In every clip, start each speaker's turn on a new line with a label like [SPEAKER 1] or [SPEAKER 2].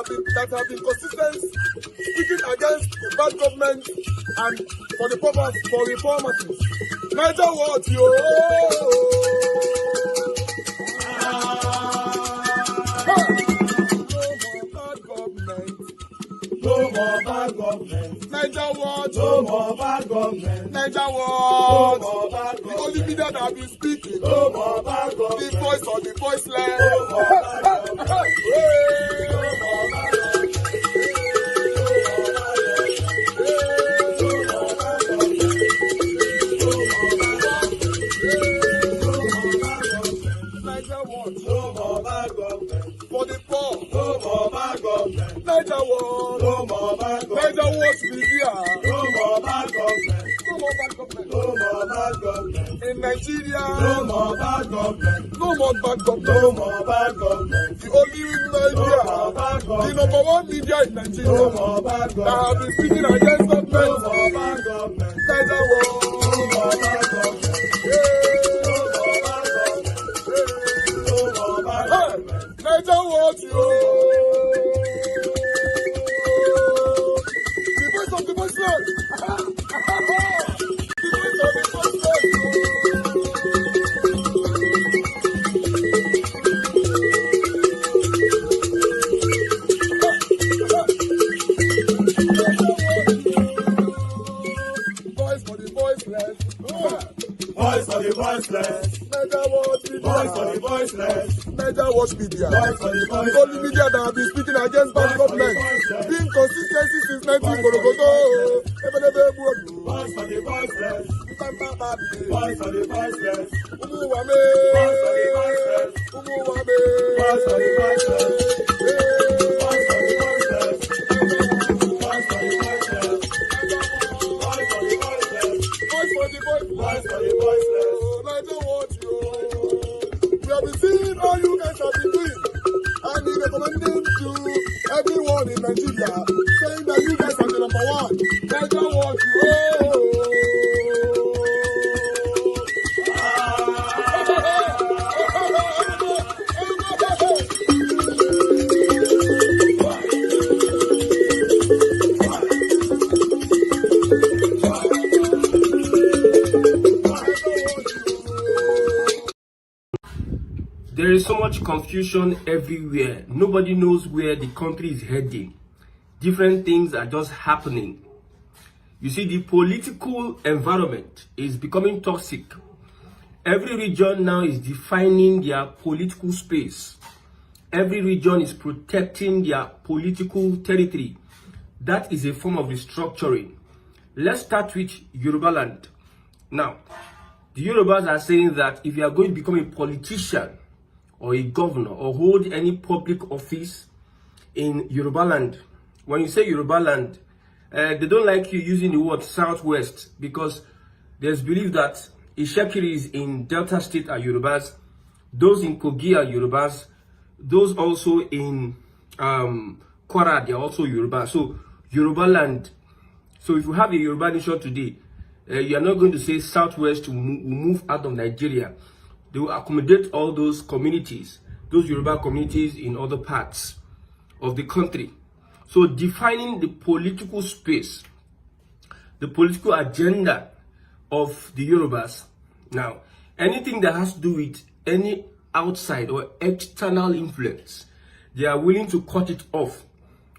[SPEAKER 1] have been consistent, speaking against the bad government and for the purpose for reformers. Niger what yo? No more bad government. Niger what? No more bad government. Niger what? No more bad government. The only media that have been speaking. No more bad government. The voice of the voiceless. No more bad government. No more bad government. Niger what? No more bad government. For the poor. No more bad government. Niger what? No more bad government. Niger what be here? No more bad government. No more bad government. No more bad government. In Nigeria. No more bad government. No more bad government. No more bad government. The only media. No more bad government. The number one media in Nigeria. No more bad government. That have been speaking against government. No more bad government. Niger what? No more bad government. Niger what you? The voice of the voiceless. The voice of the voiceless. Voice for the voiceless. Voice for the voiceless. Niger what? Voice for the voiceless. Niger watch media. The only media that have been speaking against bad government. Being consistency since 1944.
[SPEAKER 2] Voice for the voiceless. Voice for the voiceless.
[SPEAKER 1] Umuwame.
[SPEAKER 2] Voice for the voiceless.
[SPEAKER 1] Umuwame.
[SPEAKER 2] Voice for the voiceless. Voice for the voiceless. Voice for the voiceless. Voice for the voiceless.
[SPEAKER 1] Voice for the voiceless.
[SPEAKER 2] Voice for the voiceless.
[SPEAKER 1] Niger watch you. We have been seeing all you guys have been doing, and we recommending to everyone in Nigeria, saying that you guys are the number one. Niger what you.
[SPEAKER 3] There is so much confusion everywhere. Nobody knows where the country is heading. Different things are just happening. You see, the political environment is becoming toxic. Every region now is defining their political space. Every region is protecting their political territory. That is a form of restructuring. Let's start with Yoruba land. Now, the Yorubas are saying that if you are going to become a politician, or a governor, or hold any public office in Yoruba land. When you say Yoruba land, they don't like you using the word southwest because there's belief that Ishekiris in Delta State are Yorubas, those in Kogi are Yorubas, those also in Kwara, they are also Yoruba. So Yoruba land. So if you have a Yoruba nation today, you are not going to say southwest will move out of Nigeria. They will accommodate all those communities, those Yoruba communities in other parts of the country. So defining the political space, the political agenda of the Yorubas. Now, anything that has to do with any outside or external influence, they are willing to cut it off.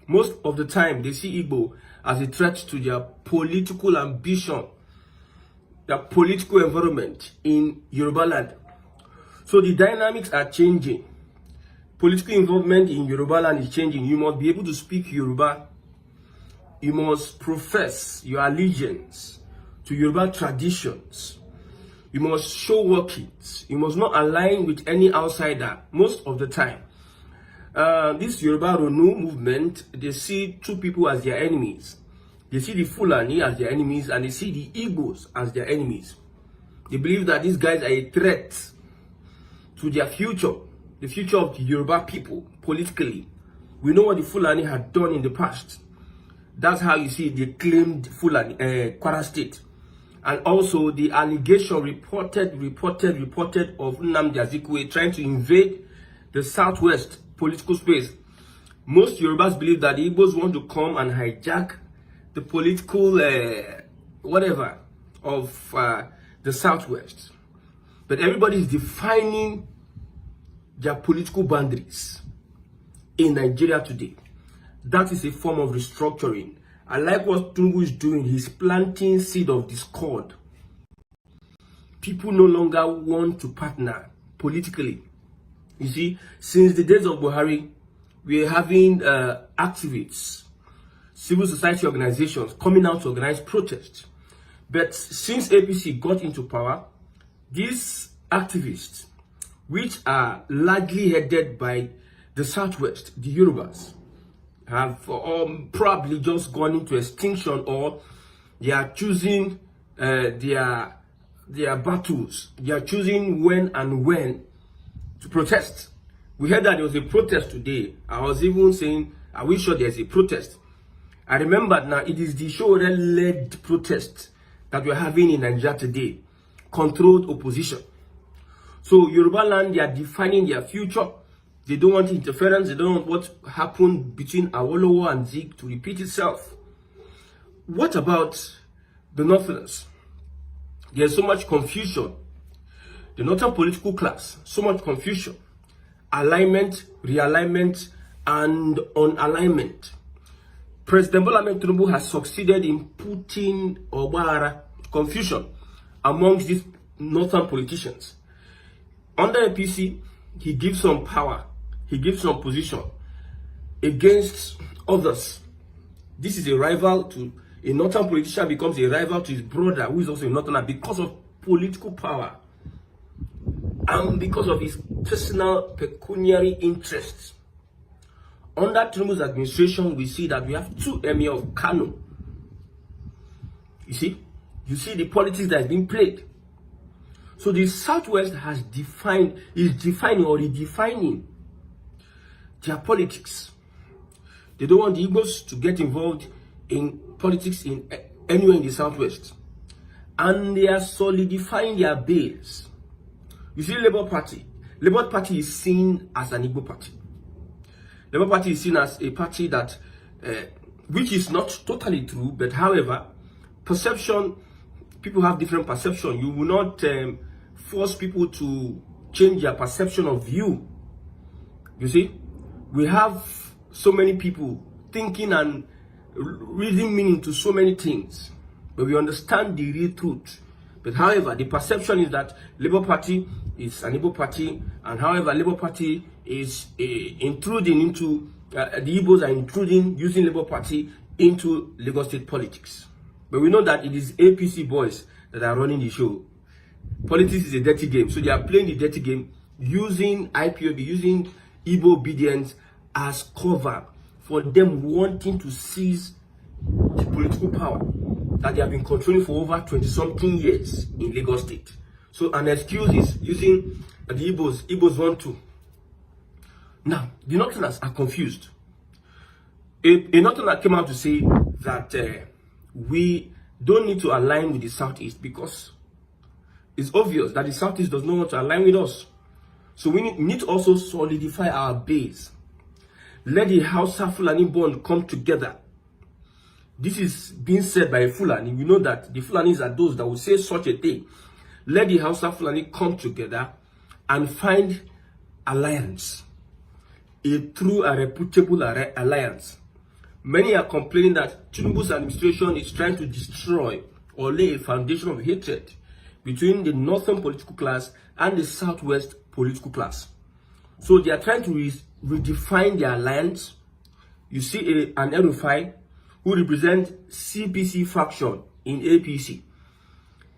[SPEAKER 3] Most of the time, they see Igbo as a threat to their political ambition, their political environment in Yoruba land. So the dynamics are changing. Political involvement in Yoruba land is changing. You must be able to speak Yoruba. You must profess your allegiance to Yoruba traditions. You must show workings. You must not align with any outsider most of the time. This Yoruba Ronu movement, they see two people as their enemies. They see the Fulani as their enemies and they see the Igbos as their enemies. They believe that these guys are a threat to their future, the future of the Yoruba people politically. We know what the Fulani had done in the past. That's how you see they claimed Fulani, Kwara State. And also the allegation reported of Nnamdi Azikiwe trying to invade the southwest political space. Most Yorubas believe that the Igbos want to come and hijack the political whatever of the Southwest. But everybody is defining their political boundaries in Nigeria today. That is a form of restructuring. I like what Tinubu is doing. He's planting seed of discord. People no longer want to partner politically. You see, since the days of Buhari, we're having activists, civil society organizations coming out to organize protests. But since APC got into power, these activists, which are largely headed by the Southwest, the Yorubas, have probably just gone into extinction, or they are choosing their battles. They are choosing when to protest. We heard that there was a protest today. I was even saying, are we sure there's a protest? I remember now it is the Showore-led protest that we're having in Nigeria today. Controlled opposition. So Yoruba land, they are defining their future. They don't want interference. They don't want what happened between Awolowo and Zeke to repeat itself. What about the Northerners? There's so much confusion. The Northern political class, so much confusion. Alignment, realignment, and unalignment. President Bola Ahmed Tinubu has succeeded in putting confusion amongst these Northern politicians. Under APC, he gives some power. He gives some position against others. This is a rival to a Northern politician, becomes a rival to his brother, who is also a Northerner, because of political power and because of his personal pecuniary interests. Under Tinubu's administration, we see that we have two emir of Kano. You see the politics that is being played. So the Southwest is defining or redefining their politics. They don't want the Igbos to get involved in politics anywhere in the Southwest. And they are solidifying their base. You see, Labour Party is seen as an Igbo party. Labour Party is seen as a party that, which is not totally true, but however, perception, people have different perception. You will not force people to change their perception of you. You see, we have so many people thinking and reading meaning to so many things, but we understand the real truth. But however, the perception is that Labour Party is an Igbo party, and however, Labour Party is intruding into, the Igbos are intruding, using Labour Party into Lagos State politics. But we know that it is APC boys that are running the show. Politics is a dirty game, so they are playing the dirty game, using IPOB, using Igbo obedience as cover for them wanting to seize the political power that they have been controlling for over 20-something years in Lagos State. So an excuse is using the Igbos want to. Now, the Northerners are confused. A Northerner came out to say that we don't need to align with the Southeast because it's obvious that the Southeast does not want to align with us. So we need to also solidify our base. Let the Hausa Fulani bond come together. This is being said by a Fulani. We know that the Fulanis are those that will say such a thing. Let the Hausa Fulani come together and find alliance. A true and reputable alliance. Many are complaining that Tinubu's administration is trying to destroy or lay a foundation of hatred between the Northern political class and the Southwest political class. So they are trying to redefine their alliance. You see an Erufai who represents CPC faction in APC.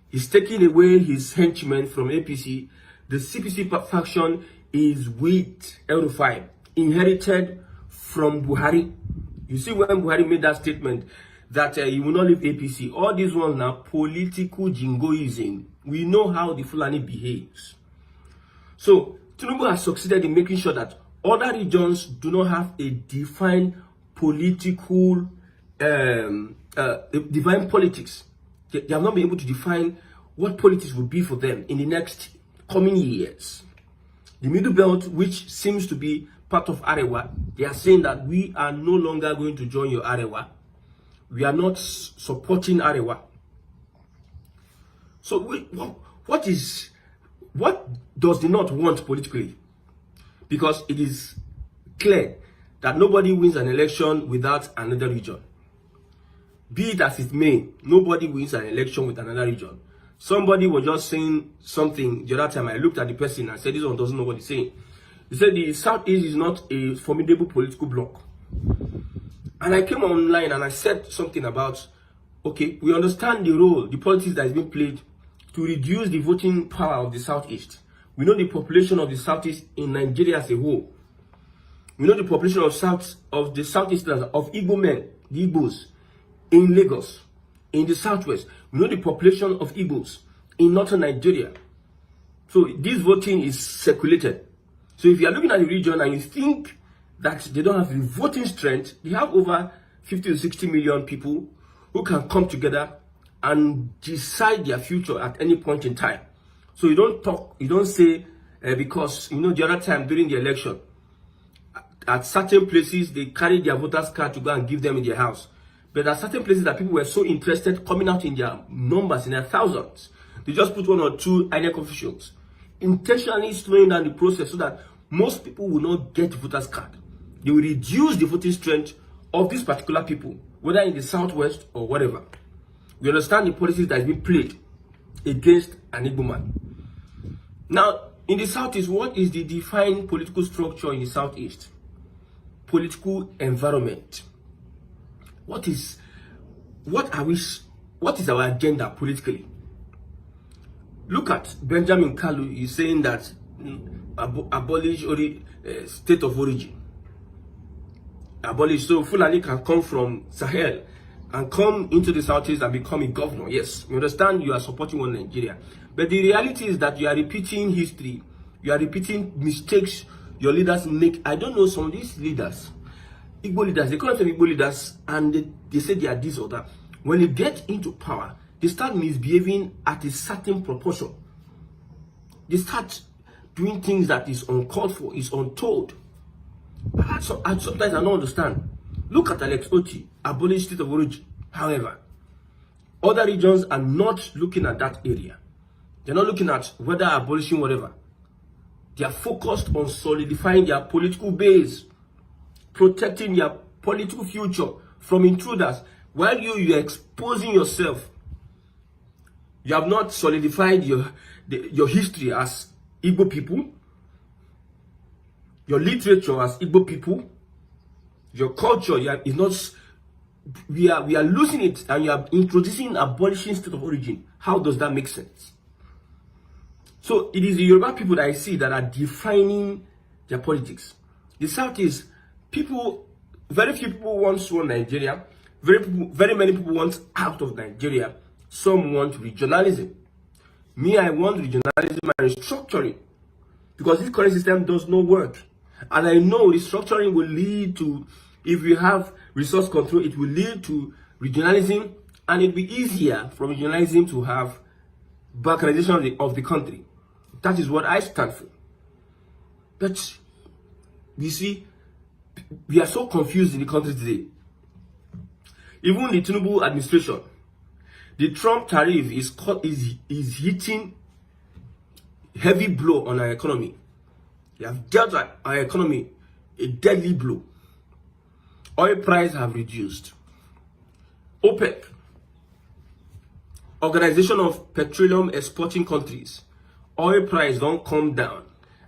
[SPEAKER 3] He's taking away his henchmen from APC. The CPC faction is with Erufai, inherited from Buhari. You see, when Buhari made that statement that he will not leave APC, all these ones now political jingoism. We know how the Fulani behaves. So Tinubu has succeeded in making sure that other regions do not have a defined political, divine politics. They have not been able to define what politics will be for them in the next coming years. The Middle Belt, which seems to be part of Arewa, they are saying that we are no longer going to join your Arewa. We are not supporting Arewa. So what does the North want politically? Because it is clear that nobody wins an election without another region. Be it as it may, nobody wins an election with another region. Somebody was just saying something the other time. I looked at the person and said, this one doesn't know what he's saying. He said the Southeast is not a formidable political bloc. And I came online and I said something about, okay, we understand the role, the politics that is being played to reduce the voting power of the Southeast. We know the population of the Southeast in Nigeria as a whole. We know the population of the Southeasters, of Igbo men, the Igbos, in Lagos, in the Southwest. We know the population of Igbos in northern Nigeria. So this voting is circulated. So if you are looking at the region and you think that they don't have the voting strength, they have over 50 to 60 million people who can come together and decide their future at any point in time. So you don't say, because, you know, the other time during the election, at certain places, they carried their voters' card to go and give them in their house. But at certain places that people were so interested, coming out in their numbers, in their thousands, they just put 1 or 2 INEC officials, intentionally slowing down the process so that most people will not get voters' card. They will reduce the voting strength of these particular people, whether in the Southwest or whatever. We understand the policies that is being played against an Igbo man. Now, in the Southeast, what is the defined political structure in the Southeast? Political environment. What is our agenda politically? Look at Benjamin Kalu. He's saying that abolish state of origin. Abolish, so Fulani can come from Sahel and come into the Southeast and become a governor. Yes, we understand you are supporting one Nigeria. But the reality is that you are repeating history. You are repeating mistakes your leaders make. I don't know, some of these leaders, Igbo leaders, they call them Igbo leaders, and they say they are this or that. When they get into power, they start misbehaving at a certain proportion. They start doing things that is uncalled for, is untold. Sometimes I don't understand. Look at Alex Otti, abolish state of origin. However, other regions are not looking at that area. They're not looking at whether abolishing whatever. They are focused on solidifying their political base, protecting their political future from intruders. While you're exposing yourself, you have not solidified your history as Igbo people, your literature as Igbo people, your culture is not. We are losing it, and you are introducing abolishing state of origin. How does that make sense? So it is the Yoruba people that I see that are defining their politics. The South is people. Very few people want to own Nigeria. Very many people want out of Nigeria. Some want regionalism. Me, I want regionalism and restructuring, because this current system does not work. And I know restructuring will lead to, if we have resource control, it will lead to regionalism, and it'll be easier for regionalism to have balkanization of the country. That is what I stand for. But you see, we are so confused in the country today. Even the Tinubu administration, the Trump tariff is hitting heavy blow on our economy. They have dealt our economy a deadly blow. Oil prices have reduced. OPEC, Organization of Petroleum Exporting Countries, oil price don't come down.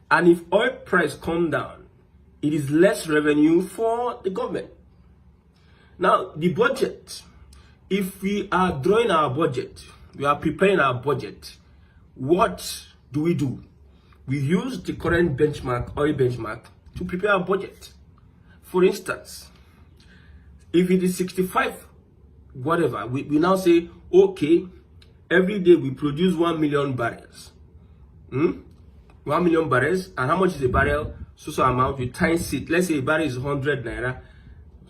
[SPEAKER 3] And if oil price come down, it is less revenue for the government. Now, the budget, if we are drawing our budget, we are preparing our budget, what do? We use the current benchmark, oil benchmark, to prepare our budget. For instance, if it is 65, whatever, we now say, okay, every day we produce 1 million barrels. 1 million barrels, and how much is a barrel? So amount, we times it. Let's say a barrel is 100 naira.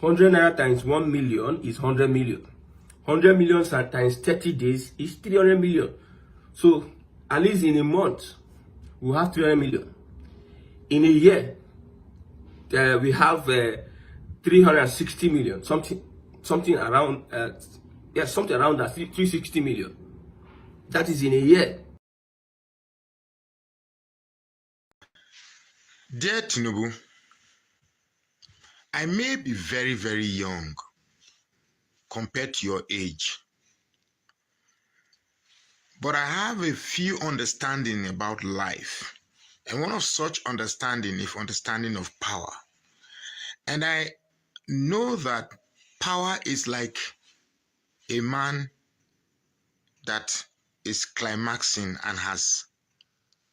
[SPEAKER 3] 100 naira times 1 million is 100 million. 100 million times 30 days is 300 million. So at least in a month, we'll have 300 million. In a year, we have 360 million, something around something around that, 360 million. That is in a year.
[SPEAKER 4] Dear Tinubu, I may be very, very young compared to your age, but I have a few understanding about life. And one of such understanding is understanding of power. And I know that power is like a man that is climaxing and has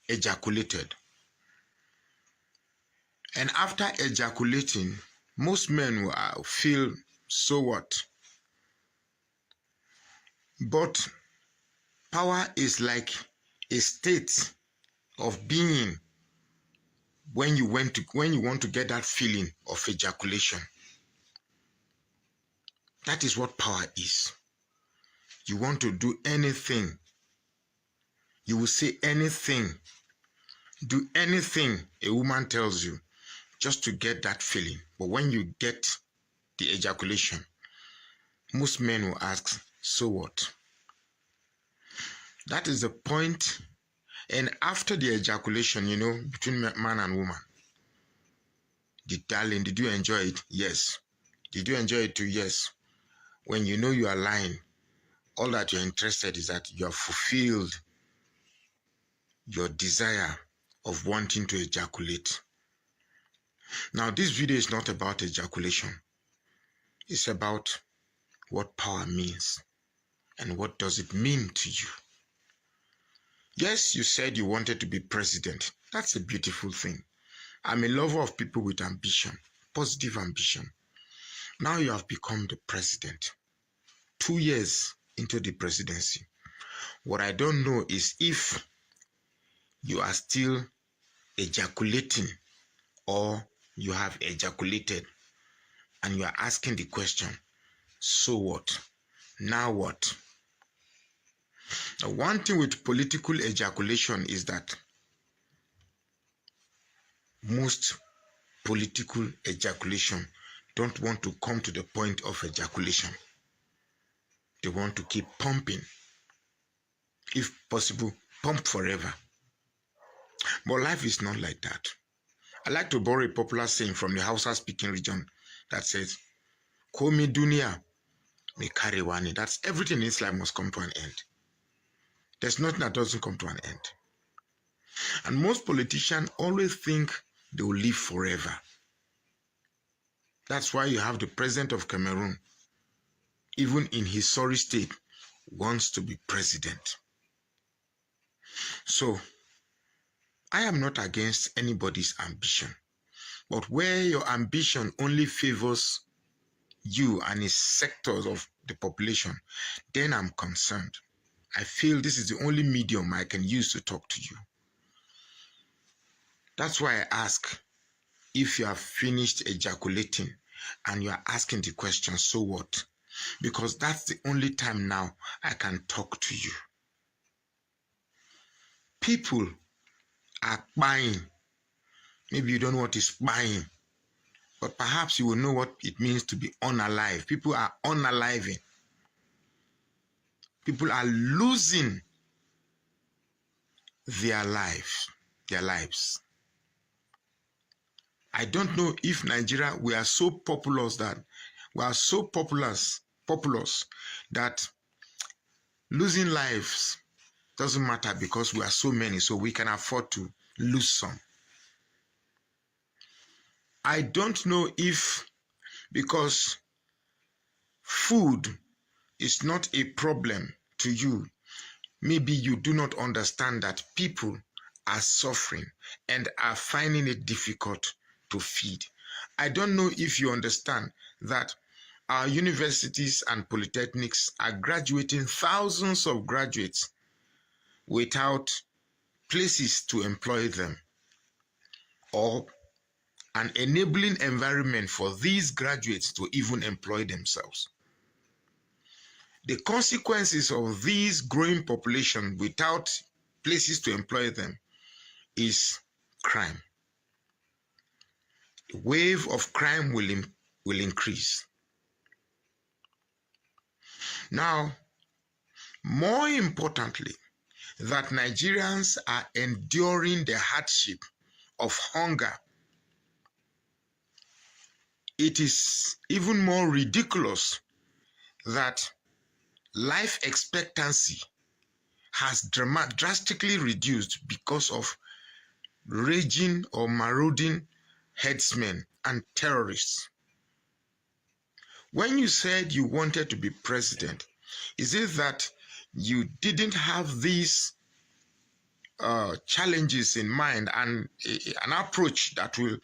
[SPEAKER 4] ejaculated. And after ejaculating, most men will feel, so what? But power is like a state of being when you want to get that feeling of ejaculation. That is what power is. You want to do anything. You will say anything. Do anything a woman tells you just to get that feeling. But when you get the ejaculation, most men will ask, so what? That is the point. And after the ejaculation, between man and woman, darling, did you enjoy it? Yes. Did you enjoy it too? Yes. When you know you are lying, all that you're interested is that you have fulfilled your desire of wanting to ejaculate. Now, this video is not about ejaculation. It's about what power means and what does it mean to you. Yes, you said you wanted to be president. That's a beautiful thing. I'm a lover of people with ambition, positive ambition. Now you have become the president. 2 years into the presidency. What I don't know is if you are still ejaculating or you have ejaculated and you are asking the question, so what? Now what? Now, one thing with political ejaculation is that most political ejaculation don't want to come to the point of ejaculation. They want to keep pumping. If possible, pump forever. But life is not like that. I like to borrow a popular saying from the Hausa-speaking region that says, Komi dunia me karewani. That's everything in this life must come to an end. There's nothing that doesn't come to an end. And most politicians always think they will live forever. That's why you have the president of Cameroon, even in his sorry state, wants to be president. So, I am not against anybody's ambition. But where your ambition only favors you and its sectors of the population, then I'm concerned. I feel this is the only medium I can use to talk to you. That's why I ask, if you have finished ejaculating and you are asking the question, so what? Because that's the only time now I can talk to you. People are buying. Maybe you don't know what is buying, but perhaps you will know what it means to be unalive. People are unaliving. People are losing their lives. I don't know if Nigeria, we are so populous that losing lives doesn't matter because we are so many, so we can afford to lose some. I don't know if because food is not a problem to you, maybe you do not understand that people are suffering and are finding it difficult to feed. I don't know if you understand that our universities and polytechnics are graduating thousands of graduates without places to employ them or an enabling environment for these graduates to even employ themselves. The consequences of this growing population without places to employ them is crime. the wave of crime will increase. Now, more importantly, that Nigerians are enduring the hardship of hunger. It is even more ridiculous that life expectancy has drastically reduced because of raging or marauding headsmen and terrorists. When you said you wanted to be president, is it that you didn't have these challenges in mind and an approach that will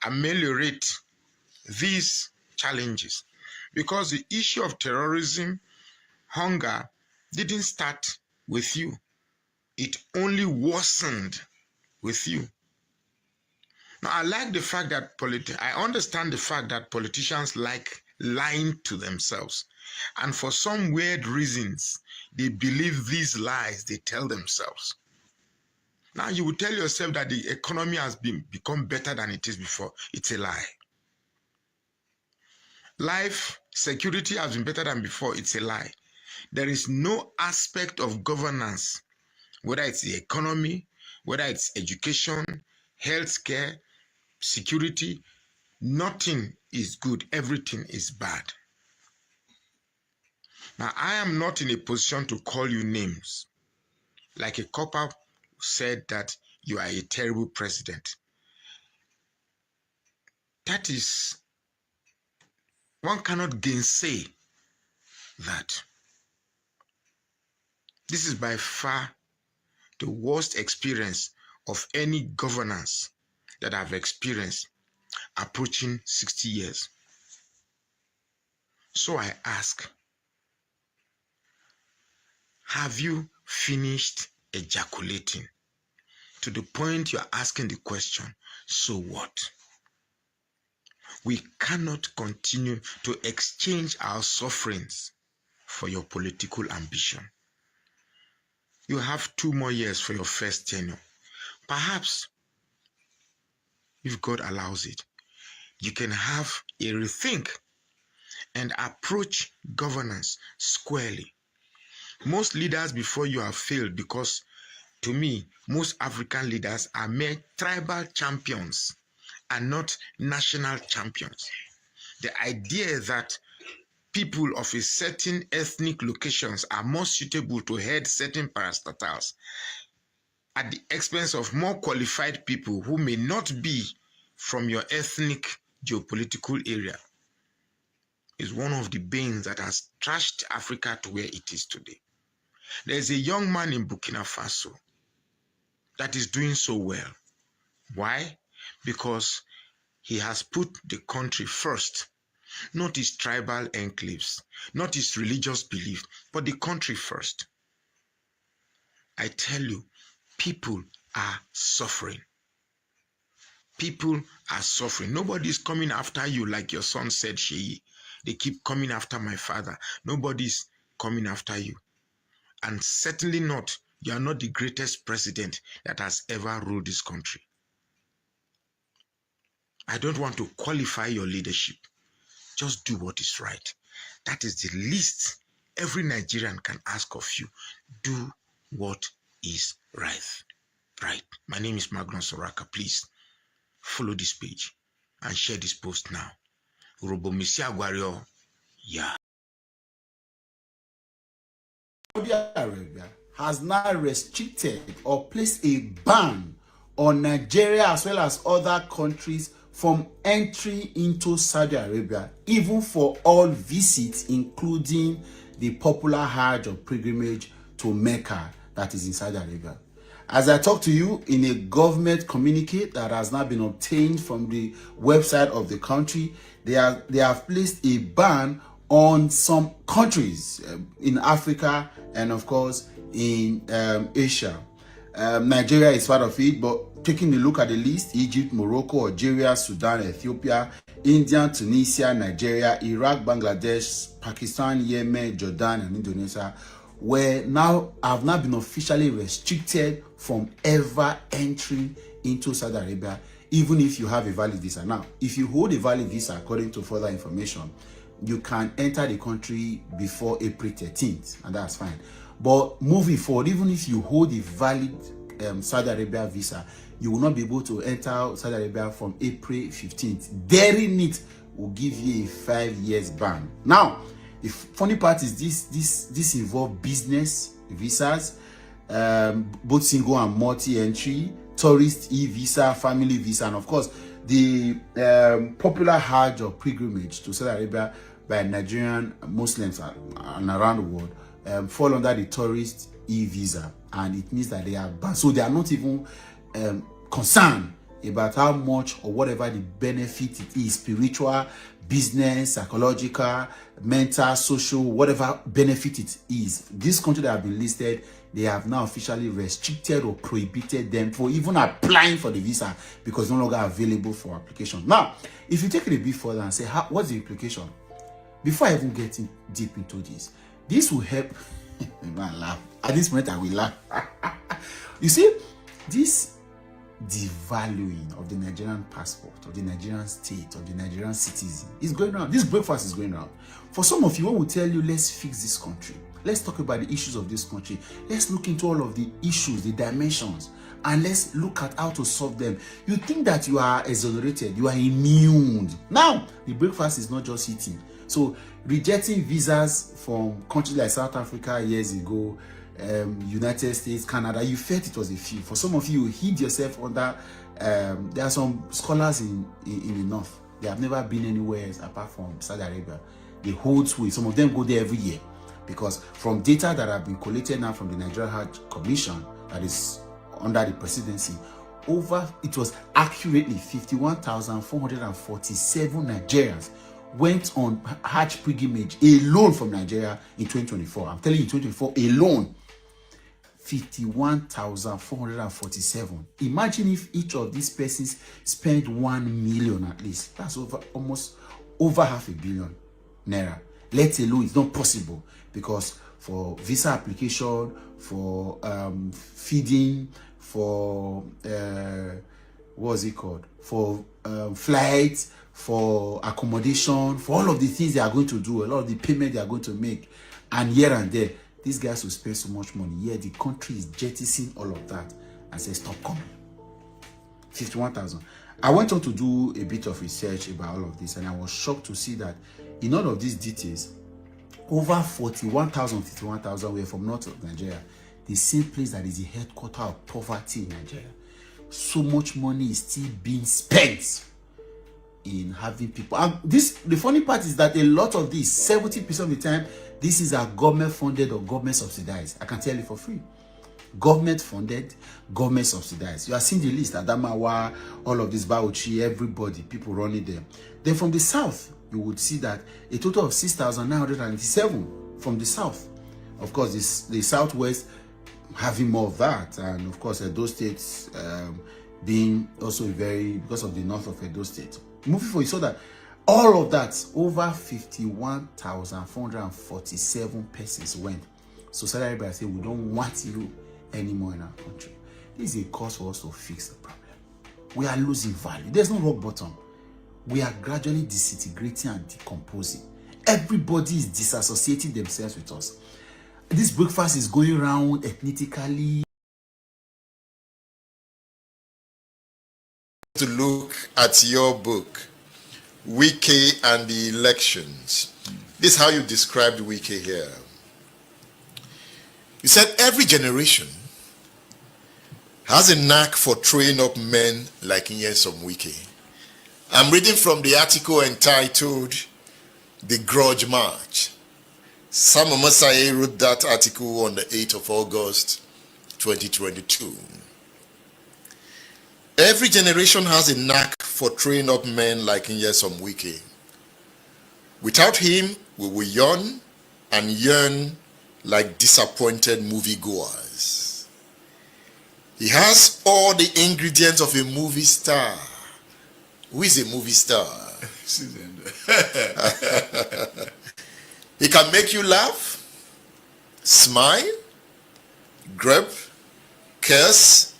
[SPEAKER 4] ameliorate these challenges? Because the issue of terrorism, hunger, didn't start with you. It only worsened with you. Now, I like the fact that I understand the fact that politicians like lying to themselves. And for some weird reasons, they believe these lies they tell themselves. Now, you will tell yourself that the economy has become better than it is before. It's a lie. Life, security has been better than before. It's a lie. There is no aspect of governance, whether it's the economy, whether it's education, healthcare, security, nothing is good. Everything is bad. Now, I am not in a position to call you names. Like a copper said that you are a terrible president. That is, one cannot gainsay that. This is by far the worst experience of any governance that I've experienced, approaching 60 years. So I ask, have you finished ejaculating to the point you are asking the question, so what? We cannot continue to exchange our sufferings for your political ambition. You have 2 more years for your first tenure. Perhaps, if God allows it, you can have a rethink and approach governance squarely. Most leaders before you have failed because, to me, most African leaders are mere tribal champions and not national champions. The idea that people of a certain ethnic locations are more suitable to head certain parastatals at the expense of more qualified people who may not be from your ethnic geopolitical area is one of the banes that has trashed Africa to where it is today. There's a young man in Burkina Faso that is doing so well. Why? Because he has put the country first, not his tribal enclaves, not his religious belief, but the country first. I tell you, people are suffering. People are suffering. Nobody is coming after you like your son said, Sheyi. They keep coming after my father. Nobody's coming after you. And certainly not, you are not the greatest president that has ever ruled this country. I don't want to qualify your leadership. Just do what is right. That is the least every Nigerian can ask of you. Do what is right. Right. My name is Magnus Oraka. Please follow this page and share this post now. Urobomisi Agwario. Yeah.
[SPEAKER 5] Saudi Arabia has now restricted or placed a ban on Nigeria as well as other countries from entry into Saudi Arabia, even for all visits, including the popular Hajj or pilgrimage to Mecca that is in Saudi Arabia. As I talk to you, in a government communique that has now been obtained from the website of the country, they have placed a ban on some countries in Africa and of course in Asia. Nigeria is part of it, but taking a look at the list, Egypt, Morocco, Algeria, Sudan, Ethiopia, India, Tunisia, Nigeria, Iraq, Bangladesh, Pakistan, Yemen, Jordan, and Indonesia have now been officially restricted from ever entering into Saudi Arabia, even if you have a valid visa. Now, if you hold a valid visa, according to further information, you can enter the country before April 13th, and that's fine. But moving forward, even if you hold a valid Saudi Arabia visa, you will not be able to enter Saudi Arabia from April 15th. Daring it will give you a 5 years ban. Now, the funny part is this involves business visas, both single and multi-entry, tourist e-visa, family visa, and of course the popular Hajj or pilgrimage to Saudi Arabia by Nigerian Muslims and around the world fall under the tourist e-visa, and it means that they are banned. So they are not even concerned about how much or whatever the benefit it is, spiritual, business, psychological, mental, social, whatever benefit it is. This country that have been listed, they have now officially restricted or prohibited them for even applying for the visa because it's no longer available for application. Now, if you take it a bit further and say, what's the implication? Before I even get deep into this will help. Man, laugh. At this point, I will laugh. You see, this devaluing of the Nigerian passport, of the Nigerian state, of the Nigerian citizen is going on. This breakfast is going on. For some of you, one will tell you, let's fix this country. Let's talk about the issues of this country. Let's look into all of the issues, the dimensions, and let's look at how to solve them. You think that you are exonerated, you are immune. Now, the breakfast is not just eating. So, rejecting visas from countries like South Africa years ago, United States, Canada, you felt it was a few. For some of you, you hid yourself under, there are some scholars in the north. They have never been anywhere else apart from Saudi Arabia. They hold sway. Some of them go there every year. Because from data that have been collected now from the Nigerian Hajj Commission, that is under the presidency, it was accurately 51,447 Nigerians went on Hajj pilgrimage alone from Nigeria in 2024. I'm telling you, 2024 alone, 51,447. Imagine if each of these persons spent 1 million at least. That's almost over $500 million naira. Let alone, it's not possible because for visa application, for feeding, for what's it called? For flights, for accommodation, for all of the things they are going to do, a lot of the payment they are going to make, and here and there, these guys will spend so much money. Yeah, the country is jettisoning all of that and say, stop coming. 51,000. I went on to do a bit of research about all of this, and I was shocked to see that in all of these details, over 51,000 were from north of Nigeria, the same place that is the headquarters of poverty in Nigeria. So much money is still being spent in having people. And the funny part is that a lot of this, 70% of the time, this is government funded or government subsidized. I can tell you for free. Government funded, government subsidized. You are seeing the list, Adamawa, all of this, Bauchi, everybody, people running them. Then from the south, you would see that a total of 6,997 from the south. Of course, the southwest having more of that, and of course, Edo State being also because of the north of Edo State. Moving forward, you saw that all of that, over 51,447 persons went. So Saudi Arabia said, we don't want you anymore in our country. This is a cause for us to fix the problem. We are losing value. There's no rock bottom. We are gradually disintegrating and decomposing. Everybody is disassociating themselves with us. This breakfast is going around ethnically.
[SPEAKER 4] To look at your book, Wike and the Elections. This is how you described Wike here. You said every generation has a knack for throwing up men like Nyesom Wike. I'm reading from the article entitled The Grudge March. Sam Omosaye wrote that article on the 8th of August, 2022. Every generation has a knack for throwing up men like Nyesom Wike. Without him, we will yawn and yearn like disappointed moviegoers. He has all the ingredients of a movie star. Who is a movie star? He can make you laugh, smile, grab, curse,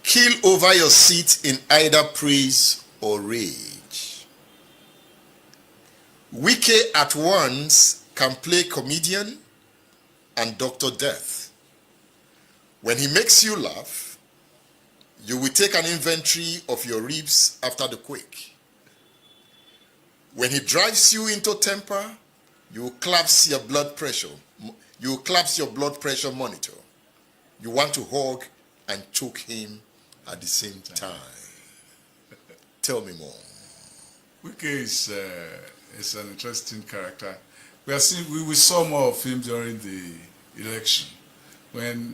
[SPEAKER 6] keel over your seat in either praise or rage. Wike at once can play comedian and Dr. Death. When he makes you laugh, you will take an inventory of your ribs after the quake. When he drives you into temper, you will collapse your blood pressure. You will collapse your blood pressure monitor. You want to hug and choke him at the same time. Tell me more.
[SPEAKER 2] Wike is an interesting character. We saw more of him during the election when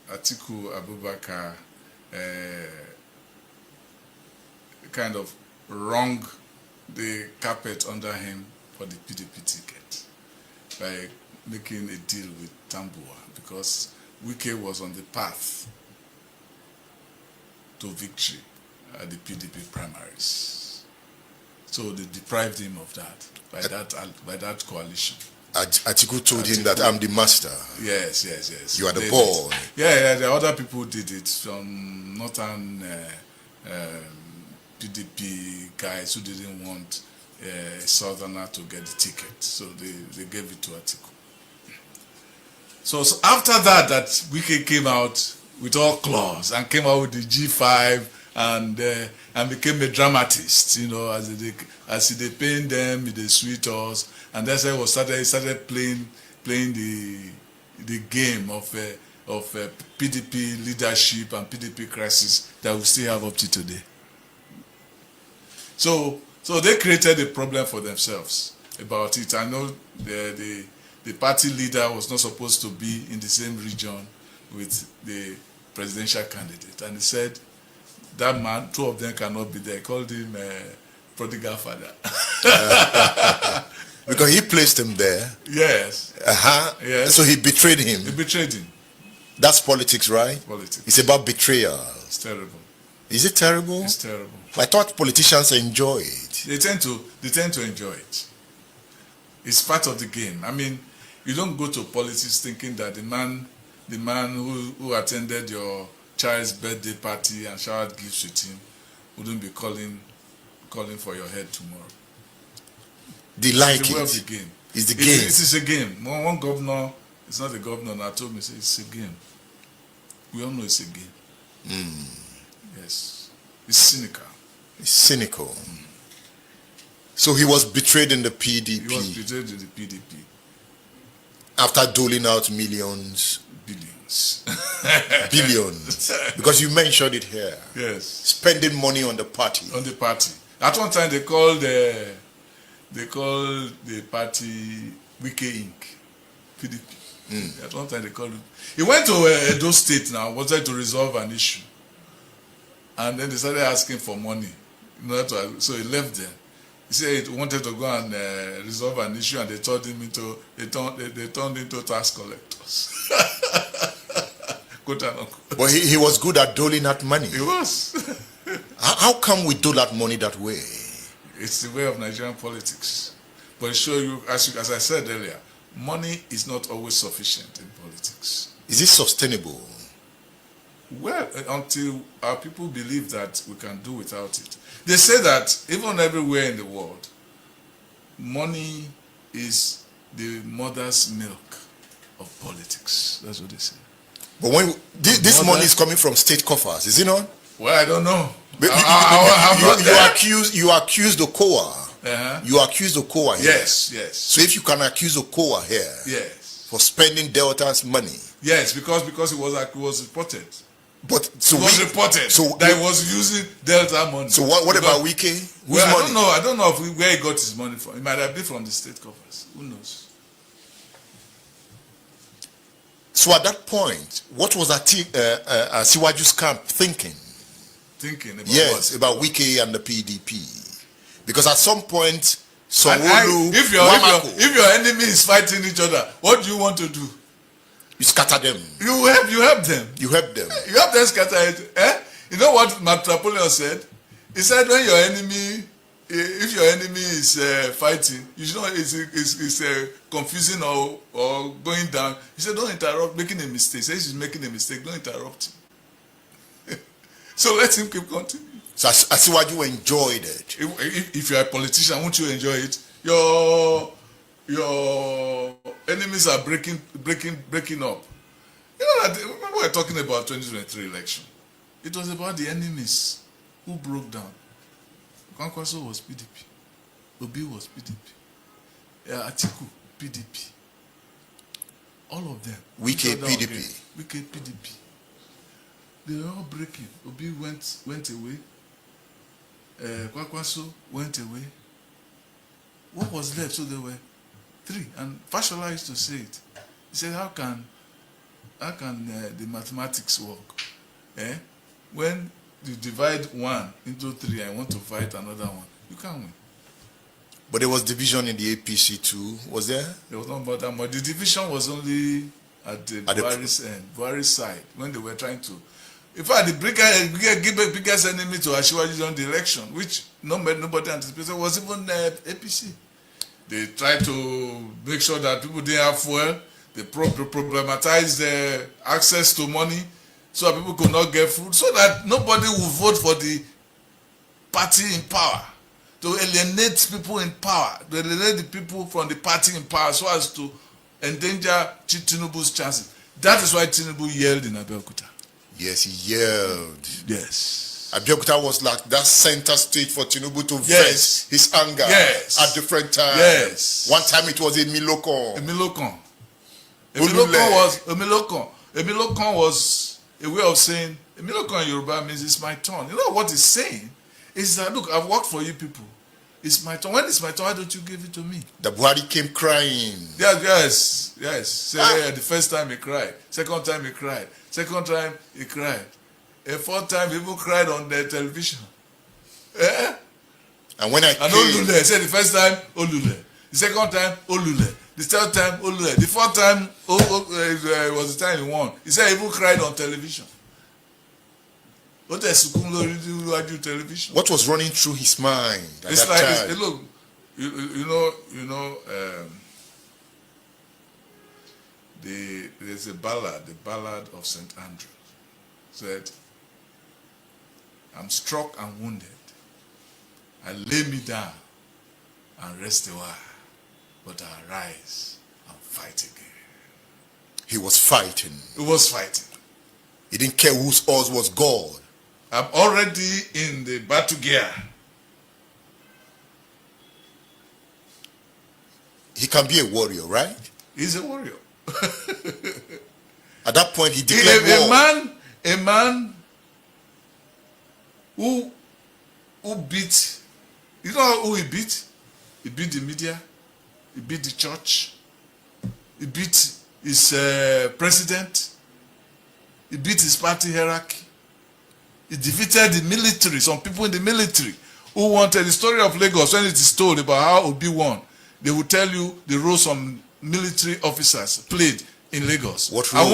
[SPEAKER 2] Atiku Abubakar kind of wrung the carpet under him for the PDP ticket by making a deal with Tambua, because Wike was on the path to victory at the PDP primaries. So they deprived him of that by that coalition.
[SPEAKER 6] Atiku told him that I'm the master.
[SPEAKER 2] Yes.
[SPEAKER 6] You are the boy.
[SPEAKER 2] Yeah, the other people did it. Some northern PDP guys who didn't want a southerner to get the ticket, so they gave it to Atiku. So after that Wike came out with all claws and came out with the G5 and became a dramatist, as they paint them with the sweet us, and that's how he started playing the game of PDP leadership and PDP crisis that we still have up to today. So they created a problem for themselves about it. I know the party leader was not supposed to be in the same region with the presidential candidate, and he said that man, two of them cannot be there. He called him prodigal father.
[SPEAKER 6] Because he placed him there.
[SPEAKER 2] Yes. Yes.
[SPEAKER 6] So he betrayed him.
[SPEAKER 2] He betrayed him.
[SPEAKER 6] That's politics, right?
[SPEAKER 2] Politics.
[SPEAKER 6] It's about betrayal.
[SPEAKER 2] It's terrible.
[SPEAKER 6] Is it terrible?
[SPEAKER 2] It's terrible.
[SPEAKER 6] I thought politicians enjoy it.
[SPEAKER 2] They tend to enjoy it. It's part of the game. I mean, you don't go to politics thinking that the man who attended your child's birthday party and showered gifts with him wouldn't be calling for your head tomorrow.
[SPEAKER 6] They like
[SPEAKER 2] it's the way
[SPEAKER 6] it.
[SPEAKER 2] Of the game.
[SPEAKER 6] It's the game.
[SPEAKER 2] It is a game. One governor, it's not a governor, now told me, it's a game. We all know it's a game. Yes. It's cynical.
[SPEAKER 6] It's cynical. So he was betrayed in the PDP.
[SPEAKER 2] He was betrayed in the PDP.
[SPEAKER 6] After doling out millions.
[SPEAKER 2] Billions.
[SPEAKER 6] Billions. Because you mentioned it here.
[SPEAKER 2] Yes.
[SPEAKER 6] Spending money on the party.
[SPEAKER 2] On the party. At one time they called the party Wike Inc. PDP. At one time they called it. He went to Edo State now, wanted to resolve an issue. And then they started asking for money. So he left there. He said he wanted to go and resolve an issue, and they turned into tax collectors.
[SPEAKER 6] But he was good at doling out money.
[SPEAKER 2] He was.
[SPEAKER 6] How come we dole out money that way?
[SPEAKER 2] It's the way of Nigerian politics. But show you, as I said earlier, money is not always sufficient in politics.
[SPEAKER 6] Is it sustainable?
[SPEAKER 2] Well, until our people believe that we can do without it. They say that even everywhere in the world, money is the mother's milk of politics. That's what they say.
[SPEAKER 6] But when this money is coming from state coffers, is it not?
[SPEAKER 2] Well, I don't know.
[SPEAKER 6] You accuse the COA. You accuse the COA here.
[SPEAKER 2] Yes.
[SPEAKER 6] So if you can accuse the COA here,
[SPEAKER 2] yes,
[SPEAKER 6] for spending Delta's money,
[SPEAKER 2] yes, because it was reported.
[SPEAKER 6] But so
[SPEAKER 2] it was reported that he was using Delta money.
[SPEAKER 6] So what about Wike?
[SPEAKER 2] Well, I don't know where he got his money from. It might have been from the state coffers. Who knows?
[SPEAKER 6] So at that point, what was Siwaju's camp thinking?
[SPEAKER 2] Thinking about
[SPEAKER 6] yes,
[SPEAKER 2] what?
[SPEAKER 6] about Wike and the PDP. Because at some point,
[SPEAKER 2] if your enemy is fighting each other, what do you want to do?
[SPEAKER 6] You scatter them.
[SPEAKER 2] You help them.
[SPEAKER 6] You help them.
[SPEAKER 2] You help them scatter it. You know what Napoleon said? He said when your enemy, if your enemy is fighting, you should not is confusing or going down. He said don't interrupt, making a mistake. He says he's making a mistake. Don't interrupt him. So let him keep continuing.
[SPEAKER 6] So I see why you enjoyed it.
[SPEAKER 2] If you're a politician, won't you enjoy it? Your enemies are breaking up. You know that, remember we're talking about 2023 election. It was about the enemies who broke down. Kwankwaso was PDP. Obi was PDP. Atiku, PDP. All of them.
[SPEAKER 6] Wike PDP.
[SPEAKER 2] Wike PDP. They were all breaking. Obi went away. Kwankwaso went away. What was left? So there were 3. And Fashola used to say it. He said, how can the mathematics work? When you divide 1 into 3 and want to fight another one, you can't win.
[SPEAKER 6] But there was division in the APC too, was there?
[SPEAKER 2] There was not about that much. The division was only at Buhari's end, Buhari's side, when they were trying to. In fact, the biggest enemy to Asiwaju during the election, which nobody anticipated, was even APC. They tried to make sure that people didn't have fuel. They problematized the access to money so that people could not get food, so that nobody would vote for the party in power, to alienate people in power, to alienate the people from the party in power so as to endanger Tinubu's chances. That is why Tinubu yelled in Abeokuta.
[SPEAKER 6] Yes, he yelled.
[SPEAKER 2] Yes.
[SPEAKER 6] Abeokuta was like that center stage for Tinubu to vent his anger at different times.
[SPEAKER 2] Yes.
[SPEAKER 6] One time it was a Milokon.
[SPEAKER 2] A Milokon was a way of saying, a Milokon in Yoruba means it's my turn. You know what it's saying? Is that, look, I've worked for you people. It's my turn. When it's my turn, why don't you give it to me?
[SPEAKER 6] The Buhari came crying.
[SPEAKER 2] Yes. Say, the first time he cried. Second time he cried. Second time he cried. A 4th time he even cried on the television.
[SPEAKER 6] And when I came...
[SPEAKER 2] Olule. Say the first time, Olule. The second time, Olule. The 3rd time, Olule. The 4th time, was the time he won. He said he even cried on television. What
[SPEAKER 6] was running through his mind at
[SPEAKER 2] it's
[SPEAKER 6] that
[SPEAKER 2] like,
[SPEAKER 6] time?
[SPEAKER 2] Look, you know, there's a ballad, the ballad of St. Andrew. Said, I'm struck and wounded. I lay me down and rest a while, but I arise and fight again.
[SPEAKER 6] He was fighting.
[SPEAKER 2] He was fighting.
[SPEAKER 6] He didn't care whose oars was God.
[SPEAKER 2] I'm already in the battle gear.
[SPEAKER 6] He can be a warrior, right?
[SPEAKER 2] He's a warrior.
[SPEAKER 6] At that point, he declared war.
[SPEAKER 2] A man who beat, you know who he beat? He beat the media. He beat the church. He beat his president. He beat his party hierarchy. He defeated the military, some people in the military who wanted the story of Lagos. When it is told about how Obi won, they will tell you the role some military officers played in Lagos.
[SPEAKER 6] What role?
[SPEAKER 2] I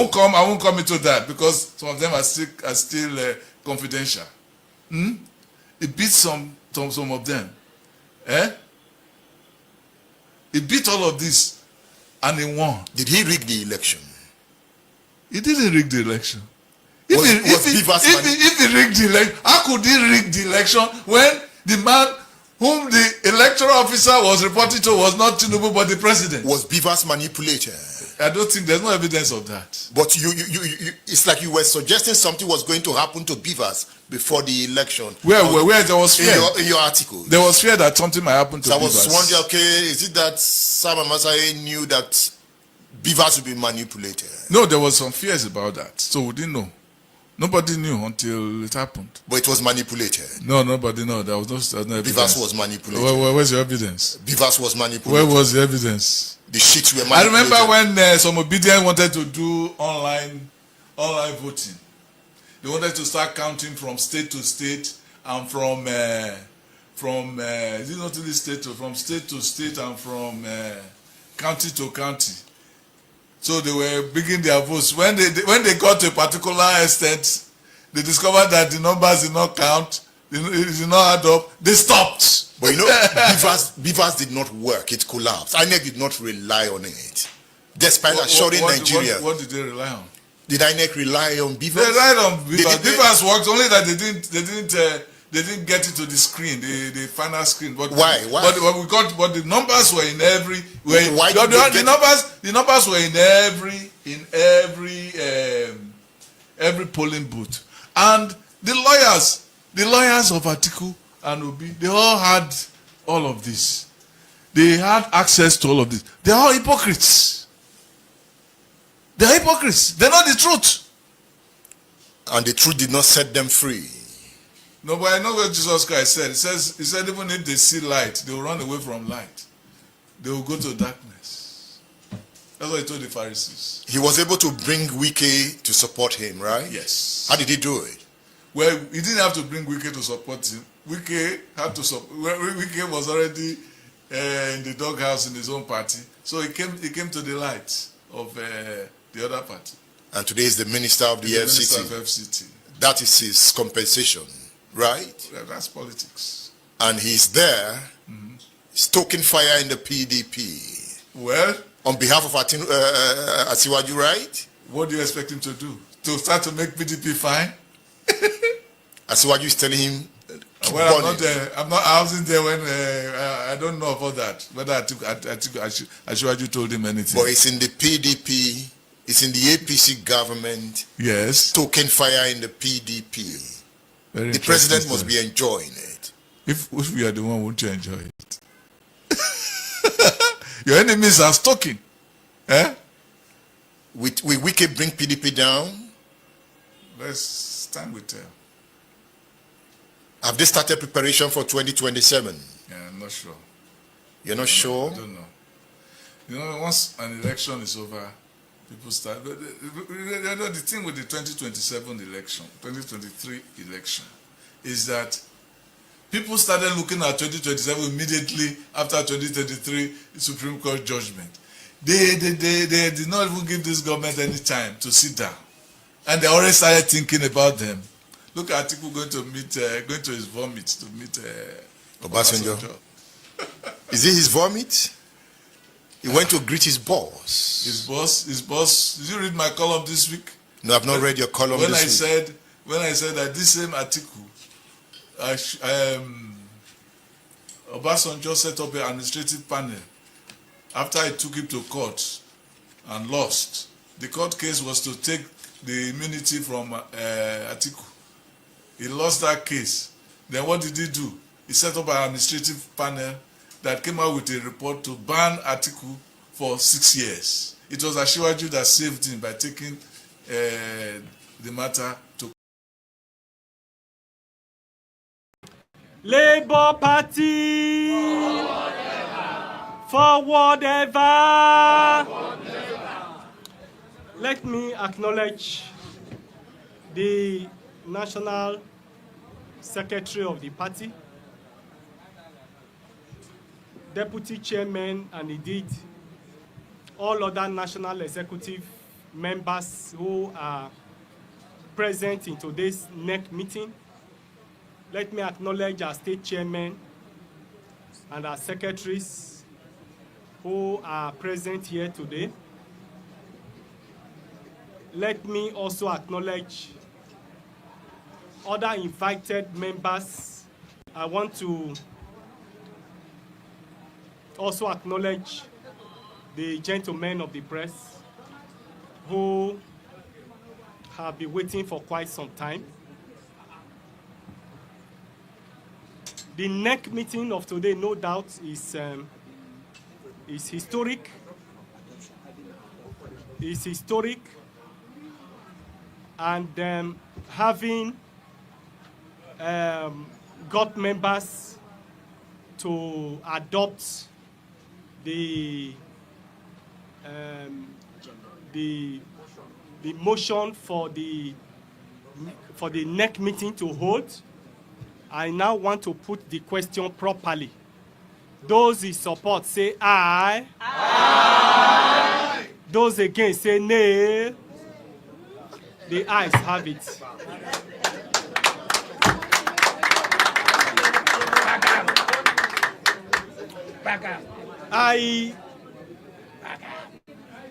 [SPEAKER 2] won't come into that because some of them are still confidential. He beat some of them. He beat all of this and he won.
[SPEAKER 6] Did he rig the election?
[SPEAKER 2] He didn't rig the election. If he rigged the election, how could he rig the election when the man whom the electoral officer was reporting to was not Tinubu but the president?
[SPEAKER 6] Was Beavers manipulated?
[SPEAKER 2] I don't think there's no evidence of that.
[SPEAKER 6] But you it's like you were suggesting something was going to happen to Beavers before the election.
[SPEAKER 2] Where there was fear
[SPEAKER 6] in your article.
[SPEAKER 2] There was fear that something might happen to Beavers.
[SPEAKER 6] So I was wondering, okay, is it that Sam Amasaye knew that Beavers would be manipulated?
[SPEAKER 2] No, there was some fears about that. So we didn't know. Nobody knew until it happened.
[SPEAKER 6] But it was manipulated.
[SPEAKER 2] No, nobody knew. There was no evidence.
[SPEAKER 6] Beavers was manipulated.
[SPEAKER 2] Where's your evidence?
[SPEAKER 6] Beavers was manipulated.
[SPEAKER 2] Where was the evidence?
[SPEAKER 6] The sheets were manipulated.
[SPEAKER 2] I remember when some obedient wanted to do online voting. They wanted to start counting from state to state and from state to state and from county to county. So they were bringing their votes. When they got to a particular extent, they discovered that the numbers did not count, it did not add up. They stopped.
[SPEAKER 6] But you know, Beavers did not work. It collapsed. INEC did not rely on it, despite assuring Nigeria.
[SPEAKER 2] What did they rely on?
[SPEAKER 6] Did INEC rely on
[SPEAKER 2] They
[SPEAKER 6] beavers?
[SPEAKER 2] relied on
[SPEAKER 6] Did
[SPEAKER 2] beavers.
[SPEAKER 6] they-
[SPEAKER 2] Beavers worked, only that they didn't get it to the screen, the final screen. But
[SPEAKER 6] Why?
[SPEAKER 2] But the numbers were in every.
[SPEAKER 6] Why did they get
[SPEAKER 2] The numbers were in every polling booth, and the lawyers of Atiku and Obi, they all had all of this. They had access to all of this. They are all hypocrites. They are hypocrites. They know the truth.
[SPEAKER 6] And the truth did not set them free.
[SPEAKER 2] No, but I know what Jesus Christ said. He said even if they see light, they will run away from light. They will go to darkness. That's what he told the Pharisees.
[SPEAKER 6] He was able to bring Wike to support him, right?
[SPEAKER 2] Yes.
[SPEAKER 6] How did he do it?
[SPEAKER 2] Well, he didn't have to bring Wike to support him. Wike had to support. Wike was already in the doghouse in his own party, so he came to the light of the other party.
[SPEAKER 6] And today is the minister of the FCT.
[SPEAKER 2] Minister of FCT.
[SPEAKER 6] That is his compensation, right?
[SPEAKER 2] Yeah, that's politics.
[SPEAKER 6] And he's there, stoking fire in the PDP.
[SPEAKER 2] Well,
[SPEAKER 6] On behalf of Asiwaju, right?
[SPEAKER 2] what do you expect him to do? To start to make PDP fine?
[SPEAKER 6] Asiwaju is telling him, keep
[SPEAKER 2] Well,
[SPEAKER 6] burning.
[SPEAKER 2] I wasn't there when I don't know about that. Whether Asiwaju told him anything.
[SPEAKER 6] But it's in the PDP, it's in the APC government,
[SPEAKER 2] Yes.
[SPEAKER 6] stoking fire in the PDP.
[SPEAKER 2] Very
[SPEAKER 6] The president
[SPEAKER 2] interesting
[SPEAKER 6] must
[SPEAKER 2] story.
[SPEAKER 6] be enjoying it.
[SPEAKER 2] If we are the one, won't you enjoy it? Your enemies are stalking. Eh?
[SPEAKER 6] Will Wike bring PDP down?
[SPEAKER 2] Let's time will tell.
[SPEAKER 6] Have they started preparation for 2027?
[SPEAKER 2] Yeah, I'm not sure.
[SPEAKER 6] You're not sure?
[SPEAKER 2] I don't know. You know, once an election is over, people start. The thing with the 2027 election, 2023 election, is that people started looking at 2027 immediately after 2023 Supreme Court judgment. They did not even give this government any time to sit down, and they already started thinking about them. Look at Atiku going to his vomit to meet
[SPEAKER 6] Obasanjo. Is it his vomit? He went to greet his boss.
[SPEAKER 2] His boss. Did you read my column this week?
[SPEAKER 6] No, I've not read your column
[SPEAKER 2] When
[SPEAKER 6] this week.
[SPEAKER 2] when I said that this same Atiku, Obasanjo set up an administrative panel after he took him to court and lost. The court case was to take the immunity from Atiku. He lost that case. Then what did he do? He set up an administrative panel that came out with a report to ban Atiku for 6 years. It was Asiwaju that saved him by taking the matter to.
[SPEAKER 3] Labour Party, forward ever. Let me acknowledge the National Secretary of the party, Deputy Chairman, and indeed all other National Executive members who are present in today's NEC meeting. Let me acknowledge our State Chairman and our secretaries who are present here today. Let me also acknowledge other invited members. I want to also acknowledge the gentlemen of the press who have been waiting for quite some time. The NEC meeting of today, no doubt, is historic. It's historic, and having got members to adopt the motion for the NEC meeting to hold, I now want to put the question properly. Those in support say aye. Aye. Those against say nay. The ayes have it.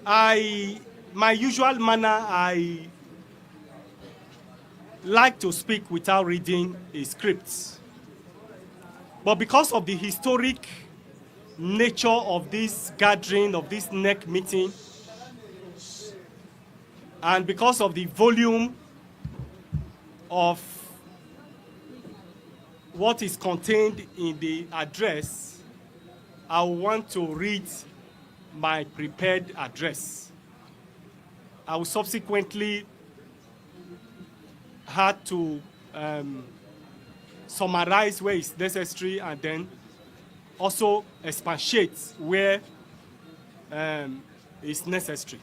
[SPEAKER 3] I
[SPEAKER 7] my usual manner, I like to speak without reading a script. But because of the historic nature of this gathering, of this NEC meeting, and because of the volume of what is contained in the address, I want to read my prepared address. I will subsequently have to summarize where it's necessary and then also expatiate where it's necessary.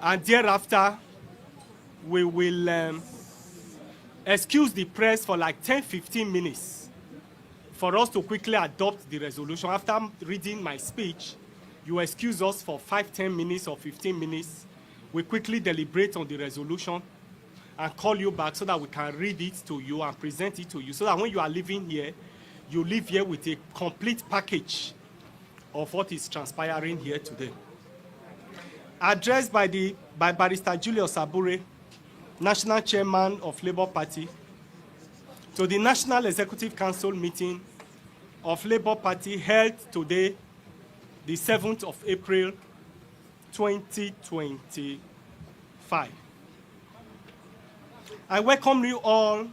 [SPEAKER 7] And thereafter, we will excuse the press for like 10-15 minutes for us to quickly adopt the resolution. After reading my speech, you excuse us for 5-10 minutes or 15 minutes. We quickly deliberate on the resolution and call you back so that we can read it to you and present it to you, so that when you are leaving here, you leave here with a complete package of what is transpiring here today. Addressed by Barrister Julius Abure, National Chairman of Labour Party, to the National Executive Council meeting of Labour Party held today, the 7th of April, 2025. I welcome you all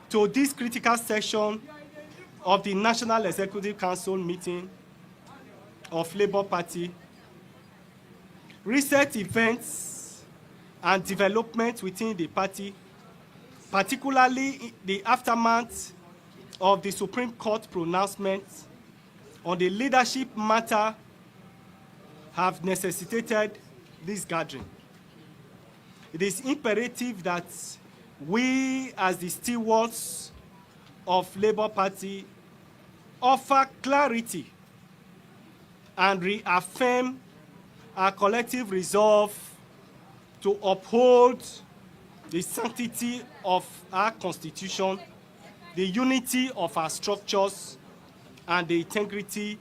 [SPEAKER 7] to this critical session of the National Executive Council meeting of Labour Party. Recent events and developments within the party, particularly the aftermath of the Supreme Court pronouncement on the leadership matter, have necessitated this gathering. It is imperative that we, as the stewards of Labour Party, offer clarity and reaffirm our collective resolve to uphold the sanctity of our Constitution, the unity of our structures, and the integrity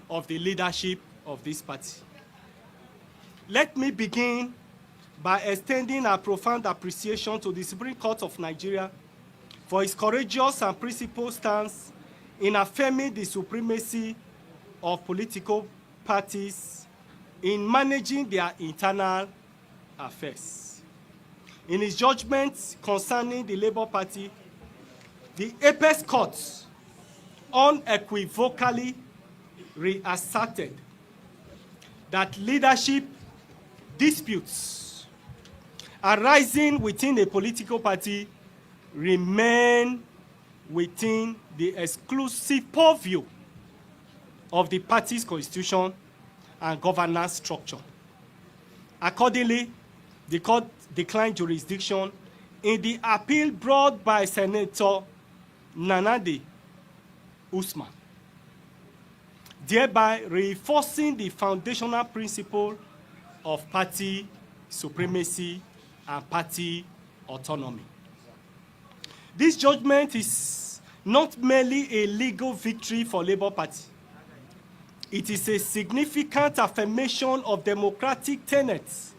[SPEAKER 7] of the leadership of this party. Let me begin by extending our profound appreciation to the Supreme Court of Nigeria for its courageous and principled stance in affirming the supremacy of political parties in managing their internal affairs. In his judgment concerning the Labour Party, the Apex Court unequivocally reasserted that leadership disputes arising within a political party remain within the exclusive purview of the party's constitution and governance structure. Accordingly, the court declined jurisdiction in the appeal brought by Senator Nanadi Usman, thereby reinforcing the foundational principle of party supremacy and party autonomy. This judgment is not merely a legal victory for Labour Party. It is a significant affirmation of democratic tenets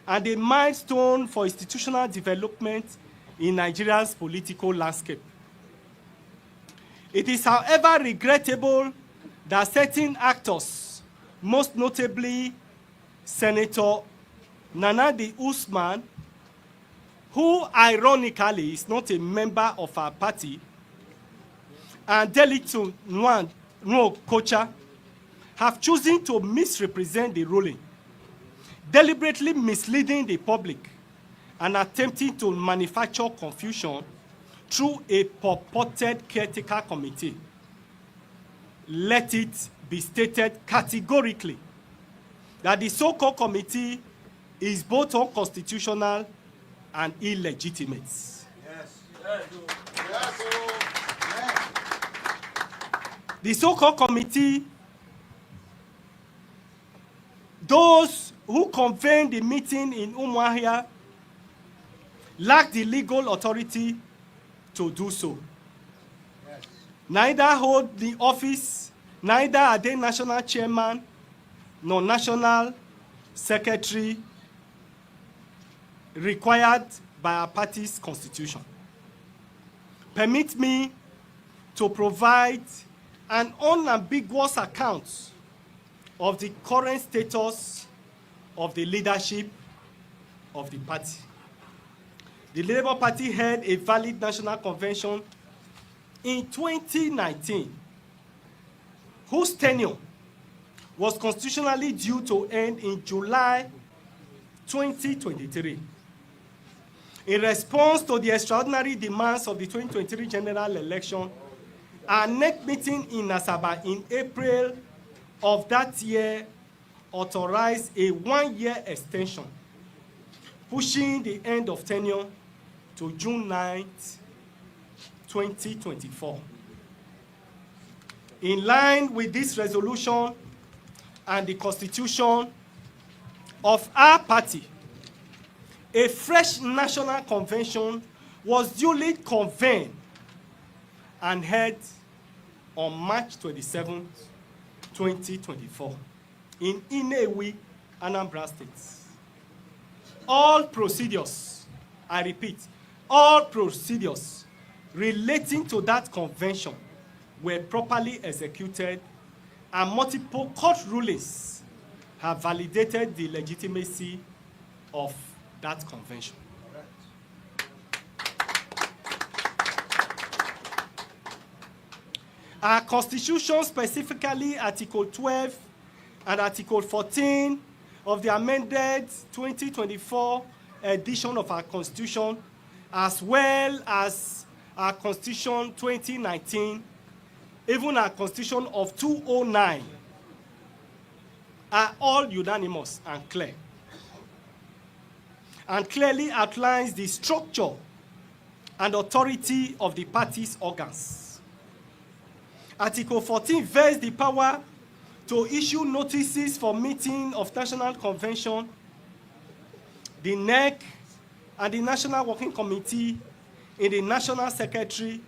[SPEAKER 7] and a milestone for institutional development in Nigeria's political landscape. It is, however, regrettable that certain actors, most notably Senator Nanadi Usman, who ironically is not a member of our party, and Delitu Nwo Kocha, have chosen to misrepresent the ruling, deliberately misleading the public and attempting to manufacture confusion through a purported caretaker committee. Let it be stated categorically that the so-called committee is both unconstitutional and illegitimate. Yes. The so-called committee, those who convened the meeting in Umuahia, lack the legal authority to do so. Yes. Neither hold the office, neither are they national chairman, nor national secretary required by our party's constitution. Permit me to provide an unambiguous account of the current status of the leadership of the party. The Labour Party held a valid national convention in 2019, whose tenure was constitutionally due to end in July 2023. In response to the extraordinary demands of the 2023 general election, our next meeting in Asaba in April of that year authorized a one-year extension, pushing the end of tenure to June 9th, 2024. In line with this resolution and the constitution of our party, a fresh national convention was duly convened and held on March 27, 2024 in Inewi, Anambra State. All procedures, I repeat, all procedures relating to that convention were properly executed, and multiple court rulings have validated the legitimacy of that convention. Our constitution, specifically Article 12 and Article 14 of the amended 2024 edition of our constitution, as well as our constitution 2019, even our constitution of 2009, are all unanimous and clear, and clearly outlines the structure and authority of the party's organs. Article 14 vests the power to issue notices for meeting of National Convention, the NEC, and the National Working Committee in the National Secretary,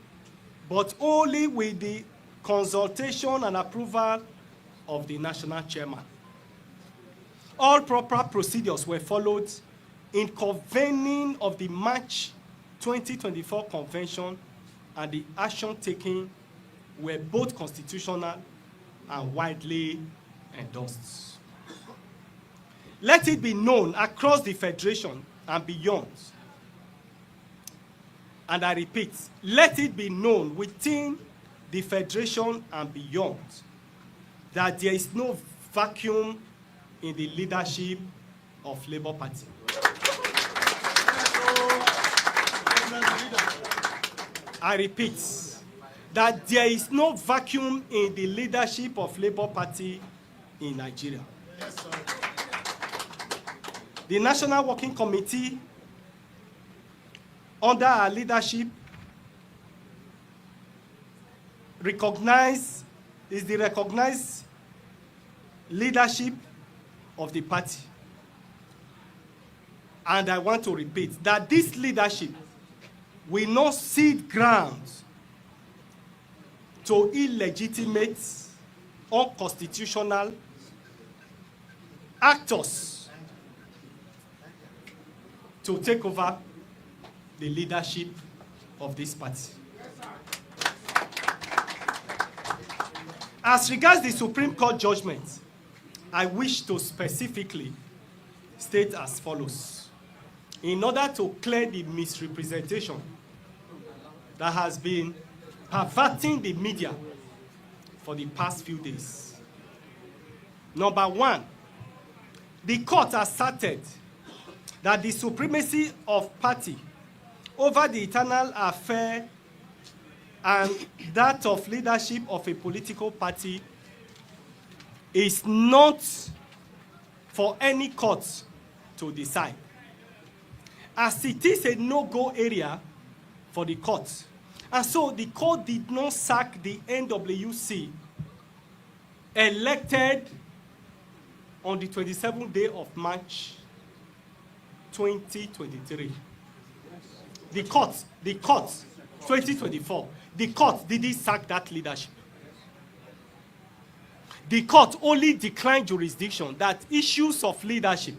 [SPEAKER 7] but only with the consultation and approval of the National Chairman. All proper procedures were followed in convening of the March 2024 convention, and the action taken were both constitutional and widely endorsed. Let it be known across the Federation and beyond, and I repeat, let it be known within the Federation and beyond, that there is no vacuum in the leadership of Labour Party. I repeat, that there is no vacuum in the leadership of Labour Party in Nigeria. Yes, sir. The National Working Committee, under our leadership, is the recognized leadership of the party. And I want to repeat that this leadership will not cede grounds to illegitimate, unconstitutional actors to take over the leadership of this party. As regards the Supreme Court judgment, I wish to specifically state as follows. In order to clear the misrepresentation that has been perverting the media for the past few days. Number one, the court asserted that the supremacy of party over the internal affair and that of leadership of a political party is not for any court to decide, as it is a no-go area for the court. And so the court did not sack the NWC elected on the 27th day of March 2023. The court, 2024, the court didn't sack that leadership. the court only declined jurisdiction that issues of leadership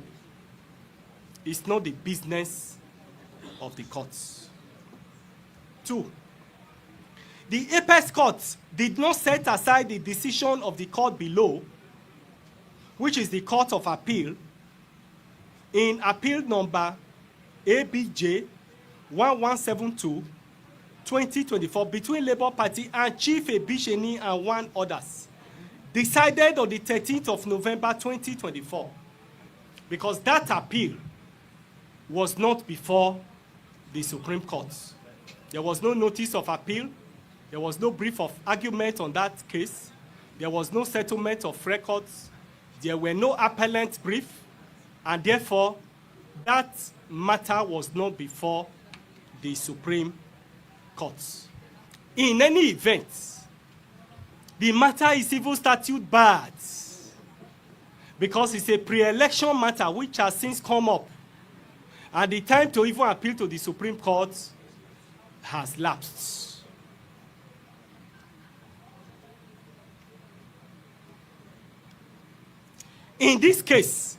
[SPEAKER 7] is not the business of the courts. 2. The apex court did not set aside the decision of the court below, which is the Court of Appeal, in appeal number ABJ 1172 2024 between Labour Party and Chief Ebisheni and one others, decided on the 13th of November 2024, because that appeal was not before the Supreme Court. There was no notice of appeal. There was no brief of argument on that case. There was no settlement of records. There were no appellant brief, and therefore that matter was not before the Supreme Court. In any event, the matter is civil statute barred because it's a pre-election matter which has since come up, and the time to even appeal to the Supreme Court has lapsed. In this case,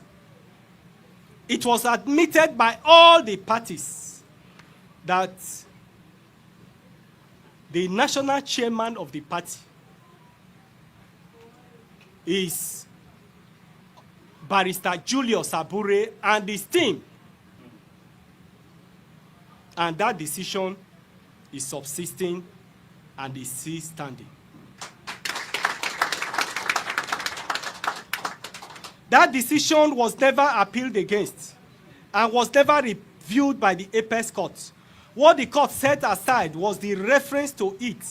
[SPEAKER 7] it was admitted by all the parties that the national chairman of the party is Barrister Julius Abure and his team. And that decision is subsisting and is still standing. That decision was never appealed against and was never reviewed by the apex court. What the court set aside was the reference to it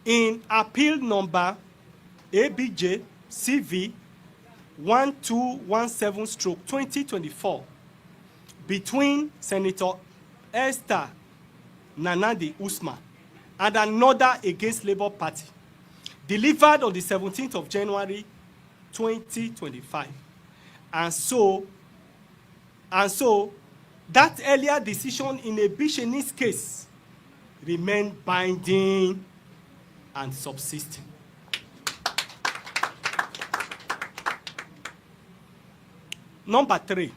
[SPEAKER 7] in appeal number ABJ CV 1217/2024 between Senator Esther Nanadi Usman and another against Labour Party, delivered on the 17th of January 2025. And so that earlier decision in Ebisheni's case remained binding and subsisting. Number 3,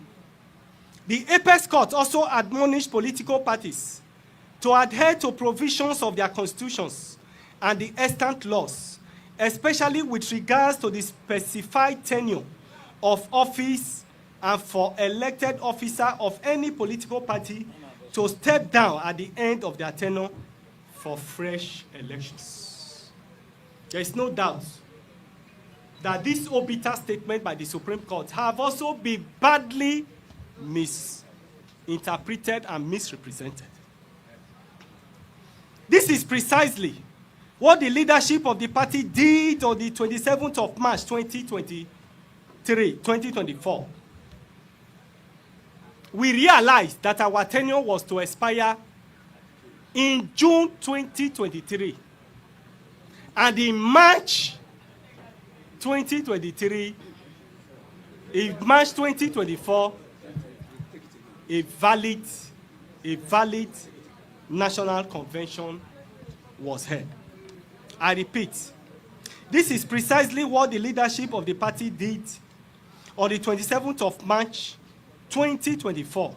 [SPEAKER 7] the apex court also admonished political parties to adhere to provisions of their constitutions and the extant laws, especially with regards to the specified tenure of office and for elected officer of any political party to step down at the end of their tenure for fresh elections. There is no doubt that this obiter statement by the Supreme Court have also been badly misinterpreted and misrepresented. This is precisely what the leadership of the party did on the 27th of March 2024. We realized that our tenure was to expire in June 2023. And in March 2023, in March 2024, a valid national convention was held. I repeat, this is precisely what the leadership of the party did on the 27th of March 2024,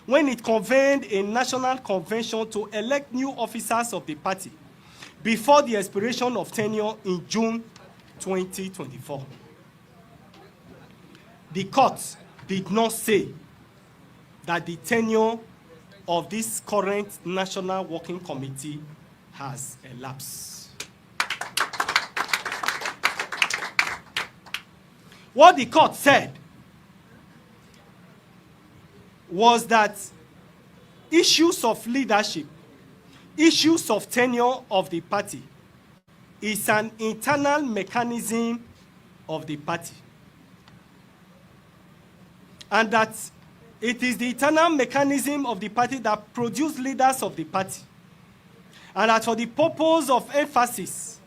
[SPEAKER 7] when it convened a national convention to elect new officers of the party before the expiration of tenure in June 2024. The court did not say that the tenure of this current National Working Committee has elapsed. What the court said was that issues of leadership, issues of tenure of the party is an internal mechanism of the party. And that it is the internal mechanism of the party that produces leaders of the party. And that for the purpose of emphasis,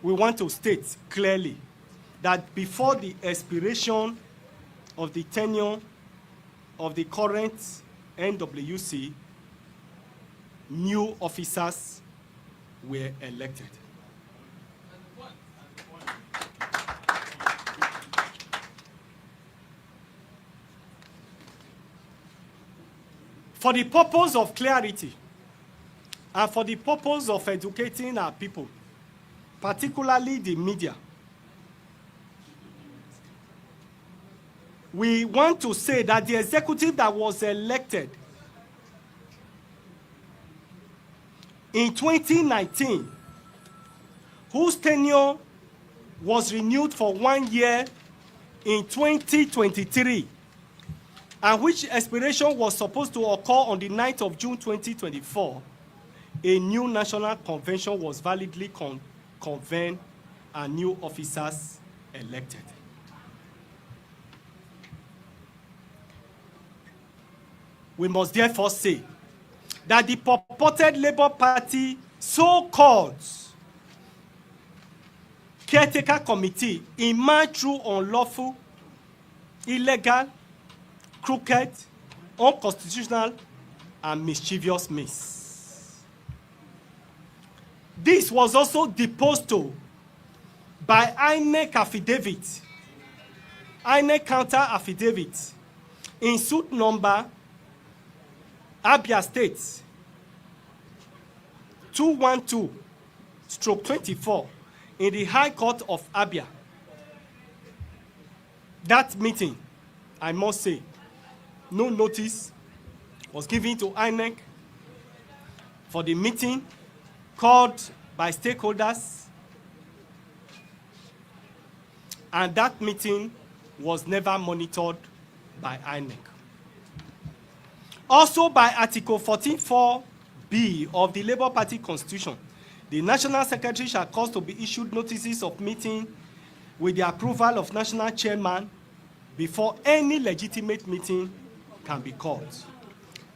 [SPEAKER 7] we want to state clearly that before the expiration of the tenure of the current NWC, new officers were elected. For the purpose of clarity and for the purpose of educating our people, particularly the media, we want to say that the executive that was elected in 2019, whose tenure was renewed for 1 year in 2023, and which expiration was supposed to occur on the 9th of June 2024, a new national convention was validly convened and new officers elected. We must therefore say that the purported Labour Party so-called caretaker committee emerged through unlawful, illegal, crooked, unconstitutional, and mischievous means. This was also deposed to by INEC affidavit, INEC counter affidavit, in suit number Abure State 212/24 in the High Court of Abure. That meeting, I must say, no notice was given to INEC for the meeting called by stakeholders, and that meeting was never monitored by INEC. Also, by Article 14(4)(b) of the Labour Party Constitution, the National Secretary shall cause to be issued notices of meeting with the approval of National Chairman before any legitimate meeting can be called.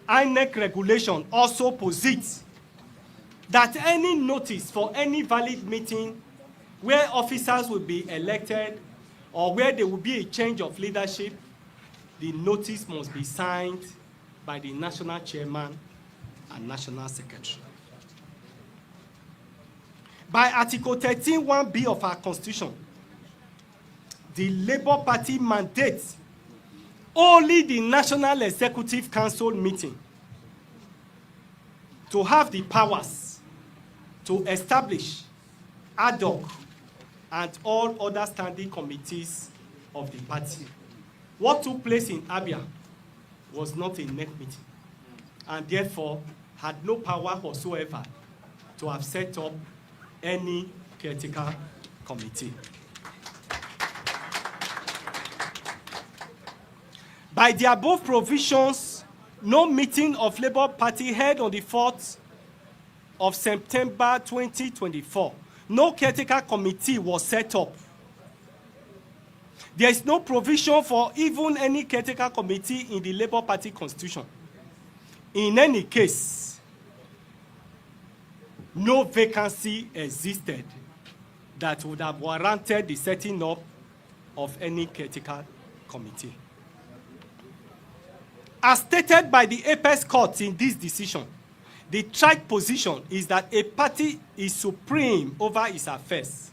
[SPEAKER 7] INEC regulation also posits that any notice for any valid meeting where officers will be elected or where there will be a change of leadership, the notice must be signed by the National Chairman and National Secretary. By Article 13(1)(b) of our Constitution, the Labour Party mandates only the National Executive Council meeting to have the powers to establish ad hoc and all other standing committees of the party. What took place in Abure was not a NEC meeting, and therefore had no power whatsoever to have set up any caretaker committee. By the above provisions, no meeting of Labour Party held on the 4th of September 2024. No caretaker committee was set up. There is no provision for even any caretaker committee in the Labour Party Constitution. In any case, no vacancy existed that would have warranted the setting up of any caretaker committee. As stated by the Apex Court in this decision, the tried position is that a party is supreme over its affairs.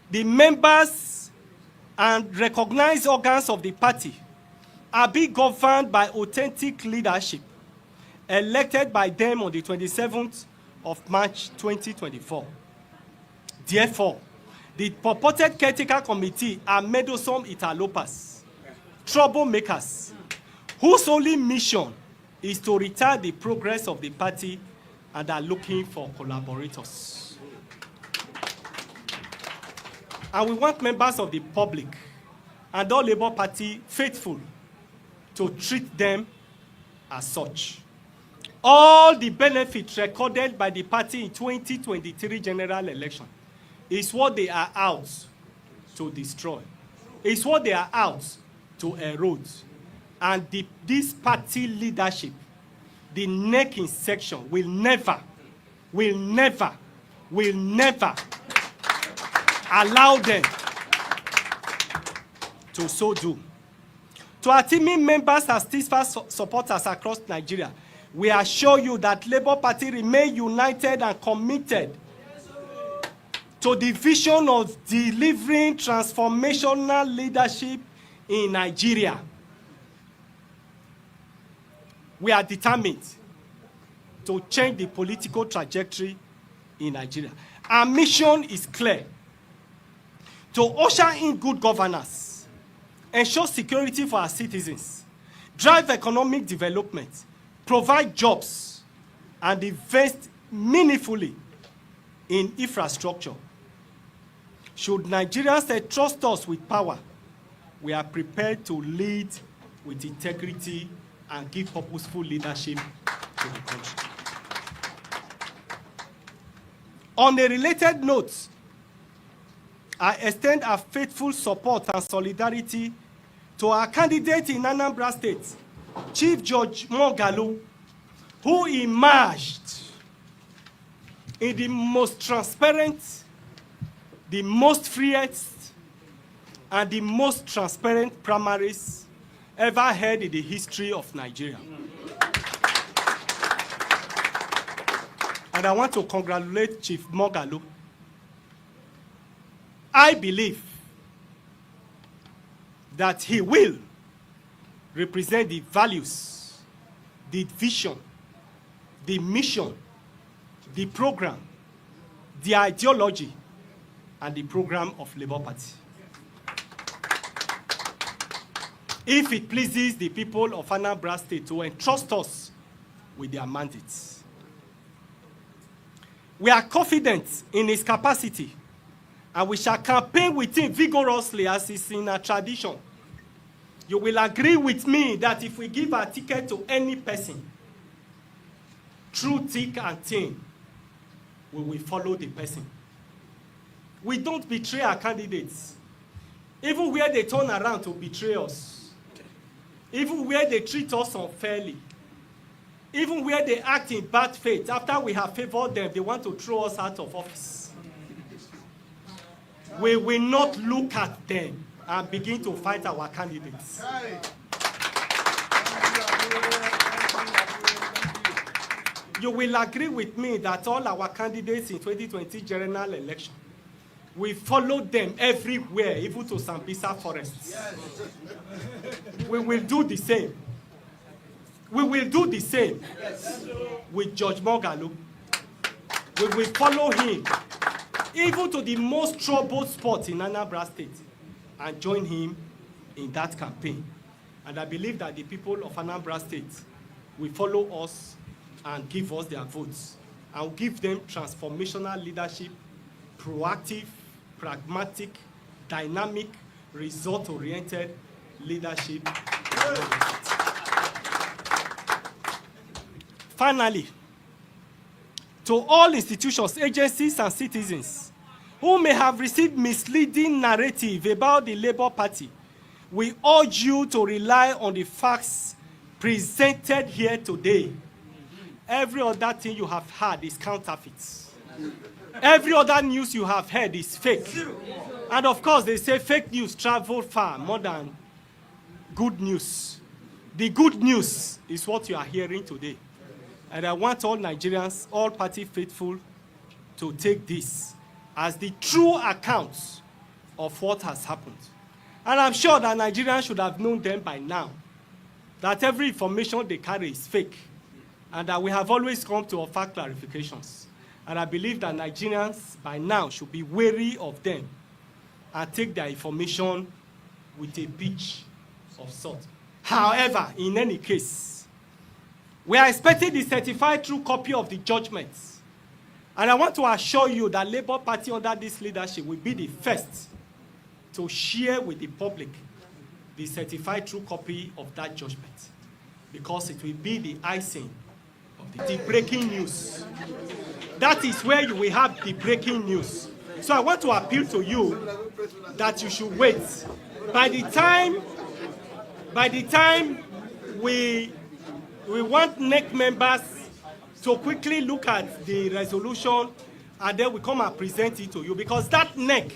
[SPEAKER 7] The members and recognized organs of the party are being governed by authentic leadership elected by them on the 27th of March 2024. Therefore, the purported caretaker committee are meddlesome interlopers, troublemakers, whose only mission is to retard the progress of the party and are looking for collaborators. And we want members of the public and all Labour Party faithful to treat them as such. All the benefits recorded by the party in 2023 general election is what they are out to destroy. It's what they are out to erode. And this party leadership, the NEC in section, will never allow them to so do. To our teaming members and steadfast supporters across Nigeria, we assure you that Labour Party remain united and committed to the vision of delivering transformational leadership in Nigeria. we are determined to change the political trajectory in Nigeria. Our mission is clear: to usher in good governance, ensure security for our citizens, drive economic development, provide jobs, and invest meaningfully in infrastructure. Should Nigerians entrust us with power, we are prepared to lead with integrity and give purposeful leadership to the country. On a related note, I extend our faithful support and solidarity to our candidate in Anambra State, Chief Judge Moghalu, who emerged in the most transparent, the most freest, and the most transparent primaries ever held in the history of Nigeria. And I want to congratulate Chief Moghalu. I believe that he will represent the values, the vision, the mission, the program, the ideology, and the program of Labour Party. If it pleases the people of Anambra State to entrust us with their mandates, we are confident in his capacity, and we shall campaign with him vigorously as is in our tradition. You will agree with me that if we give our ticket to any person, through thick and thin, we will follow the person. We don't betray our candidates, even where they turn around to betray us, even where they treat us unfairly, even where they act in bad faith. After we have favored them, they want to throw us out of office. We will not look at them and begin to fight our candidates. You will agree with me that all our candidates in 2020 general election, we followed them everywhere, even to Sambisa forests. We will do the same. We will do the same with Judge Moghalu. We will follow him, even to the most troubled spot in Anambra State, and join him in that campaign. And I believe that the people of Anambra State will follow us and give us their votes. I'll give them transformational leadership, proactive, pragmatic, dynamic, result-oriented leadership. Finally, to all institutions, agencies, and citizens who may have received misleading narrative about the Labour Party, we urge you to rely on the facts presented here today. Every other thing you have heard is counterfeit. Every other news you have heard is fake. And of course, they say fake news travel far more than good news. The good news is what you are hearing today. And I want all Nigerians, all party faithful, to take this as the true account of what has happened. And I'm sure that Nigerians should have known them by now, that every information they carry is fake, and that we have always come to offer clarifications. And I believe that Nigerians by now should be wary of them and take their information with a pinch of salt. However, in any case, we are expecting the certified true copy of the judgments. And I want to assure you that Labour Party under this leadership will be the first to share with the public the certified true copy of that judgment, because it will be the icing of the breaking news. That is where you will have the breaking news. So I want to appeal to you that you should wait. By the time we want NEC members to quickly look at the resolution, and then we come and present it to you, because that NEC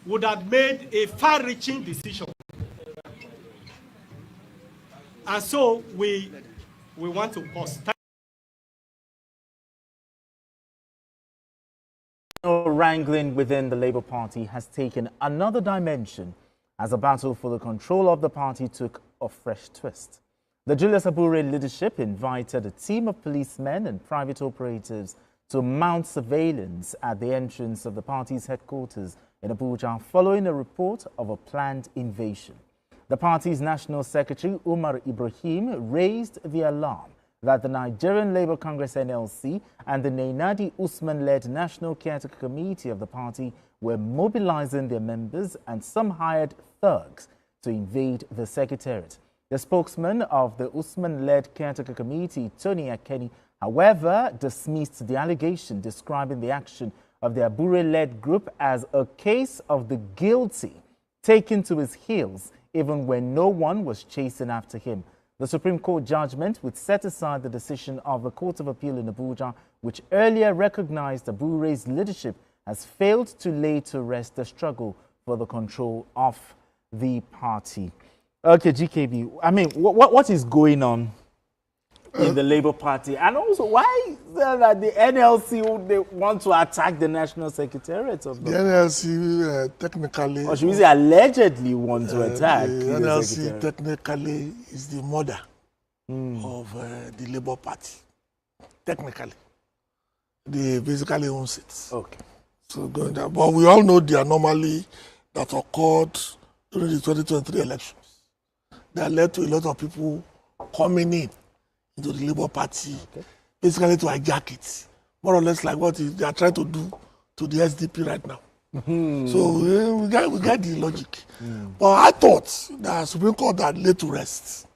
[SPEAKER 7] would have made a far-reaching decision. And so we want to pause.
[SPEAKER 8] Wrangling within the Labour Party has taken another dimension as the battle for the control of the party took a fresh twist. The Julius Abure leadership invited a team of policemen and private operatives to mount surveillance at the entrance of the party's headquarters in Abuja following a report of a planned invasion. The party's National Secretary, Umar Ibrahim, raised the alarm that the Nigerian Labour Congress NLC and the Nyenadi Usman-led National Caretaker Committee of the party were mobilizing their members and some hired thugs to invade the secretariat. The spokesman of the Usman-led Caretaker Committee, Tony Akeni, however, dismissed the allegation, describing the action of the Abure-led group as a case of the guilty taken to his heels, even when no one was chasing after him. The Supreme Court judgment would set aside the decision of the Court of Appeal in Abuja, which earlier recognized Abure's leadership has failed to lay to rest the struggle for the control of the party. Okay, GKB, I mean, what is going on in the Labour Party? And also, why is it that the NLC they want to attack the National Secretariat of the
[SPEAKER 1] NLC technically...
[SPEAKER 8] Or should we say allegedly want to attack
[SPEAKER 1] the
[SPEAKER 8] the
[SPEAKER 1] NLC technically is the mother of the Labour Party. Technically. They basically own it.
[SPEAKER 8] Okay.
[SPEAKER 1] So going down. But we all know the anomaly that occurred during the 2023 elections that led to a lot of people coming into the Labour Party, basically to hijack it. More or less like what they are trying to do to the SDP right now. So we get the logic. But I thought that Supreme Court had laid to rest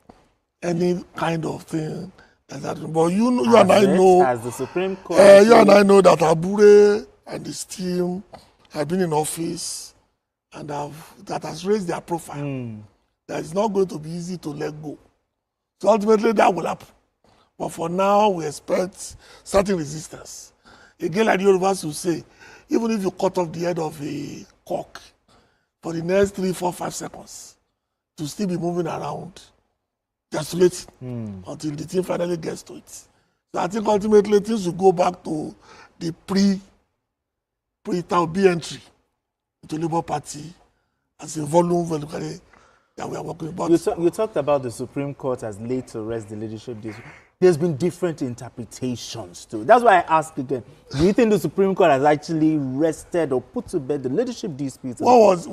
[SPEAKER 1] any kind of thing like that. But you and I know,
[SPEAKER 8] as the Supreme Court,
[SPEAKER 1] you and I know that Abure and his team have been in office and that has raised their profile. That it's not going to be easy to let go. So ultimately that will happen. But for now, we expect certain resistance. Again, like the university will say, even if you cut off the head of a cock for the next 3, 4, 5 seconds, to still be moving around, gesticulating until the team finally gets to it. So I think ultimately things will go back to the pre-Taubi entry into Labour Party as a volume that we are working about.
[SPEAKER 8] You talked about the Supreme Court has laid to rest the leadership dispute. There's been different interpretations too. That's why I ask again, do you think the Supreme Court has actually rested or put to bed the leadership dispute?
[SPEAKER 1] What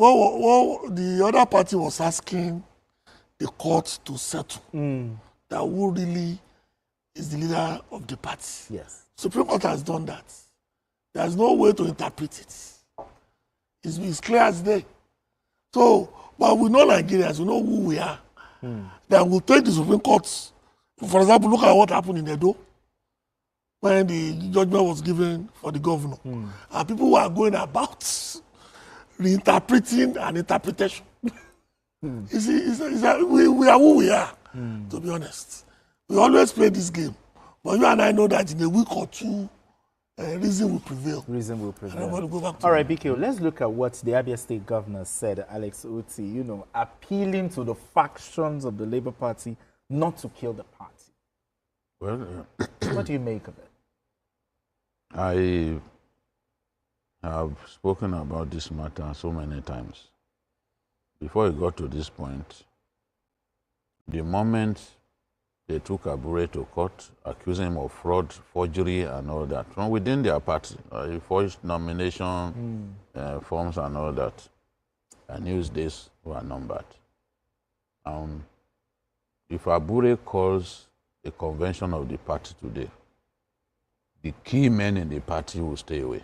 [SPEAKER 1] the other party was asking the court to settle that who really is the leader of the party.
[SPEAKER 8] Yes.
[SPEAKER 1] Supreme Court has done that. There's no way to interpret it. It's clear as day. So, but we know Nigerians, we know who we are. That will take the Supreme Court. For example, look at what happened in Edo when the judgment was given for the governor. And people were going about reinterpreting an interpretation. You see, we are who we are, to be honest. We always play this game. But you and I know that in a week or two, reason will prevail.
[SPEAKER 8] Reason will prevail.
[SPEAKER 1] Go back to
[SPEAKER 8] all right, BK, let's look at what the Abia State Governor said, Alex Otti, appealing to the factions of the Labour Party not to kill the party.
[SPEAKER 9] Well,
[SPEAKER 8] what do you make of it?
[SPEAKER 9] I have spoken about this matter so many times. Before it got to this point, the moment they took Abure to court, accusing him of fraud, forgery, and all that, from within their party, forged nomination forms and all that, I knew his days were numbered. If Abure calls a convention of the party today, the key men in the party will stay away.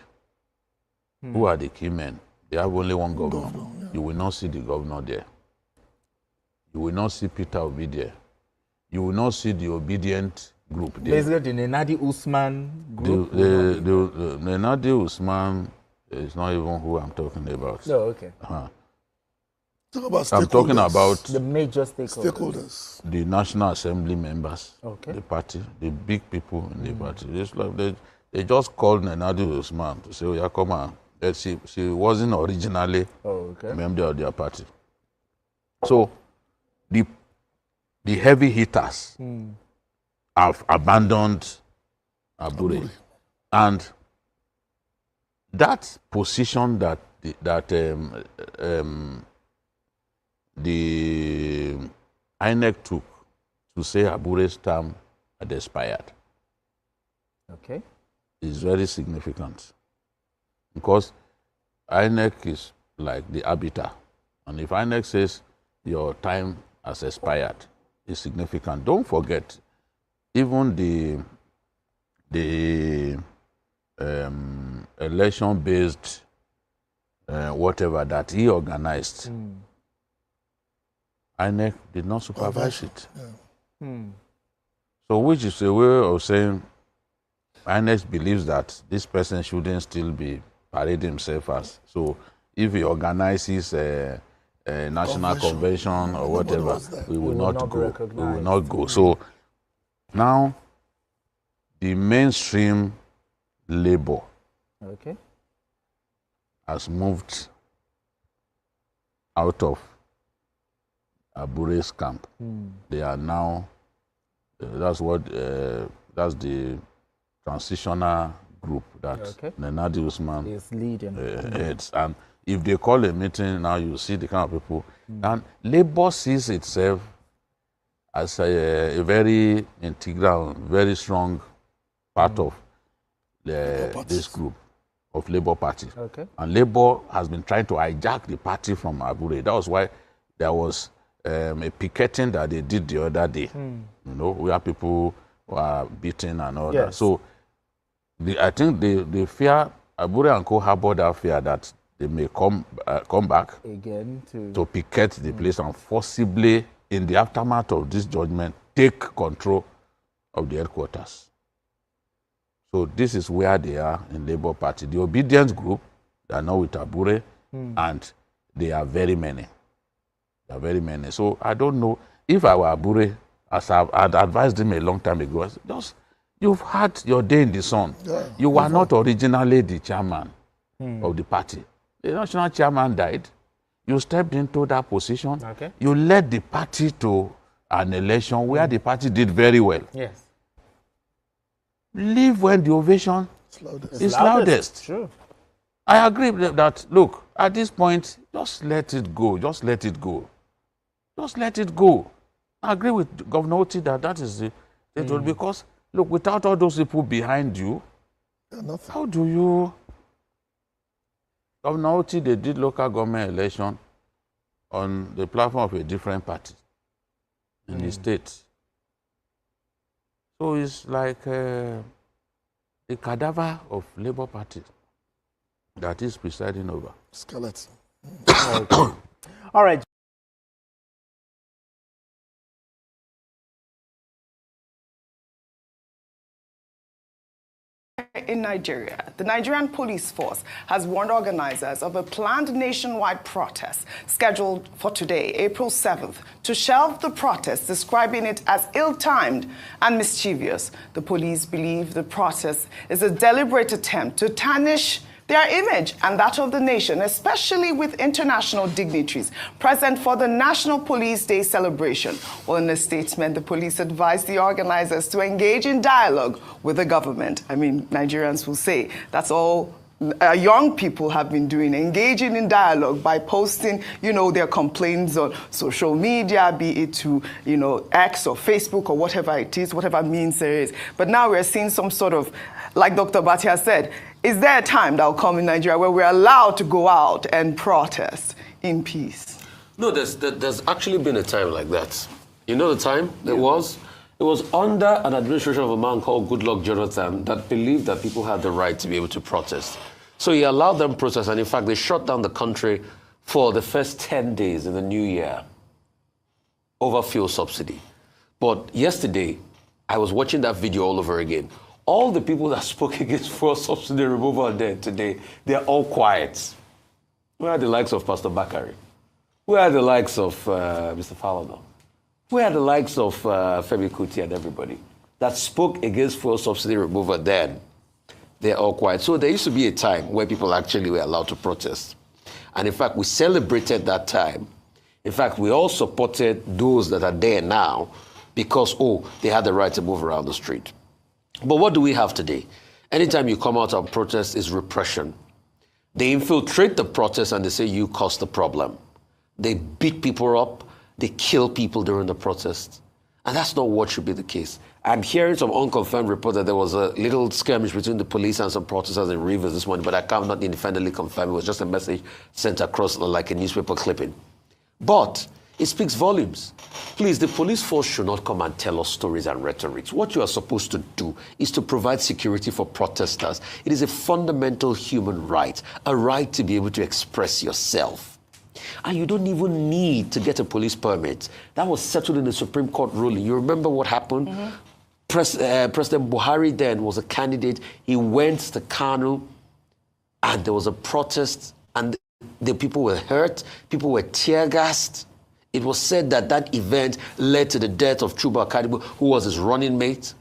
[SPEAKER 9] Who are the key men? They have only one governor. You will not see the governor there. You will not see Peter Obi there. You will not see the obedient group there.
[SPEAKER 8] Basically, the Nyenadi Usman group?
[SPEAKER 9] The Nyenadi Usman is not even who I'm talking about.
[SPEAKER 8] No, okay.
[SPEAKER 9] I'm talking about
[SPEAKER 8] the major stakeholders.
[SPEAKER 9] The National Assembly members,
[SPEAKER 8] okay.
[SPEAKER 9] The party, the big people in the party. It's like they just called Nyenadi Usman to say, oh, yeah, come on. She wasn't originally a member of their party. So the heavy hitters have abandoned Abure. And that position that the INEC took to say Abure's term had expired.
[SPEAKER 8] Okay.
[SPEAKER 9] It's very significant because INEC is like the arbiter. And if INEC says your time has expired, it's significant. Don't forget, even the election-based whatever that he organized, INEC did not supervise it.
[SPEAKER 6] Yeah.
[SPEAKER 9] So which is a way of saying INEC believes that this person shouldn't still be parading himself as. So if he organizes a national convention or whatever, we will not go. We will not go. So now the mainstream labor has moved out of Abure's camp. They are now, that's the transitional group that Nenadi Usman
[SPEAKER 8] is leading.
[SPEAKER 9] Heads. And if they call a meeting now, you see the kind of people. And labor sees itself as a very integral, very strong part of this group of Labour Party. And Labour has been trying to hijack the party from Abure. That was why there was a picketing that they did the other day, you know, where people were beaten and all that. So I think they fear, Abure and co harbor that fear that they may come back
[SPEAKER 8] again
[SPEAKER 9] to picket the place and forcibly, in the aftermath of this judgment, take control of the headquarters. So this is where they are in Labour Party. The obedience group, they are now with Abure, and they are very many. They are very many. So I don't know if I were Abure, as I had advised him a long time ago, just you've had your day in the sun. You were not originally the chairman of the party. The national chairman died. You stepped into that position. You led the party to an election where the party did very well. Leave when the ovation is loudest.
[SPEAKER 8] True.
[SPEAKER 9] I agree with that. Look, at this point, just let it go. Just let it go. Just let it go. I agree with Governor Otti that is it. Because, look, without all those people behind you, how do you... Governor Otti, they did local government election on the platform of a different party in the state. So it's like a cadaver of Labour Party that is presiding over.
[SPEAKER 6] Skeleton.
[SPEAKER 8] All right.
[SPEAKER 10] In Nigeria, the Nigerian police force has warned organizers of a planned nationwide protest scheduled for today, April 7th, to shelve the protest, describing it as ill-timed and mischievous. The police believe the protest is a deliberate attempt to tarnish their image and that of the nation, especially with international dignitaries present for the National Police Day celebration. Well, in a statement, the police advised the organizers to engage in dialogue with the government. I mean, Nigerians will say that's all young people have been doing, engaging in dialogue by posting, you know, their complaints on social media, be it to, you know, X or Facebook or whatever it is, whatever means there is. But now we're seeing some sort of, like Dr. Batia said, is there a time that will come in Nigeria where we're allowed to go out and protest in peace?
[SPEAKER 11] No, there's actually been a time like that. You know the time it was? It was under an administration of a man called Goodluck Jonathan that believed that people had the right to be able to protest. So he allowed them protest, and in fact, they shut down the country for the first 10 days in the new year over fuel subsidy. But yesterday, I was watching that video all over again. All the people that spoke against fuel subsidy removal there today, they're all quiet. Where are the likes of Pastor Bakari? Where are the likes of Mr. Falana? Where are the likes of Femi Kuti and everybody that spoke against fuel subsidy removal then? They're all quiet. So there used to be a time where people actually were allowed to protest. And in fact, we celebrated that time. In fact, we all supported those that are there now because, they had the right to move around the street. But what do we have today? Anytime you come out and protest is repression. They infiltrate the protest and they say you caused the problem. They beat people up. They kill people during the protest. And that's not what should be the case. I'm hearing some unconfirmed reports that there was a little skirmish between the police and some protesters in Rivers this morning, but I cannot independently confirm. It was just a message sent across like a newspaper clipping. But it speaks volumes. Please, the police force should not come and tell us stories and rhetorics. What you are supposed to do is to provide security for protesters. It is a fundamental human right, a right to be able to express yourself. And you don't even need to get a police permit. That was settled in the Supreme Court ruling. You remember what happened? Mm-hmm. President Buhari then was a candidate. He went to Kanu, and there was a protest, and the people were hurt. People were tear-gassed. It was said that that event led to the death of Chuba Akadibu, who was his running mate.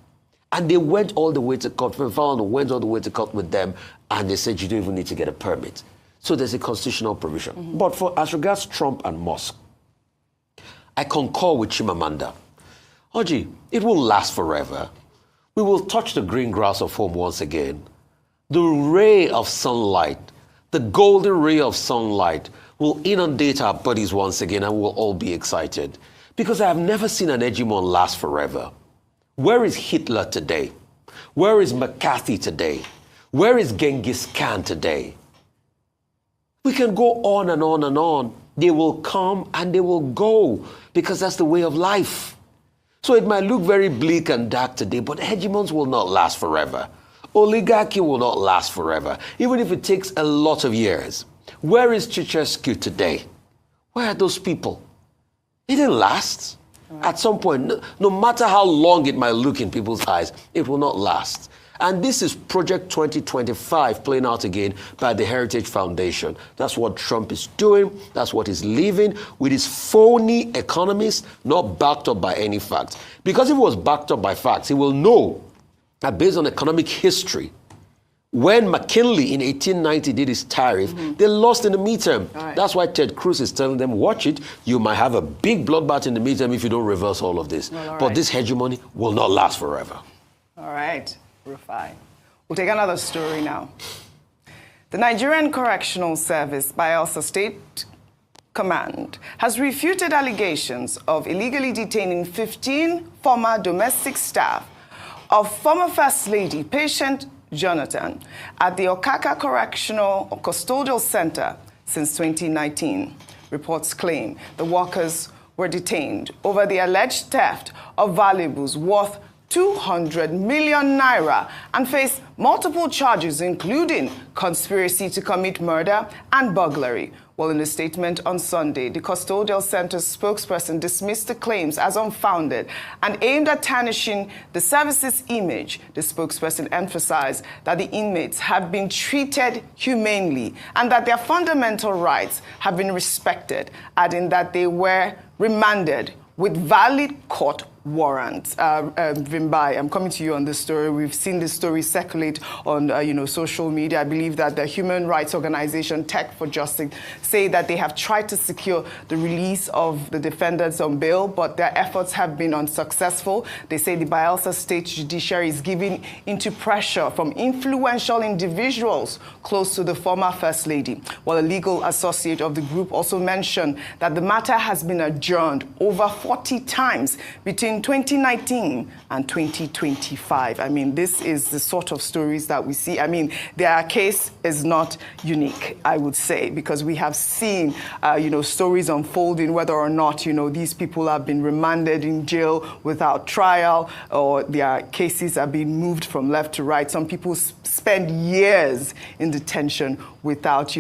[SPEAKER 11] And they went all the way to court. Went all the way to court with them, and they said you don't even need to get a permit. So there's a constitutional provision. Mm-hmm. But as regards Trump and Musk, I concur with Chimamanda. Oji, it will last forever. We will touch the green grass of home once again. The ray of sunlight, the golden ray of sunlight, will inundate our bodies once again, and we'll all be excited. Because I have never seen an hegemon last forever. Where is Hitler today? Where is McCarthy today? Where is Genghis Khan today? We can go on and on and on. They will come and they will go, because that's the way of life. So it might look very bleak and dark today, but hegemons will not last forever. Oligarchy will not last forever, even if it takes a lot of years. Where is Ceausescu today? Where are those people? It didn't last. Right. At some point, no matter how long it might look in people's eyes, it will not last. And this is Project 2025 playing out again by the Heritage Foundation. That's what Trump is doing. That's what he's leaving with his phony economists, not backed up by any facts. Because if it was backed up by facts, he will know that based on economic history, when McKinley in 1890 did his tariff, they lost in the midterm. Right. That's why Ted Cruz is telling them, watch it, you might have a big bloodbath in the midterm if you don't reverse all of this. Well, but this hegemony will not last forever.
[SPEAKER 10] All right. Rufai. We'll take another story now. The Nigerian Correctional Service, Bayelsa State Command, has refuted allegations of illegally detaining 15 former domestic staff of former First Lady Patient Jonathan at the Okaka Correctional or Custodial Center since 2019. Reports claim the workers were detained over the alleged theft of valuables worth 200 million naira and face multiple charges, including conspiracy to commit murder and burglary. Well, in a statement on Sunday, the Custodial Center's spokesperson dismissed the claims as unfounded and aimed at tarnishing the service's image. The spokesperson emphasized that the inmates have been treated humanely and that their fundamental rights have been respected, adding that they were remanded with valid court warrants. Vimbai, I'm coming to you on this story. We've seen this story circulate on social media. I believe that the human rights organization Tech for Justice say that they have tried to secure the release of the defendants on bail, but their efforts have been unsuccessful. They say the Bayelsa State Judiciary is giving into pressure from influential individuals close to the former First Lady. While a legal associate of the group also mentioned that the matter has been adjourned over 40 times between 2019 and 2025. I mean, this is the sort of stories that we see. I mean, their case is not unique, I would say, because we have seen, stories unfolding whether or not, these people have been remanded in jail without trial, or their cases are being moved from left to right. Some people spend years in detention without,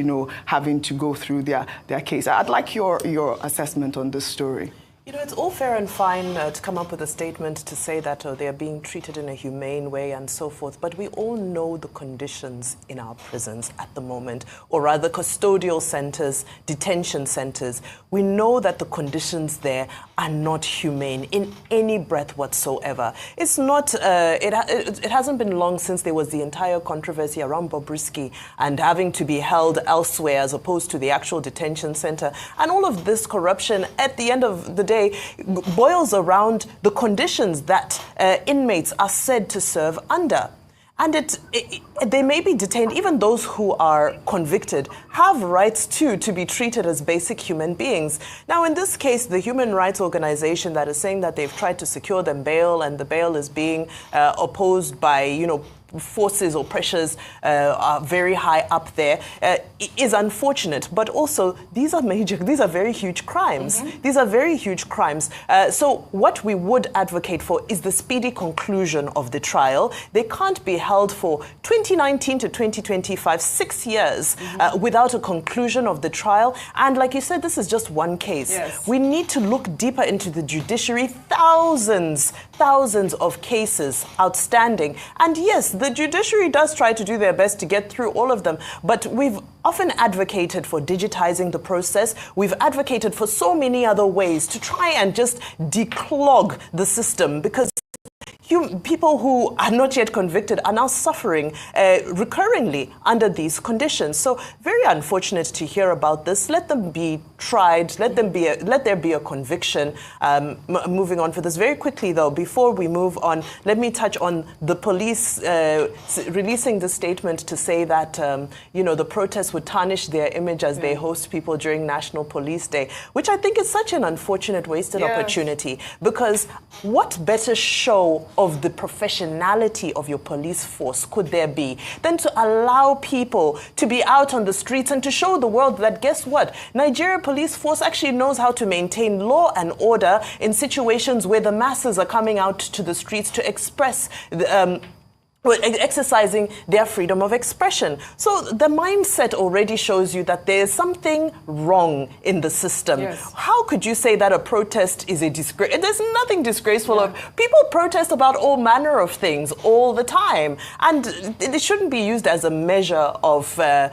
[SPEAKER 10] having to go through their case. I'd like your assessment on this story.
[SPEAKER 12] It's all fair and fine to come up with a statement to say that they're being treated in a humane way and so forth, but we all know the conditions in our prisons at the moment, or rather custodial centers, detention centers. We know that the conditions there are not humane in any breath whatsoever. It's not, it hasn't been long since there was the entire controversy around Bobrisky and having to be held elsewhere as opposed to the actual detention center. And all of this corruption, at the end of the day, boils around the conditions that inmates are said to serve under. And they may be detained. Even those who are convicted have rights too to be treated as basic human beings. Now, in this case, the human rights organization that is saying that they've tried to secure them bail, and the bail is being opposed by, forces or pressures are very high up there, is unfortunate. But also, these are very huge crimes. These are very huge crimes. So what we would advocate for is the speedy conclusion of the trial. They can't be held for 2019 to 2025, 6 years, without a conclusion of the trial. And like you said, this is just one case.
[SPEAKER 10] Yes.
[SPEAKER 12] We need to look deeper into the judiciary. Thousands of cases outstanding. And yes, the judiciary does try to do their best to get through all of them, but we've often advocated for digitizing the process. We've advocated for so many other ways to try and just declog the system, because people who are not yet convicted are now suffering recurringly under these conditions. So very unfortunate to hear about this. Let them be tried. Let there be a conviction. Moving on for this very quickly, though, before we move on, let me touch on the police releasing the statement to say that the protests would tarnish their image as they host people during National Police Day, which I think is such an unfortunate wasted opportunity, because what better show of the professionality of your police force could there be than to allow people to be out on the streets and to show the world that, guess what, Nigeria police force actually knows how to maintain law and order in situations where the masses are coming out to the streets to express exercising their freedom of expression. So the mindset already shows you that there's something wrong in the system.
[SPEAKER 10] Yes.
[SPEAKER 12] How could you say that a protest is a disgrace? There's nothing disgraceful of. People protest about all manner of things all the time, and it shouldn't be used as a measure of their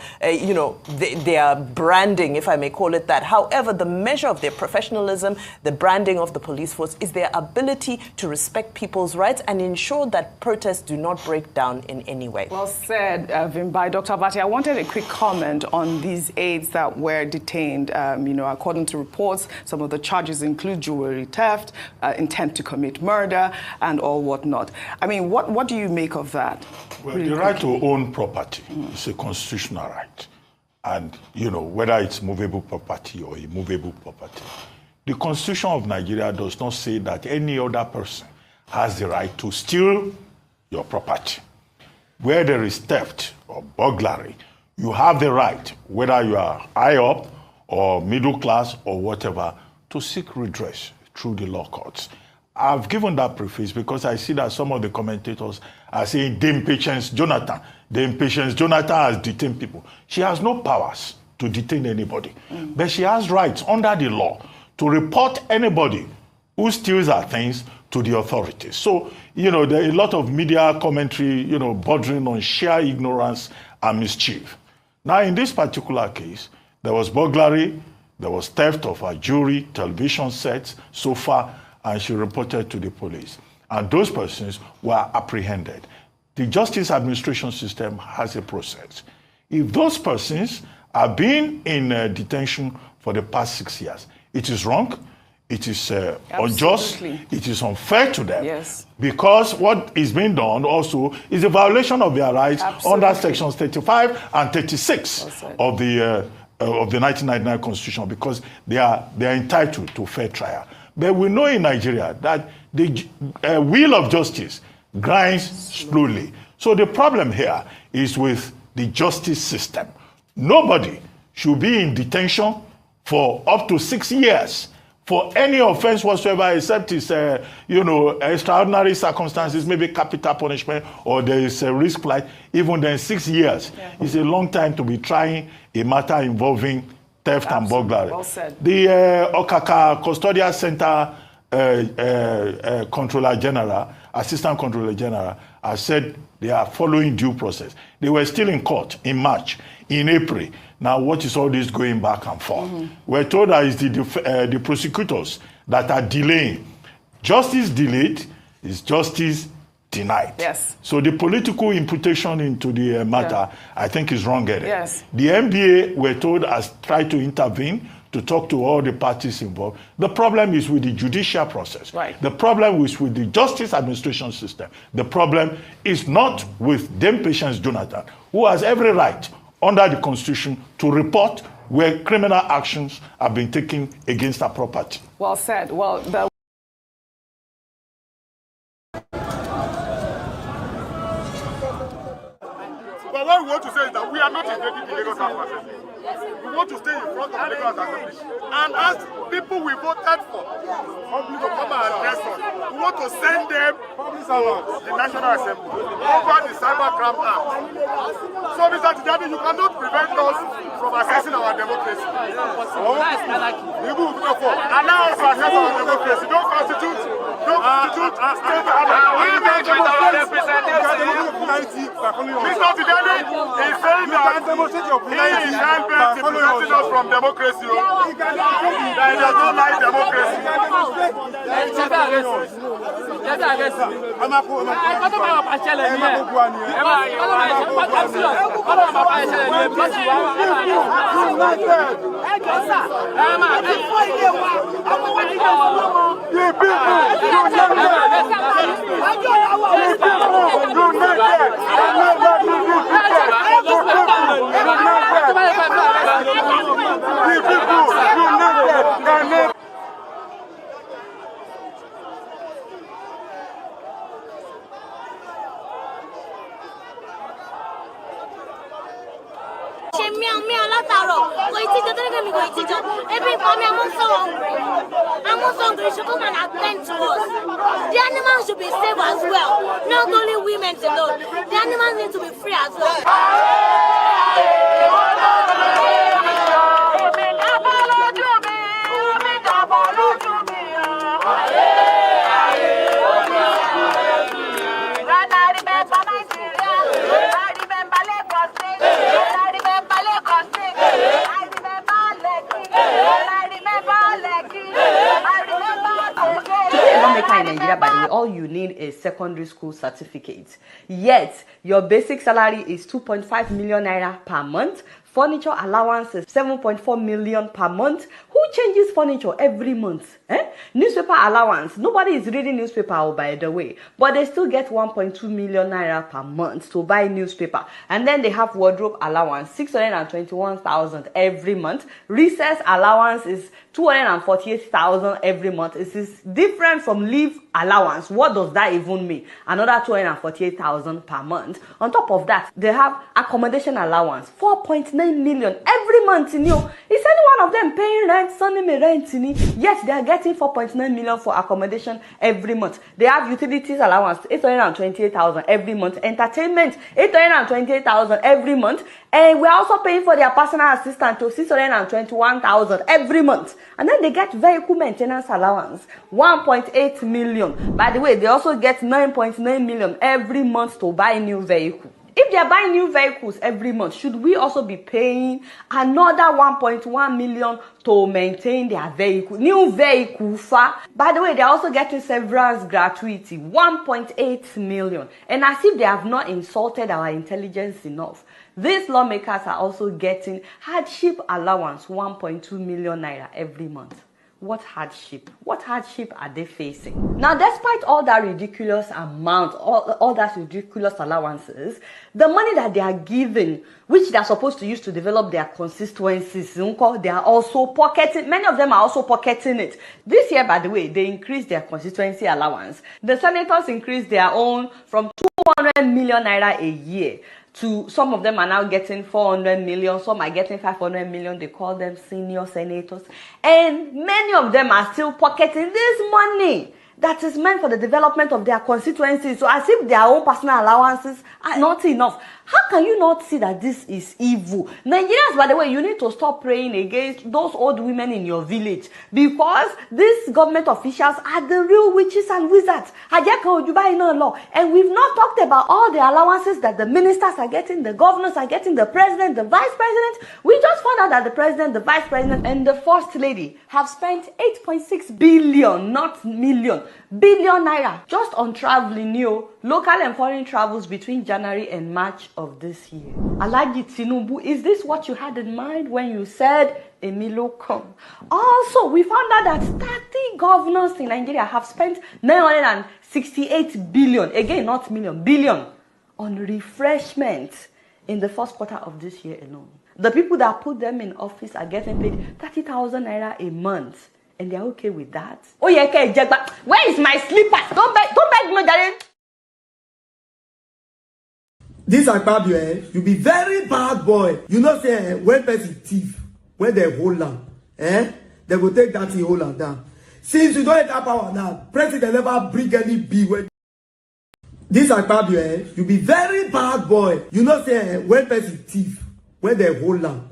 [SPEAKER 12] branding, if I may call it that. However, the measure of their professionalism, the branding of the police force, is their ability to respect people's rights and ensure that protests do not break down in any way.
[SPEAKER 10] Well said, by Dr. Abate. I wanted a quick comment on these aides that were detained. According to reports, some of the charges include jewelry theft, intent to commit murder, and all whatnot. I mean, what do you make of that?
[SPEAKER 13] Well, the right to own property is a constitutional right. And, whether it's movable property or immovable property, the Constitution of Nigeria does not say that any other person has the right to steal your property. Where there is theft or burglary, you have the right, whether you are high up or middle class or whatever, to seek redress through the law courts. I've given that preface because I see that some of the commentators are saying Dame Patience Jonathan has detained people. She has no powers to detain anybody, but she has rights under the law to report anybody who steals her things to the authorities. So, there are a lot of media commentary, bordering on sheer ignorance and mischief. Now, in this particular case, there was burglary, there was theft of her jewelry, television sets, sofa, and she reported to the police. And those persons were apprehended. The justice administration system has a process. If those persons have been in detention for the past 6 years, it is wrong. It is unjust, it is unfair to them, because what is being done also is a violation of their rights under sections 35 and 36 of the 1999 Constitution, because they are entitled to fair trial. But we know in Nigeria that the wheel of justice grinds slowly. So the problem here is with the justice system. Nobody should be in detention for up to 6 years for any offense whatsoever, except it's, extraordinary circumstances, maybe capital punishment, or there is a risk flight. Even then, 6 years is a long time to be trying a matter involving theft and burglary.
[SPEAKER 10] Well said.
[SPEAKER 13] The Okaka Custodial Center Controller General, Assistant Controller General, has said they are following due process. They were still in court in March, in April. Now, what is all this going back and forth? We're told that it's the prosecutors that are delaying. Justice delayed is justice denied.
[SPEAKER 10] Yes.
[SPEAKER 13] So the political imputation into the matter, I think, is wrong.
[SPEAKER 10] Yes.
[SPEAKER 13] The NBA, we're told, has tried to intervene to talk to all the parties involved. The problem is with the judicial process.
[SPEAKER 10] Right.
[SPEAKER 13] The problem is with the justice administration system. The problem is not with Dame Patience Jonathan, who has every right under the Constitution to report where criminal actions have been taken against her property.
[SPEAKER 10] Well said. Well,
[SPEAKER 1] But what we want to say is that we are not invading the Lagos House of Assembly. We want to stay in front of the Lagos House of Assembly and ask people we voted for to come and address us. We want to send them to the National Assembly over the Cybercrime Act. So, Mr. Tijani, you cannot prevent us from accessing our democracy. Allow us to access our democracy. Don't constitute state Mr. Tijani is saying that he is helping to prevent us from democracy. That he does not like democracy.
[SPEAKER 14] The animals should be safe as well. Not only women alone. The animals need to be free as well.
[SPEAKER 15] In Nigeria, by the way, all you need is secondary school certificate. Yet, your basic salary is 2.5 million naira per month. Furniture allowance is 7.4 million per month. Who changes furniture every month? Newspaper allowance. Nobody is reading newspaper, by the way. But they still get 1.2 million naira per month to buy newspaper. And then they have wardrobe allowance, 621,000 every month. Recess allowance is 248,000 every month. It is different from leave allowance. What does that even mean? Another 248,000 per month. On top of that, they have accommodation allowance, 4.9 million every month. Is any one of them paying rent, sending me rent? Yes, they are getting 4.9 million for accommodation every month. They have utilities allowance, 828,000 every month. Entertainment, 828,000 every month. And we're also paying for their personal assistant to 621,000 every month. And then they get vehicle maintenance allowance, 1.8 million. By the way, they also get 9.9 million every month to buy new vehicle. If they are buying new vehicles every month, should we also be paying another 1.1 million to maintain their vehicle? New vehicle. By the way, they are also getting severance gratuity, 1.8 million. And as if they have not insulted our intelligence enough, these lawmakers are also getting hardship allowance, 1.2 million naira every month. What hardship? What hardship are they facing? Now, despite all that ridiculous amount, all that ridiculous allowances, the money that they are given, which they are supposed to use to develop their constituencies, they are also pocketing. Many of them are also pocketing it. This year, by the way, they increased their constituency allowance. The senators increased their own from 200 million naira a year to some of them are now getting 400 million, some are getting 500 million. They call them senior senators. And many of them are still pocketing this money that is meant for the development of their constituencies. So as if their own personal allowances are not enough. How can you not see that this is evil? Nigerians, by the way, you need to stop praying against those old women in your village, because these government officials are the real witches and wizards. And we've not talked about all the allowances that the ministers are getting, the governors are getting, the president, the vice president. We just found out that the president, the vice president, and the first lady have spent 8.6 billion, not million, billion naira just on traveling, local and foreign travels between January and March of this year. Alhaji Tinubu, is this what you had in mind when you said Emilo come? Also, we found out that 30 governors in Nigeria have spent 968 billion, again not million, billion, on refreshment in the first quarter of this year alone. The people that put them in office are getting paid 30,000 naira a month, and they're okay with that. Oh yeah, okay, Jagba, where is my slippers? Don't beg me, darling.
[SPEAKER 16] This Abure, you be very bad boy. You know say when person thief, when they hold am, they will take that hold am down. Since you don't have power now, president never bring any bill when this Abure, you be very bad boy. You know say when person thief, when they hold am,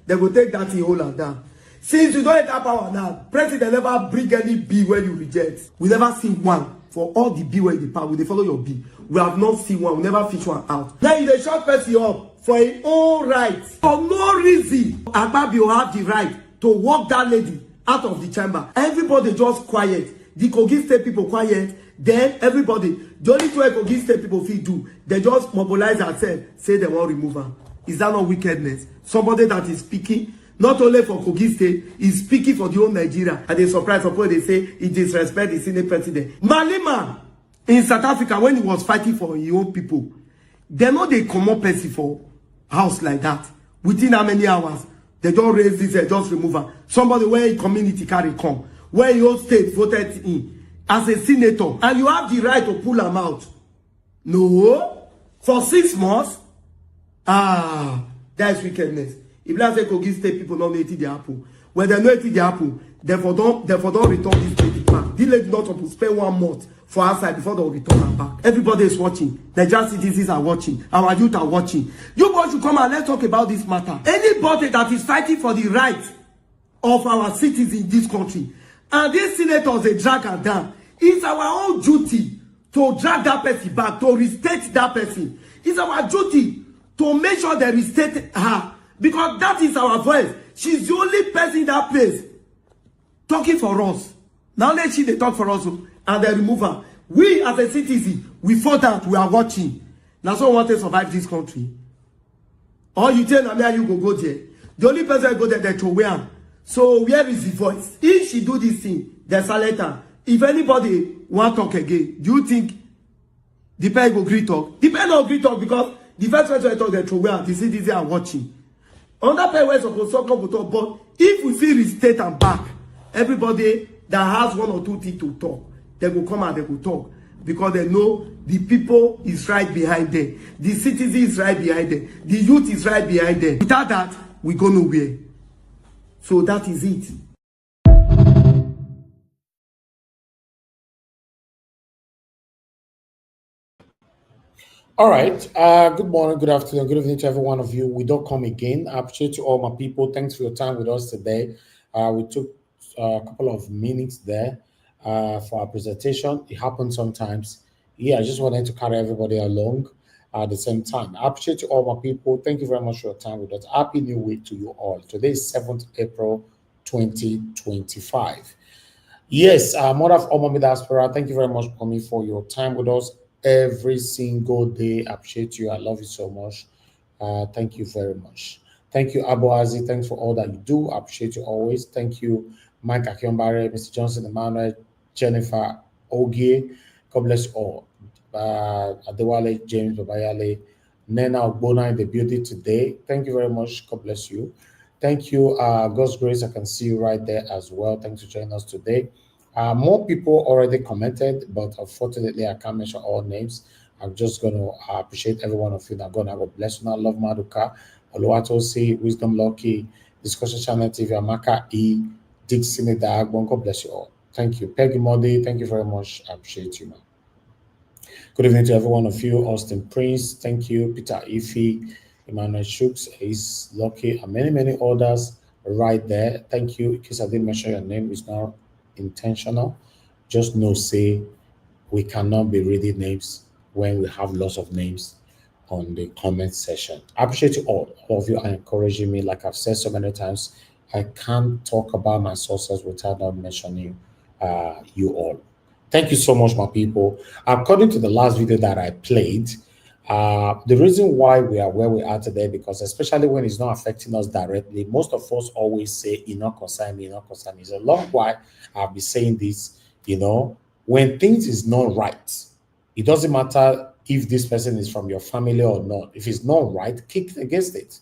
[SPEAKER 16] they will take that hold am down. Since you don't have power now, president never bring any bill when you reject. We never see one. For all the bill where they power, they follow your bill. We have not seen one. We never fish one out. Now you short person up for his own right. For no reason, Abure have the right to walk that lady out of the chamber. Everybody just quiet. The Kogi State people quiet. Then everybody, the only way Kogi State people feel do, they just mobilize themselves, say they want to remove her. Is that not wickedness? Somebody that is speaking, not only for Kogi State, is speaking for the whole Nigeria. And they surprise suppose they say he disrespect the Senate president. Malema in South Africa, when he was fighting for his own people, they know they come up person for house like that. Within how many hours? They don't raise this, they just remove her. Somebody where a community carry come, where your state voted in as a senator, and you have the right to pull them out. No, for 6 months. That's wickedness. If let's say Kogi State people don't eat the apple, when they don't eat the apple, therefore don't return this lady back. This lady not supposed to spend 1 month for outside before they return her back. Everybody is watching. Nigerian citizens are watching. Our youth are watching. You boys should come and let's talk about this matter. Anybody that is fighting for the rights of our citizens in this country, and these senators they drag her down, it's our own duty to drag that person back, to restate that person. It's our duty to make sure they restate her. Because that is our voice. She's the only person in that place talking for us. Now let she they talk for us and they remove her. We as a citizen, we thought that we are watching. Now so we want to survive this country. Or you tell me you go there. The only person go there, they throw away. So where is the voice? If she do this thing, they silence her. If anybody want to talk again, do you think the person will agree talk? The person will agree talk because the first person talk they throw away. The citizens are watching. On that point, we're supposed to talk, but if we feel restate and back, everybody that has 1 or 2 things to talk, they will come and they will talk because they know the people is right behind them, the citizen is right behind them, the youth is right behind them. Without that, we go nowhere. So that is it.
[SPEAKER 17] All right. Good morning, good afternoon, good evening to every one of you. We don't come again. I appreciate you all, my people. Thanks for your time with us today. We took a couple of minutes there for our presentation. It happens sometimes. Yeah, I just wanted to carry everybody along at the same time. I appreciate you all, my people. Thank you very much for your time with us. Happy New Week to you all. Today is 7th April 2025. Yes, Mother of all Mommy Diaspora, thank you very much, Mommy, for your time with us every single day. I appreciate you. I love you so much. Thank you very much. Thank you, Abuazi. Thanks for all that you do. I appreciate you always. Thank you, Mike Akionbare, Mr. Johnson, Emmanuel, Jennifer, Ogie. God bless you all. Adewale, James, Babayale, Nena Ogbona in the building today. Thank you very much. God bless you. Thank you. God's grace, I can see you right there as well. Thanks for joining us today. More people already commented, but unfortunately, I can't mention all names. I'm just going to appreciate every one of you. Now, God, have a blessing. I love Maduka, Oluwato C, Wisdom Lucky, Discussion Channel TV, Amaka E, Dixie Dag. God bless you all. Thank you. Peggy Modi, thank you very much. I appreciate you, man. Good evening to every one of you. Austin Prince, thank you. Peter Ife, Emmanuel Shooks, Ace Lucky, and many, many others right there. Thank you. In case I didn't mention your name, it's not intentional. Just know, say, we cannot be reading names when we have lots of names on the comment section. I appreciate you all. All of you are encouraging me. Like I've said so many times, I can't talk about my sources without not mentioning you all. Thank you so much, my people. According to the last video that I played, the reason why we are where we are today, because especially when it's not affecting us directly, most of us always say, "You not concern me, not concern me." It's a long while I've been saying this. You know, when things is not right, it doesn't matter if this person is from your family or not. If it's not right, kick against it.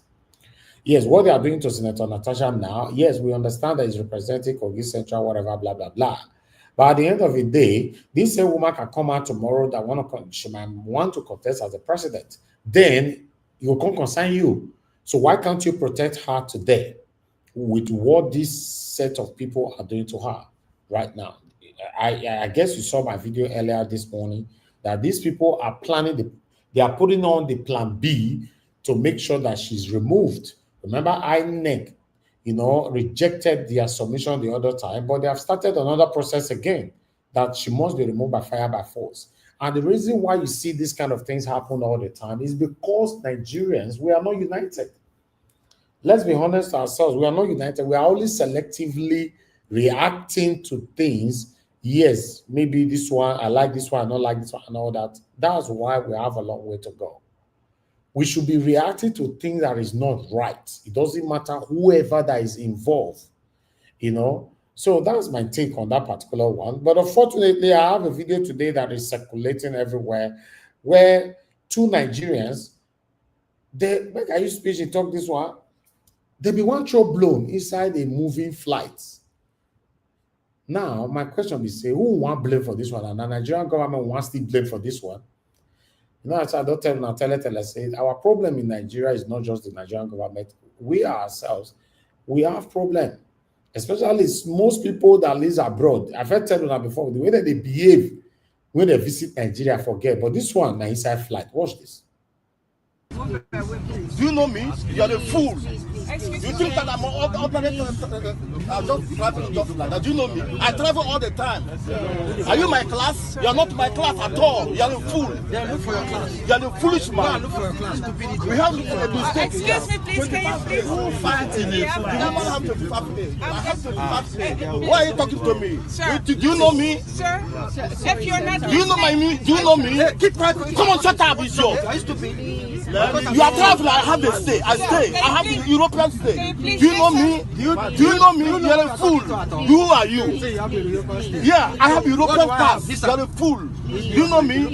[SPEAKER 17] Yes, what they are doing to Senator Natasha now, yes, we understand that he's representing Kogi Central, whatever, blah, blah, blah. But at the end of the day, this same woman can come out tomorrow that she might want to contest as the president. Then it will come concern you. So why can't you protect her today with what this set of people are doing to her right now? I guess you saw my video earlier this morning that these people are they are putting on the plan B to make sure that she's removed. Remember, INEC, rejected their submission the other time, but they have started another process again that she must be removed by fire by force. And the reason why you see these kind of things happen all the time is because Nigerians, we are not united. Let's be honest ourselves, we are not united. We are only selectively reacting to things. Yes, maybe this one, I like this one, I don't like this one, and all that. That's why we have a long way to go. We should be reacting to things that is not right. It doesn't matter whoever that is involved, So that's my take on that particular one. But unfortunately, I have a video today that is circulating everywhere where two Nigerians, I use speech and talk this one, they be one throw blown inside a moving flight. Now, my question is, say, who want blame for this one? And the Nigerian government wants to blame for this one. I don't tell I say our problem in Nigeria is not just the Nigerian government. We ourselves, we have problem. Especially most people that live abroad. I've heard tell you that before, the way that they behave when they visit Nigeria, forget. But this one, inside flight. Watch this.
[SPEAKER 1] Do you know me? You are a fool. You think that I'm just traveling just like that? Do you know me? I travel all the time. Are you my class? You are not my class at all. You are a fool. Look for your class. You are a foolish man. Look for your class. We have a mistake. Excuse me, please. Can you please? Who fighting it? You don't have to fight. I have to fight. Why are you talking to me? Sir. Do you know me? Sir. If you're not. Do you know my name? Do you know me? Keep quiet. Come on, shut up, it's yours. Are you stupid? You are traveling. I have a stay. I stay. I have the European stay. Do you know me? Do you know me? You are a fool. Who are you? Yeah, I have European pass. You are a fool. Do you know me?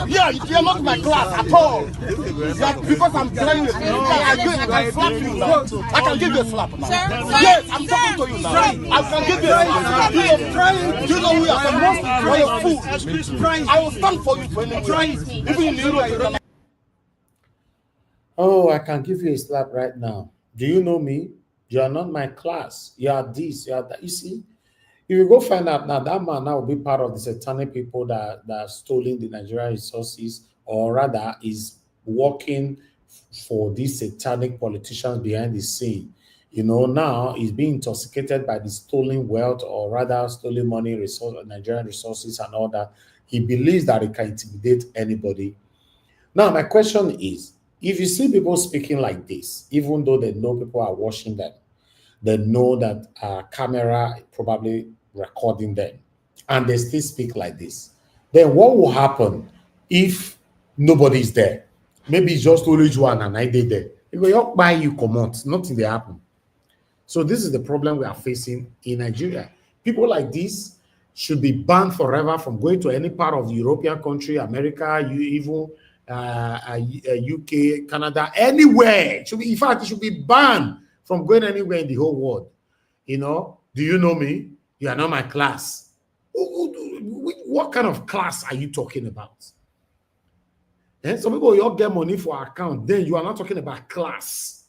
[SPEAKER 1] Yeah, you are not my class at all. Because I'm telling you, I can slap you now. I can give you a slap now. Yes, I'm talking to you now. I can give you a slap. Do you know who you are? You are a fool. I will stand for you for anything. Even in Europe.
[SPEAKER 17] Oh, I can give you a slap right now. Do you know me? You are not my class. You are this, you are that. You see, if you go find out now, that man now will be part of the satanic people that are stealing the Nigerian resources, or rather is working for these satanic politicians behind the scene. Now he's being intoxicated by the stolen wealth, or rather stolen money, Nigerian resources and all that. He believes that he can intimidate anybody. Now, my question is, if you see people speaking like this, even though they know people are watching them, they know that a camera probably recording them, and they still speak like this, then what will happen if nobody is there? Maybe it's just only you and I did there. You go, buy you comment, nothing they happen. So this is the problem we are facing in Nigeria. People like this should be banned forever from going to any part of the European country, America, even UK, Canada, anywhere. In fact, it should be banned from going anywhere in the whole world. Do you know me? You are not my class. What kind of class are you talking about? Some people, you all get money for account, then you are not talking about class.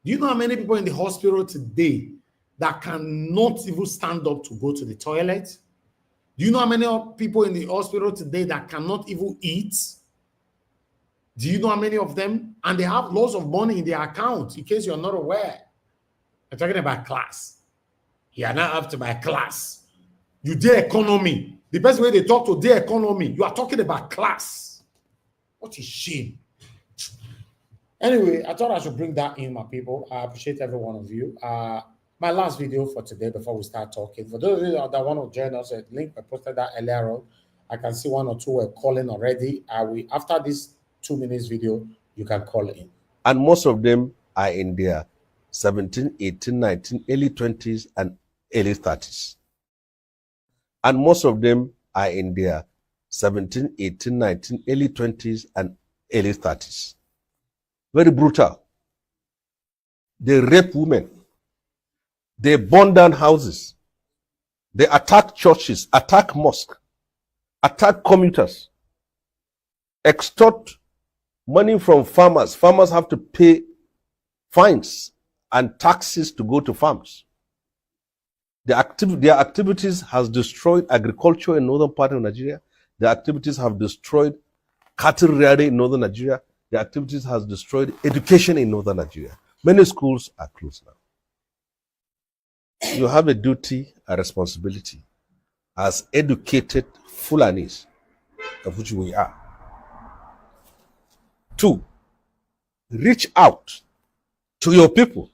[SPEAKER 17] Do you know how many people in the hospital today that cannot even stand up to go to the toilet? Do you know how many people in the hospital today that cannot even eat? Do you know how many of them? And they have lots of money in their account, in case you're not aware. I'm talking about class. You are not up to my class. You do economy. The best way they talk to their economy, you are talking about class. What a shame. Anyway, I thought I should bring that in, my people. I appreciate every one of you. my last video for today before we start talking. For those of you that want to join us, a link I posted that earlier on. I can see one or two were calling already. After this 2 minutes video, you can call in.
[SPEAKER 18] And most of them are in their 17, 18, 19, early 20s and early 30s. And most of them are in their 17, 18, 19, early 20s and early 30s. Very brutal. They rape women. They burn down houses. They attack churches, attack mosques, attack commuters, extort money from farmers. Farmers have to pay fines and taxes to go to farms. Their activities has destroyed agriculture in northern part of Nigeria. Their activities have destroyed cattle rearing in northern Nigeria. Their activities has destroyed education in northern Nigeria. Many schools are closed now. You have a duty, a responsibility as educated Fulanis, of which we are, to reach out to your people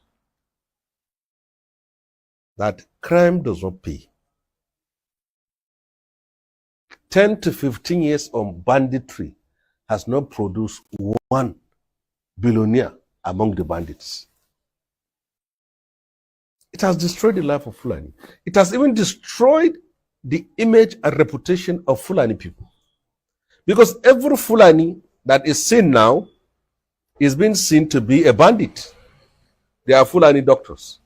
[SPEAKER 18] that crime does not pay. 10 to 15 years on banditry has not produced one billionaire among the bandits. It has destroyed the life of Fulani. It has even destroyed the image and reputation of Fulani people. Because every Fulani that is seen now is being seen to be a bandit. They are Fulani doctors.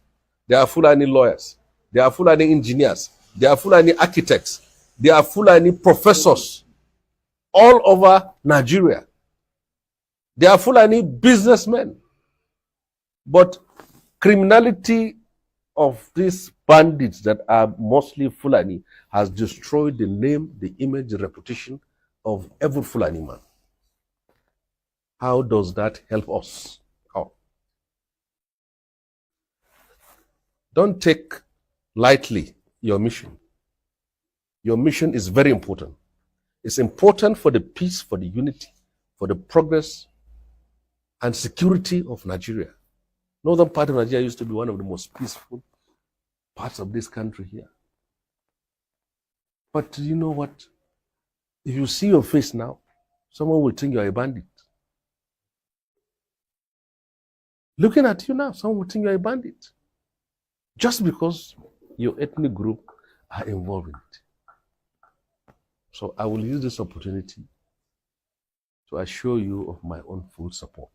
[SPEAKER 18] They are Fulani lawyers. They are Fulani engineers. They are Fulani architects. They are Fulani professors all over Nigeria. They are Fulani businessmen. But criminality of these bandits that are mostly Fulani has destroyed the name, the image, the reputation of every Fulani man. How does that help us? How? Don't take lightly your mission. Your mission is very important. It's important for the peace, for the unity, for the progress and security of Nigeria. Northern part of Nigeria used to be one of the most peaceful parts of this country here. But you know what? If you see your face now, someone will think you're a bandit. Looking at you now, someone will think you're a bandit. Just because your ethnic group are involved in it. So I will use this opportunity to assure you of my own full support.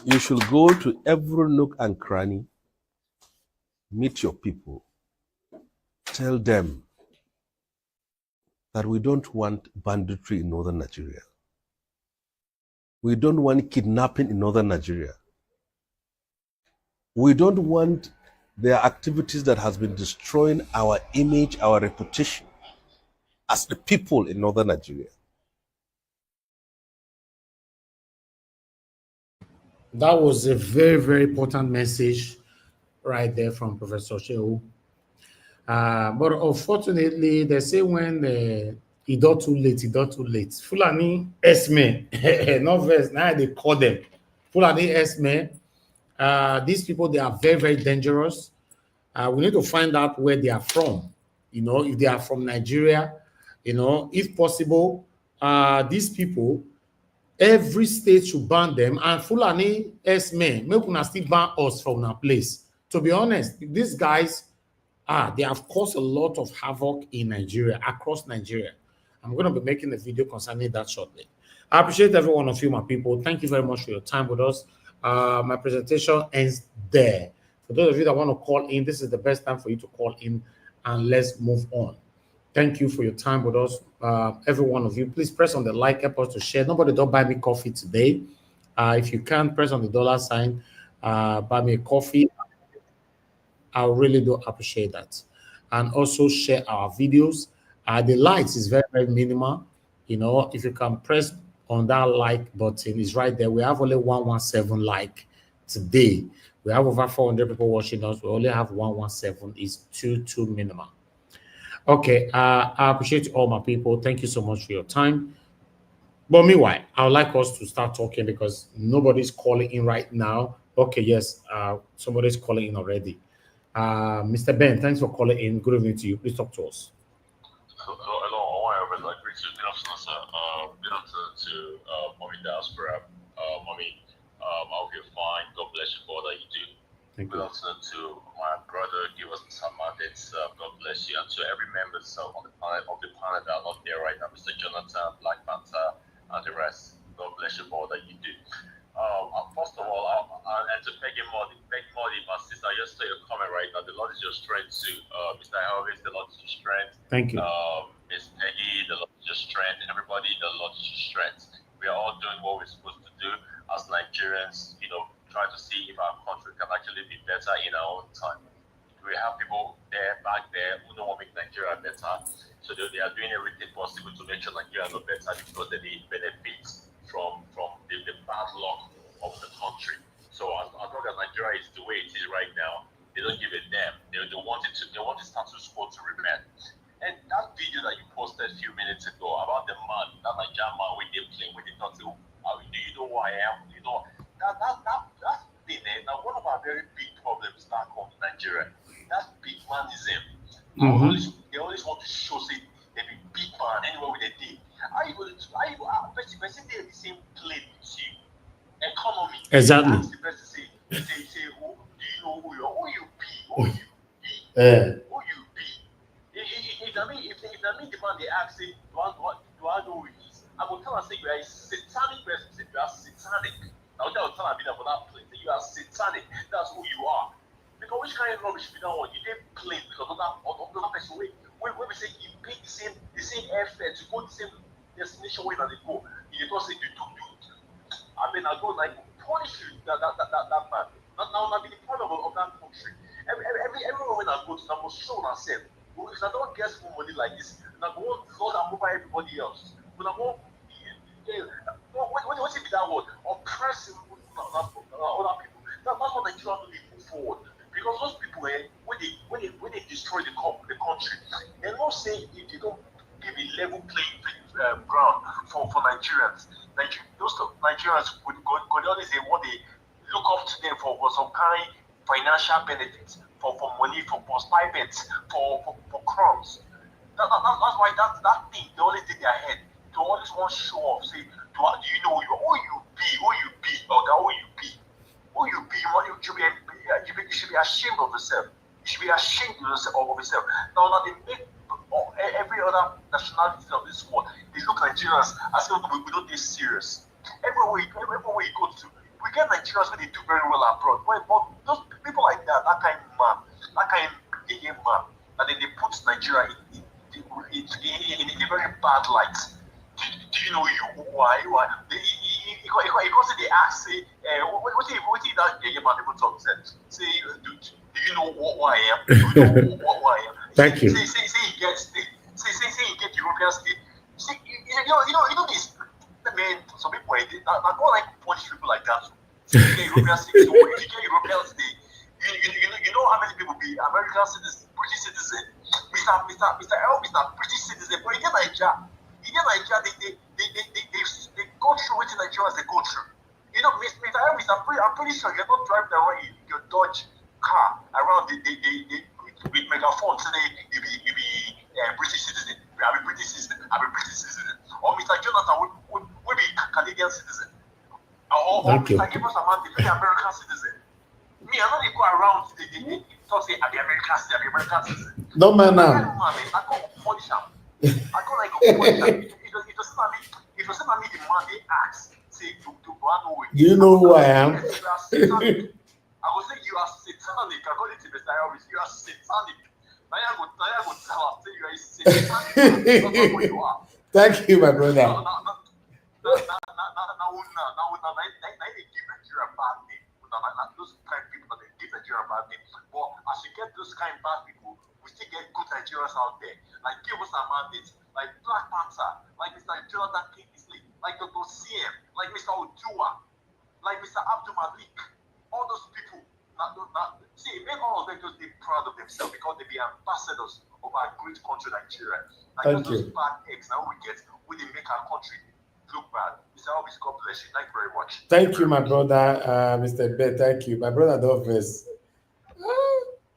[SPEAKER 18] You should go to every nook and cranny, meet your people, tell them that we don't want banditry in northern Nigeria. We don't want kidnapping in northern Nigeria. We don't want their activities that has been destroying our image, our reputation as the people in northern Nigeria.
[SPEAKER 17] That was a very, very important message right there from Professor Shehu. But unfortunately, they say when it got too late, it got too late. Fulani Esme, not verse, now they call them. Fulani Esme, these people, they are very, very dangerous. We need to find out where they are from. You know, if they are from Nigeria, you know, if possible, these people, every state should ban them, and Fulani Esme, make una still ban us from our place. To be honest, these guys, they have caused a lot of havoc in Nigeria, across Nigeria. I'm going to be making a video concerning that shortly. I appreciate every one of you, my people. Thank you very much for your time with us. My presentation ends there. For those of you that want to call in, this is the best time for you to call in, and let's move on. Thank you for your time with us, every one of you. Please press on the like, help us to share. Nobody don't buy me coffee today. If you can, press on the $sign, buy me a coffee. I really do appreciate that. And also share our videos. The likes is very, very minimal. You know, if you can press on that like button, it's right there. We have only 117 like today. We have over 400 people watching us. We only have 117. It's too minimal. Okay, I appreciate all my people. Thank you so much for your time. But meanwhile, I would like us to start talking because nobody's calling in right now. Okay, yes. Somebody's calling in already. Mr. Ben, thanks for calling in. Good evening to you. Please talk to us.
[SPEAKER 19] Hello, I want to greet you. Good afternoon, sir. Good afternoon to Mommy Diaspora. Mommy, I hope you're fine. God bless you for all that you do.
[SPEAKER 17] Thank
[SPEAKER 19] Good
[SPEAKER 17] you.
[SPEAKER 19] afternoon to my brother. Give us some mandates. God bless you. And to every member on the panel that are not there right now, Mr. Jonathan, Black Panther, and the rest. God bless you for all that you do. First of all, and to Peggy Modi, my sister, just say a comment right now. The Lord is your strength too. Mr. Elvis, the Lord is your strength.
[SPEAKER 17] Thank you.
[SPEAKER 19] Miss Peggy, the Lord is your strength. Everybody, the Lord is your strength. We are all doing what we're supposed to do as Nigerians, trying to see if our country can actually be better in our own time. We have people back there who don't want to make Nigeria better. So they are doing everything possible to make sure Nigeria is not better because they need benefits from the bad luck of the country. So as long as Nigeria is the way it is right now, they don't give a damn. They want the status quo to remain. And that video that you posted a few minutes ago about the man, that Nigerian man with the plane, with the tattoo, do you know who I am? You know, that's thing. Now, one of our very big problems back home in Nigeria, that's big manism. They always want to show, say, they be big man anywhere with a D. Person they the same plane with you. Economy.
[SPEAKER 17] Exactly.
[SPEAKER 19] Ask the person, say, do you know who you be? Who you be? If I mean the man they ask, say, do I know who he is? I will tell her, say, you are a satanic person, say, you are satanic. I'll tell her for that place, say, you are satanic. That's who you are. Because which kind of rubbish be that one? You didn't play because of that person. We say you pay the same airfare to go the same destination where they go. You don't say you do. I mean, I go like punish you that man. Now be the part of that country. Everyone when I go to, I must show myself. If I don't get some money like this, and I go Lord and over everybody else. When I go, what's it be that word? Oppressing other people. That's what Nigeria really move forward. Because those people, when they destroy the country, they don't say if they don't give a level playing ground for Nigerians. Those Nigerians would always say what they look up to them for some kind financial benefits, for money, for stipends, for crumbs. That's why that thing they always take their head. They always want to show off. Say, do you know who you be, or who you be? Who you be? You should be ashamed of yourself. You should be ashamed of yourself. Now they make every other nationality of this world, they look at Nigerians as if we don't take serious. Everywhere we go to, we get Nigerians when they do very well abroad. But those people like that kind of man, and then they put Nigeria in a very bad light. Do you know why? Because they ask, say, what that young man people talk said? Say, do you know who I am? Do you know who I am?
[SPEAKER 17] Thank you.
[SPEAKER 19] Say he gets state. Say he get European state. See, you know this. Man, some people I don't like to punish people like that. Say you get European state. So if you get European state, you know how many people be American citizens, British citizen. Mr. Elvis, British citizen, but in Nigeria, they go through what Nigerians they go through. You know, Mr. Elvis, I'm pretty sure you're not driving around your Dodge car around the with megaphone today. You be British citizen. I'm a British citizen. Or Mr. Jonathan would be Canadian citizen. Or Mr. Gibbons Amand be American citizen. Me, I'm not go around they talk say I'm the American citizen.
[SPEAKER 17] No man now.
[SPEAKER 19] I go punish him. I go like a punish him. If you send me the man they ask, say to know
[SPEAKER 17] Do you know who I am?
[SPEAKER 19] I will say you are satanic according to Mr. Elvis. You are satanic. Now I go tell him say you are satanic. That's not what you are.
[SPEAKER 17] Thank you, my brother.
[SPEAKER 19] Now they give Nigeria bad name. Those kind of people they give Nigeria bad name. But as you get those kind of bad people, we still get good Nigerians out there. Like give us a mandate, like Black Panther, like Mr. Jonathan Kingsley, like Dr. CM, like Mr. Odua, like Mr. Abdul Malik. All those people, see, make all of them just be proud of themselves because they be ambassadors of our great country, Nigeria. Like those bad eggs now we get when they make our country to
[SPEAKER 20] look bad. Mr. Elvis, God bless you. Thank you very much.
[SPEAKER 17] Thank you, my brother, Mr. Ben. Thank you. My brother Dolphins.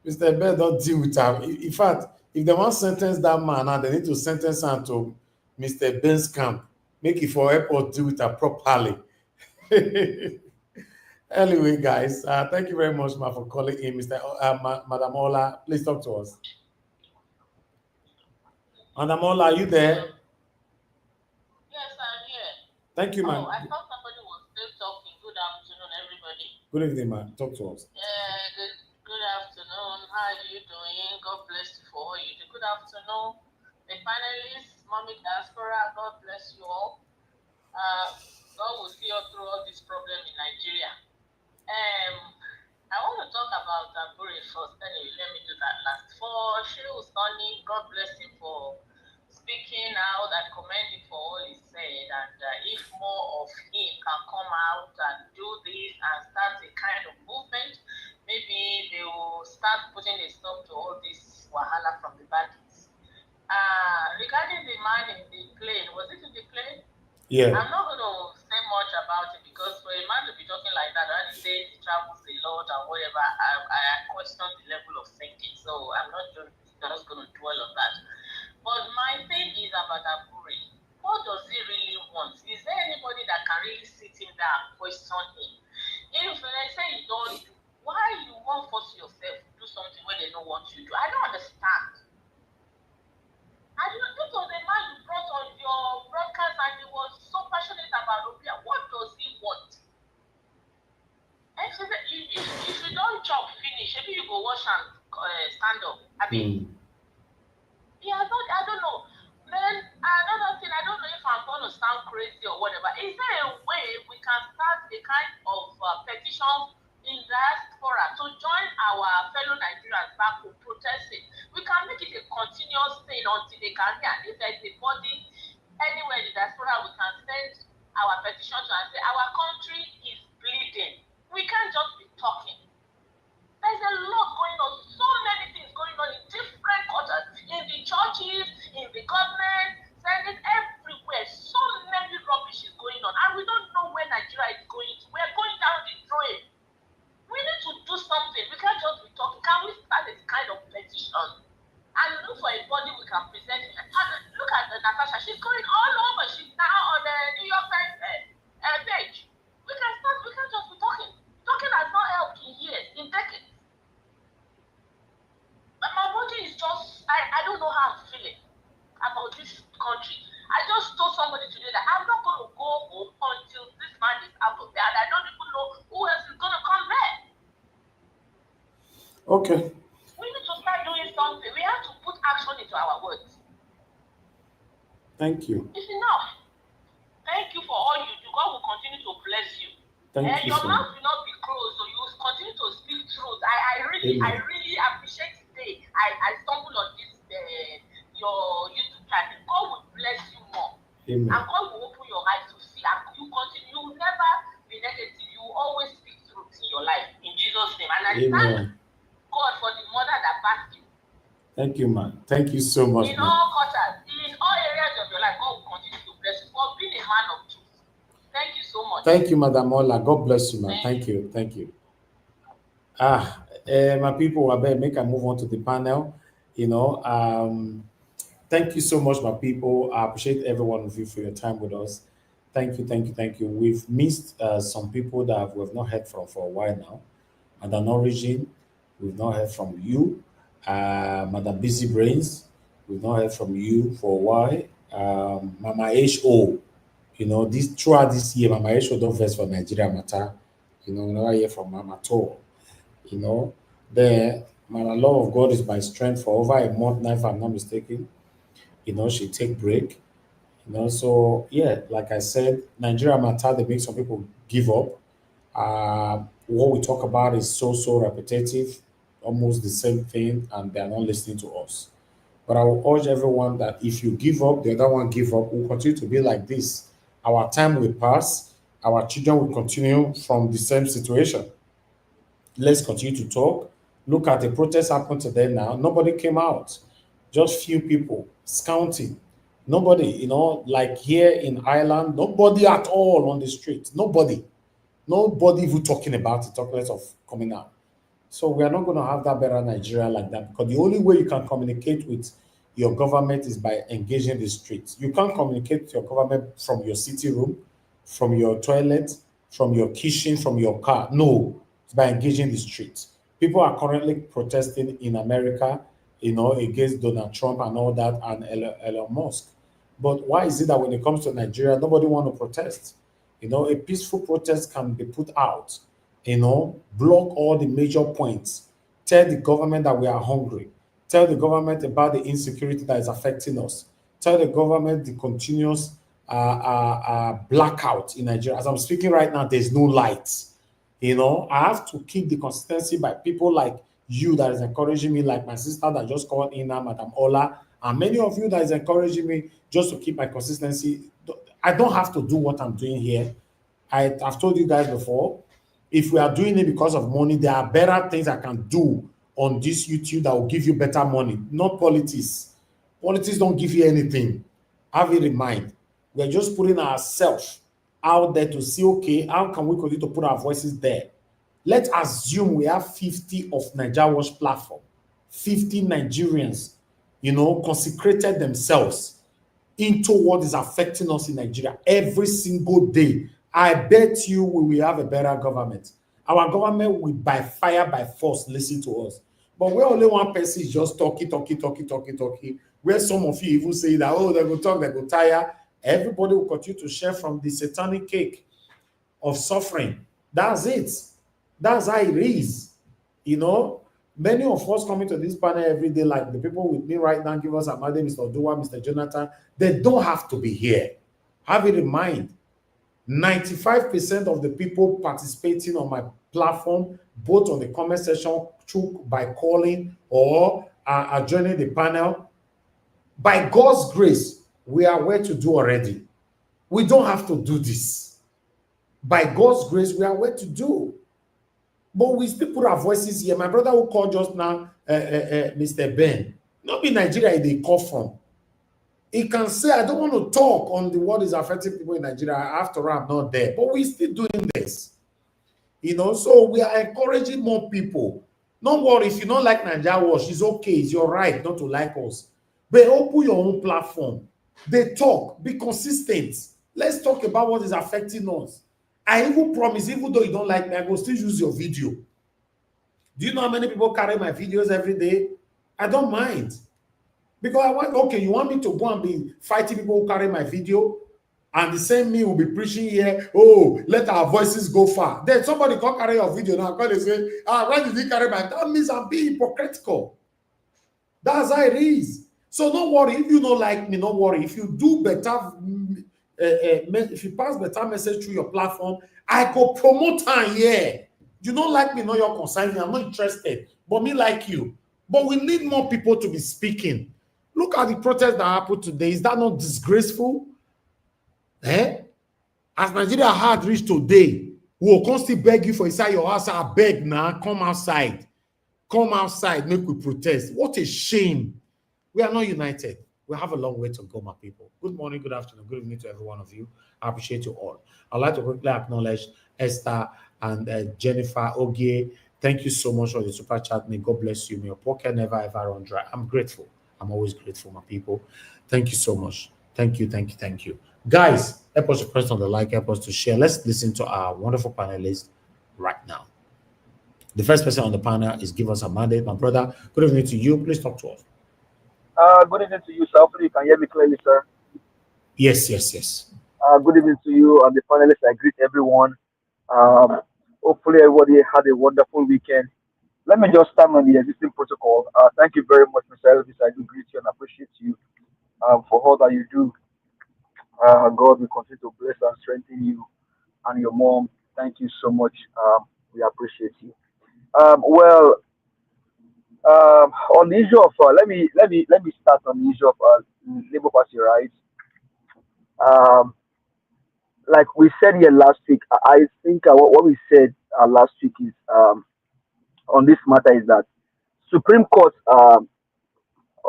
[SPEAKER 17] Mr. Ben don't deal with him. In fact, if they want to sentence that man now, they need to sentence him to Mr. Ben's camp. Make it for help or deal with her properly. Anyway, guys, thank you very much, ma, for calling in, Madam Ola. Please talk to us. Madam Ola, are you there?
[SPEAKER 21] Yes, I'm here.
[SPEAKER 17] Thank you, ma'am.
[SPEAKER 21] Oh, I thought somebody was still talking. Good afternoon, everybody.
[SPEAKER 17] Good evening, ma'am. Talk to us.
[SPEAKER 21] Good afternoon. How are you doing? God bless you for all you do. Good afternoon. The finalists, Mommy Diaspora, God bless you all. God will see you through all this problem in Nigeria. I want to talk about Abure first. Anyway, let me do that last. For Shehu Sani, God bless him for speaking out and commending for all he said. And if more of him can come out and do this and start a kind of movement, maybe they will start putting a stop to all this wahala from the bandits. Regarding the man in the plane, was it in the plane?
[SPEAKER 17] Yeah.
[SPEAKER 21] I'm not going to say much about it because for a man to be talking like that, and he says he travels a lot and whatever, I question the level of thinking. So I'm not just going to dwell on that. But my thing is about Abure. What does he really want? Is there anybody that can really sit him down and question him? If they say you don't do, why you won't force yourself to do something when they don't want you to? I don't understand. This was a man you brought on your broadcast and he was so passionate about Abure. What does he want? And so that if you don't chop finish, maybe you go wash and stand up. I mean, yeah, I don't know. Then another thing, I don't know if I'm going to sound crazy or whatever. Is there a way we can start a kind of petition in diaspora to join our fellow Nigerians back to protesting? We can make it a continuous thing until they can hear. If there's a body anywhere in the diaspora, we can send our petition to and say our country is bleeding. We can't just be talking. There's a lot going on, so many things going on in different quarters, in the churches, in the government, sending everywhere. So many rubbish is going on, and we don't know where Nigeria is going to. We're going down the drain. We need to do something. We can't just be talking. Can we start this kind of petition and look for a body we can present? And look at Natasha. She's going all over. She's now on the New York Times page. We can start. We can't just be talking. Talking has not helped in years, in decades. But my body is just, I don't know how I'm feeling about this country. I just told somebody today that I'm not going to go home until this man is out of there. And I don't even know who else is going to come there.
[SPEAKER 17] Okay.
[SPEAKER 21] We need to start doing something. We have to put action into our words.
[SPEAKER 17] Thank you.
[SPEAKER 21] It's enough. Thank you for all you do. God will continue to bless you.
[SPEAKER 17] Thank you
[SPEAKER 21] your
[SPEAKER 17] so
[SPEAKER 21] mouth
[SPEAKER 17] much.
[SPEAKER 21] will not be closed, so you will continue to speak truth. I really appreciate today. I stumbled on this your YouTube channel. God will bless you more.
[SPEAKER 17] Amen.
[SPEAKER 21] And God will open your eyes to see. And you continue. You will never be negative. You will always speak truth in your life. In Jesus' name. And I thank God for the mother that backed you.
[SPEAKER 17] Thank you, man. Thank you so much,
[SPEAKER 21] In
[SPEAKER 17] man.
[SPEAKER 21] all quarters, in all areas of your life, God will continue to bless you for being a man of truth. Thank you so much.
[SPEAKER 17] Thank you, Madam Ola. God bless you, man. Thank you. Thank you. My people, I better make a move on to the panel. Thank you so much, my people. I appreciate every one of you for your time with us. Thank you, thank you, thank you. We've missed some people that we've not heard from for a while now. Madam Origin, we've not heard from you. Madam Busy Brains, we've not heard from you for a while. Mama H.O., throughout this year, Mama H.O. don't verse for Nigeria matter. We never hear from Mama at all. My love of God is my strength for over a month now, if I'm not mistaken. She take break. So yeah, like I said, Nigeria matter, they make some people give up. What we talk about is so repetitive, almost the same thing, and they are not listening to us. But I will urge everyone that if you give up, the other one give up, we'll continue to be like this. Our time will pass, our children will continue from the same situation. Let's continue to talk. Look at the protest happened today now. Nobody came out. Just few people scouting. Nobody, you know, like here in Ireland, nobody at all on the street. Nobody even talking about it, talking less of coming out. So we are not going to have that better Nigeria like that, because the only way you can communicate with your government is by engaging the streets. You can't communicate with your government from your city room, from your toilet, from your kitchen, from your car. No, it's by engaging the streets. People are currently protesting in America, you know, against Donald Trump and all that, and Elon Musk. But why is it that when it comes to Nigeria, nobody want to protest? You know, a peaceful protest can be put out, you know, block all the major points, tell the government that we are hungry, tell the government about the insecurity that is affecting us, tell the government the continuous blackout in Nigeria. As I'm speaking right now, there's no light. You know, I have to keep the consistency by people like you that is encouraging me, like my sister that just called in now, Madam Ola, and many of you that is encouraging me just to keep my consistency. I don't have to do what I'm doing here. I've told you guys before, if we are doing it because of money, there are better things I can do on this YouTube that will give you better money, not politics. Politics don't give you anything. Have it in mind. We're just putting ourselves out there to see, okay, how can we continue to put our voices there? Let's assume we have 50 of Nigeria Watch platform, 50 Nigerians, you know, consecrated themselves into what is affecting us in Nigeria every single day. I bet you we will have a better government. Our government will by fire, by force, listen to us. But where only one person is just talking, where some of you even say that, oh, they will talk, they will tire, everybody will continue to share from the satanic cake of suffering. That's it. That's how it is. You know, many of us coming to this panel every day, like the people with me right now, give us a Amade, Mr. Oduwa, Mr. Jonathan, they don't have to be here. Have it in mind. 95% of the people participating on my platform, both on the comment section, through by calling or joining the panel, by God's grace, we are where to do already. We don't have to do this. By God's grace, we are where to do. But we still put our voices here. My brother who called just now, Mr. Ben, not be Nigeria they call from. He can say, I don't want to talk on the what is affecting people in Nigeria. After all, I'm not there. But we're still doing this. You know, so we are encouraging more people. Don't worry, if you don't like Nigeria Watch, it's okay. It's your right not to like us. But open your own platform. They talk. Be consistent. Let's talk about what is affecting us. I even promise, even though you don't like me, I will still use your video. Do you know how many people carry my videos every day? I don't mind. Because I want, okay, you want me to go and be fighting people who carry my video, and the same me will be preaching here, oh, let our voices go far. Then somebody can carry your video now, because they say, why did he carry my? That means I'm being hypocritical. That's how it is. So don't worry, if you don't like me, don't worry. If you do better, if you pass better message through your platform, I go promote her here. You don't like me, no, you're concerned. I'm not interested. But me like you. But we need more people to be speaking. Look at the protest that happened today. Is that not disgraceful? Eh? As Nigeria had reached today, we will constantly beg you for inside your house. I beg now, come outside. Come outside, make we protest. What a shame. We are not united. We have a long way to go, my people. Good morning, good afternoon, good evening to every one of you. I appreciate you all. I'd like to quickly acknowledge Esther and Jennifer Ogie. Thank you so much for the super chat. May God bless you. May your pocket never ever run dry. I'm grateful. I'm always grateful, my people. Thank you so much. Thank you, thank you, thank you. Guys, help us to press on the like, help us to share. Let's listen to our wonderful panelists right now. The first person on the panel is Give Us a Mandate. My brother, good evening to you. Please talk to us.
[SPEAKER 5] Good evening to you, sir. Hopefully you can hear me clearly, sir.
[SPEAKER 17] Yes, yes, yes.
[SPEAKER 5] Good evening to you and the panelists. I greet everyone. Hopefully everybody had a wonderful weekend. Let me just stand on the existing protocol. Thank you very much, Mr. Elvis. I do greet you and appreciate you for all that you do. God will continue to bless and strengthen you and your mom. Thank you so much. We appreciate you. On the issue of let me start on the issue of Labour Party rights. Like we said here last week, I think what we said last week is on this matter is that Supreme Court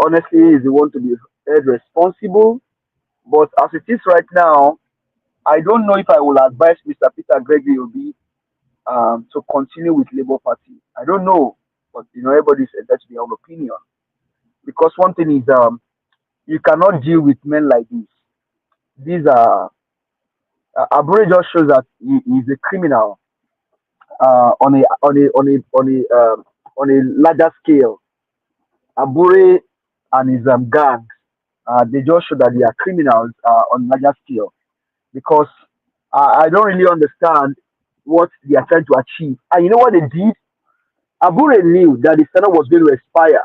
[SPEAKER 5] honestly is the one to be held responsible But as it is right now, I don't know if I will advise Mr. Peter Gregory Obi to continue with Labour Party. I don't know, but everybody's entitled to their own opinion. Because one thing is, you cannot deal with men like this. These are Abure just shows that he is a criminal on a larger scale. Abure and his gang, they just show that they are criminals on larger scale, because I don't really understand what they are trying to achieve. And you know what they did? Abure knew that the Senate was going to expire.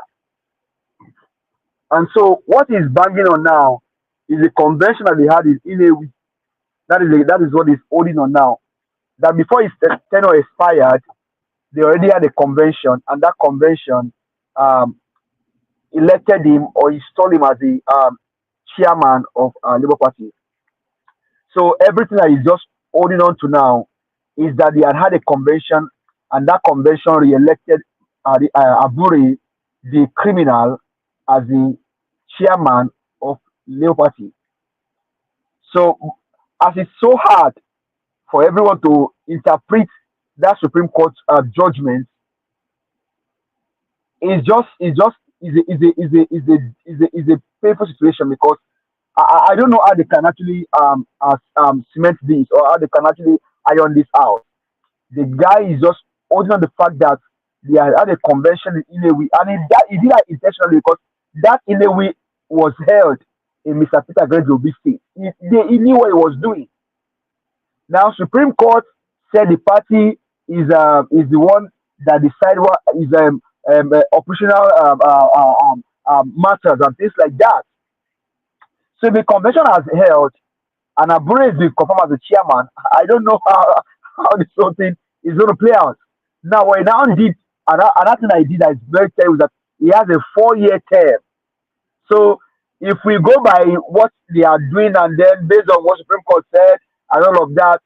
[SPEAKER 5] And so what he's banging on now is a convention that they had in Inewi. That is what he's holding on now. That before his tenure expired, they already had a convention, and that convention elected him or installed him as the chairman of Labour Party. So everything that he's just holding on to now is that they had a convention, and that convention re-elected Abure, the criminal, as the chairman of Labour Party. So, as it's so hard for everyone to interpret that Supreme Court judgment, is a painful situation, because I don't know how they can actually cement this, or how they can actually iron this out. The guy is just holding on the fact that they had a convention in Inewi, and he did that intentionally, because that Inewi was held in Mr. Peter Gregory Obi's state. He knew what he was doing. Now, Supreme Court said the party is the one that decide what is operational matters and things like that. So the convention has held, and Abure is being confirmed as the chairman. I don't know how this whole thing is going to play out. Now, what he now did, another thing I did that is very terrible, is that he has a 4-year term. So if we go by what they are doing, and then based on what Supreme Court said and all of that,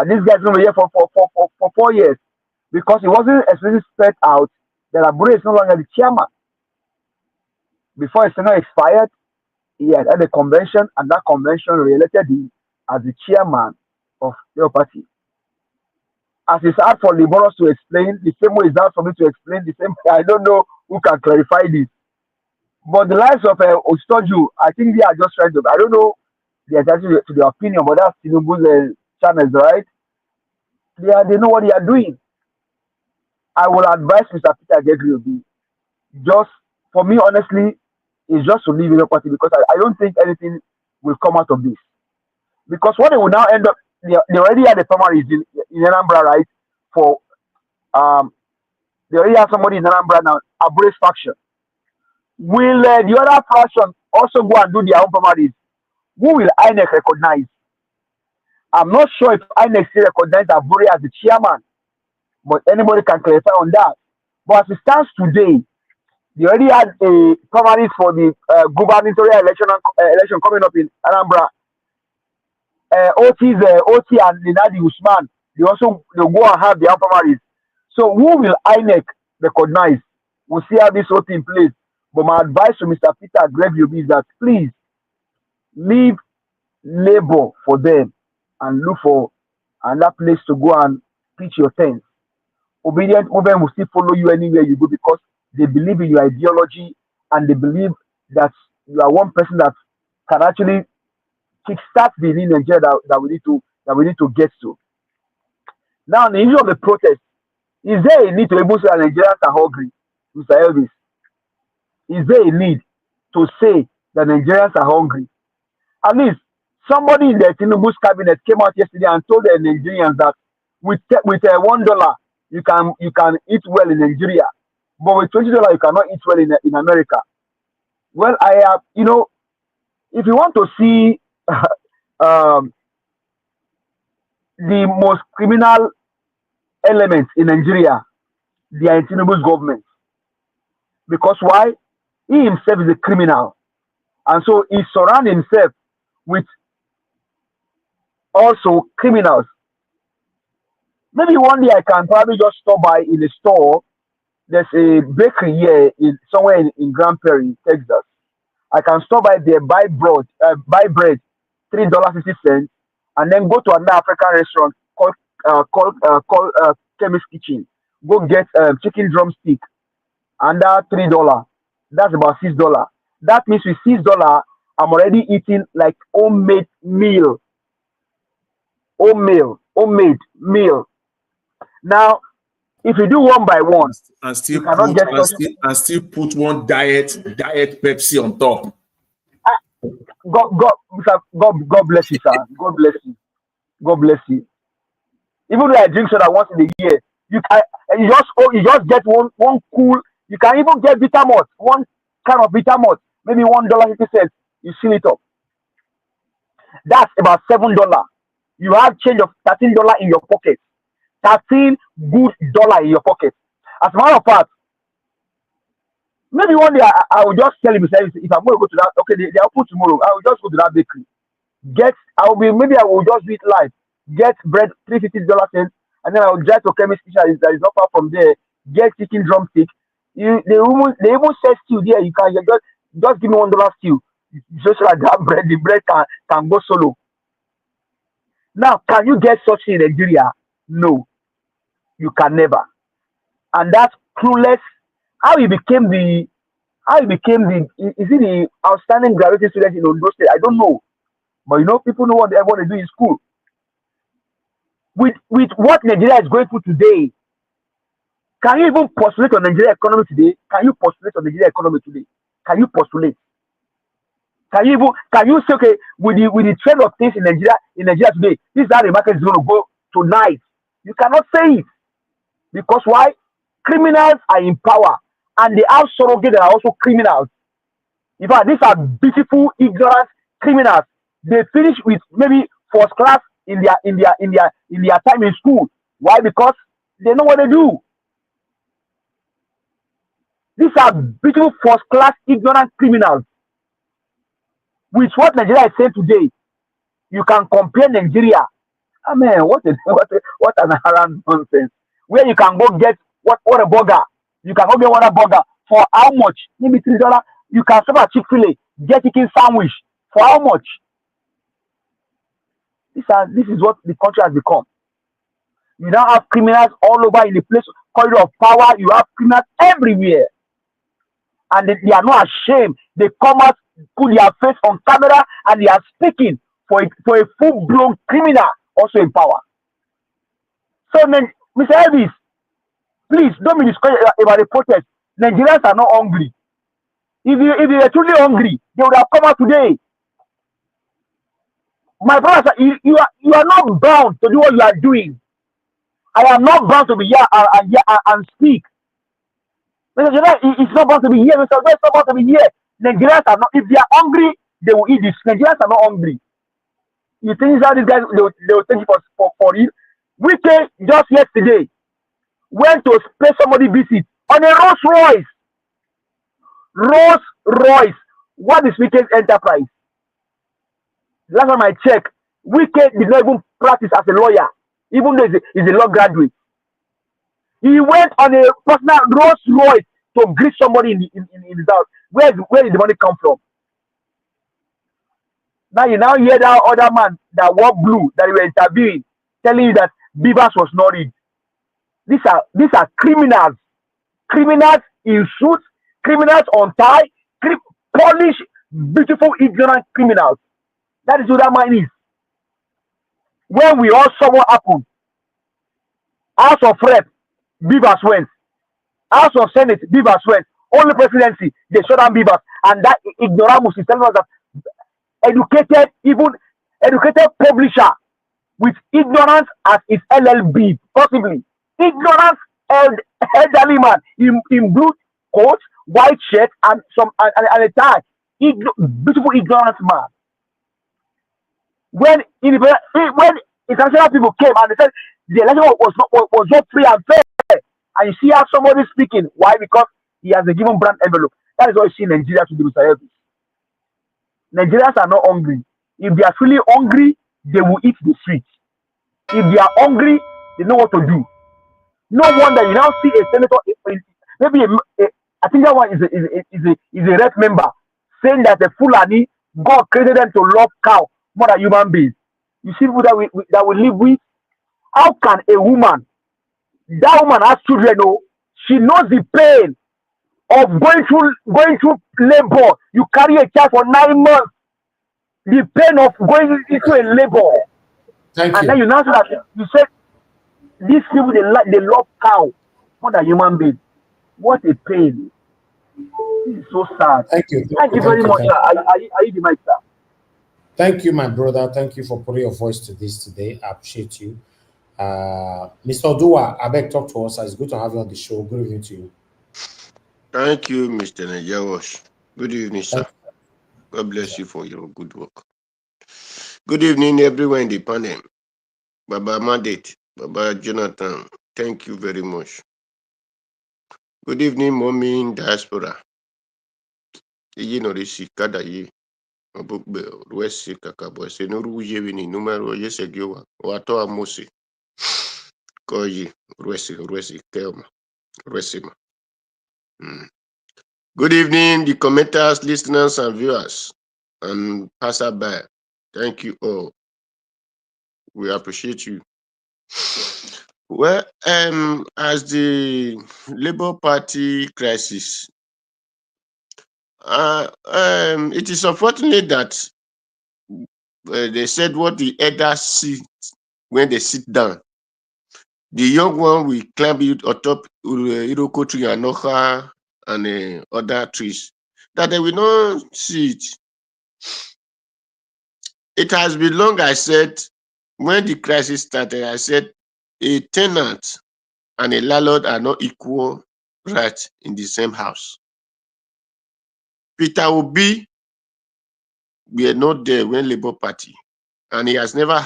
[SPEAKER 5] this guy's going to be here for 4 years, because it wasn't explicitly spelled out that Abure is no longer the chairman. Before his tenure expired, he had a convention, and that convention re-elected him as the chairman of the party. As it's hard for laborers to explain, the same way it's hard for me to explain, the same way I don't know who can clarify this. But the likes of Ostoju, I think they are just trying to, I don't know the entitled to their opinion, but that's Tinubu's channels, right? They know what they are doing. I will advise Mr. Peter Gregory Obi, just, for me, honestly, is just to leave the party, because I don't think anything will come out of this. Because what they will now end up, they already had the primaries in Anambra, right? For they already have somebody in Anambra now, Abure's faction. Will the other faction also go and do their own primaries? Who will INEC recognize? I'm not sure if INEC still recognize Abure as the chairman, but anybody can clarify on that. But as it stands today, they already had a primaries for the gubernatorial election coming up in Anambra. Otti and Ninadi Usman, they'll go and have their primaries. So who will INEC recognize? We'll see how this whole thing plays. But my advice to Mr. Peter Gregory Obi is that please leave labor for them and look for another place to go and pitch your tents. Obedient women will still follow you anywhere you go, because they believe in your ideology, and they believe that you are one person that can actually kickstart the new Nigeria that we need to get to. Now, the issue of the protest, is there a need to even say that Nigerians are hungry, Mr. Elvis? Is there a need to say that Nigerians are hungry? At least somebody in the Tinubu's cabinet came out yesterday and told the Nigerians that with $1 you can eat well in Nigeria, but with $20 you cannot eat well in America. Well, I have, if you want to see the most criminal elements in Nigeria, they are in Tinubu's government. Because why? He himself is a criminal. And so he surrounds himself with also criminals. Maybe one day I can probably just stop by in a store. There's a bakery here somewhere in Grand Prairie, Texas. I can stop by there, buy bread, $3.50, and then go to another African restaurant called Chemist Kitchen. Go get chicken drumstick, under $3. That's about $6. That means with $6, I'm already eating like homemade meal. Homemade meal. Now, if you do one by one,
[SPEAKER 4] and still
[SPEAKER 5] you cannot
[SPEAKER 4] put and still put one diet Pepsi on top.
[SPEAKER 5] God bless you, sir. God bless you. God bless you. Even though I drink soda once in a year, you just get one cool. You can even get Vitamalt, one kind of Vitamalt, maybe $1.50. You seal it up. That's about $7. You have change of $13 in your pocket. $13 good in your pocket. As a matter of fact, maybe one day I will just tell him, if I'm going to go to that, okay, they are open tomorrow. I will just go to that bakery. I will just do it live. Get bread, $3.50, and then I will drive to Chemist Kitchen that is not far from there. Get chicken drumstick. They even sell stew there. You can just give me $1 stew. Just like that bread, the bread can go solo. Now, can you get such in Nigeria? No, you can never. And that's clueless. How he became the outstanding graduating student in Ondo State? I don't know. But people know what they want to do in school. With what Nigeria is going through today, can you even postulate on Nigeria economy today? Can you postulate on Nigeria economy today? Can you postulate? Can you say, okay, with the trend of things in Nigeria today, this is how the market is going to go tonight? You cannot say it. Because why? Criminals are in power, and they have surrogates that are also criminals. In fact, these are beautiful, ignorant criminals. They finish with maybe first class in their time in school. Why? Because they know what they do. These are beautiful first class, ignorant criminals. With what Nigeria is saying today, you can compare Nigeria. I mean, what an around nonsense. Where you can go get what a burger. You can go get one burger for how much? Maybe $3. You can stop at Chick-fil-A, get chicken sandwich for how much? This is what the country has become. You now have criminals all over in the place, corridor of power. You have criminals everywhere. And they are not ashamed. They come out, put their face on camera, and they are speaking for a full-blown criminal also in power. So, Mr. Elvis, please don't be discouraged about the protest. Nigerians are not hungry. If they were truly hungry, they would have come out today. My brothers, you are not bound to do what you are doing. I am not bound to be here and speak. It's not bound to be here. Mr. It's not bound to be here. Nigerians are not. If they are hungry, they will eat this. Nigerians are not hungry. You think how these guys they will take it for you? Wike just yesterday went to pay somebody visit on a Rolls Royce. Rolls Royce. What is Wike's enterprise? Last time I checked, Wike did not even practice as a lawyer, even though he's a law graduate. He went on a personal Rolls Royce to greet somebody in his house. Where did the money come from? Now you hear that other man that wore blue that you were interviewing telling you that Beavers was not rigged. These are criminals. Criminals in suits, criminals on tie, polished, beautiful, ignorant criminals. That is what that man is. When we all saw what happened, House of Rep, Beavers went. House of Senate, Beavers went. Only presidency, they shut down Beavers. And that ignoramus is telling us that educated publisher with ignorance as his LLB, possibly. Ignorance elderly man in blue coat, white shirt, and a tie. Beautiful ignorant man. When international people came and they said the election was not free and fair, and you see how somebody is speaking. Why? Because he has a given brand envelope. That is what you see in Nigeria today, Mr. Elvis. Nigerians are not hungry. If they are really hungry, they will eat the streets. If they are hungry, they know what to do. No wonder you now see a senator, maybe I think that one is a rep member, saying that the Fulani, God created them to love cow more than human beings. You see people that we live with. How can a woman, that woman has children, oh, she knows the pain of going through labor. You carry a child for 9 months. The pain of going into a labor. And then you now say that you said these people they love cow more than human beings. What a pain. This is so sad.
[SPEAKER 17] Thank you.
[SPEAKER 5] Thank you very much, sir. Are you the mic, sir?
[SPEAKER 17] Thank you, my brother. Thank you for putting your voice to this today. I appreciate you. Mr. Odua, I beg talk to us. It's good to have you on the show. Good evening to you.
[SPEAKER 2] Thank you, Mr. Najawash. Good evening, sir. God bless you for your good work. Good evening, everyone in the panel. Baba Mandate, Baba Jonathan, thank you very much. Good evening, Mommy in Diaspora. You know, this is Kadaye. West Kakabo, Senoru Yevini, numero Yesegiwa, Wato Amose, Koji, Rwesi, Kelma, Rwesima. Good evening, the commenters, listeners, and viewers, and passerby. Thank you all. We appreciate you. Well, as the Labour Party crisis, it is unfortunate that they said what the elders see when they sit down. The young one will climb it atop Iroko tree and Noha and other trees. That they will not see it. It has been long, I said, when the crisis started, I said a tenant and a landlord are not equal rights in the same house. Peter Obi were not there when Labour Party, and he has never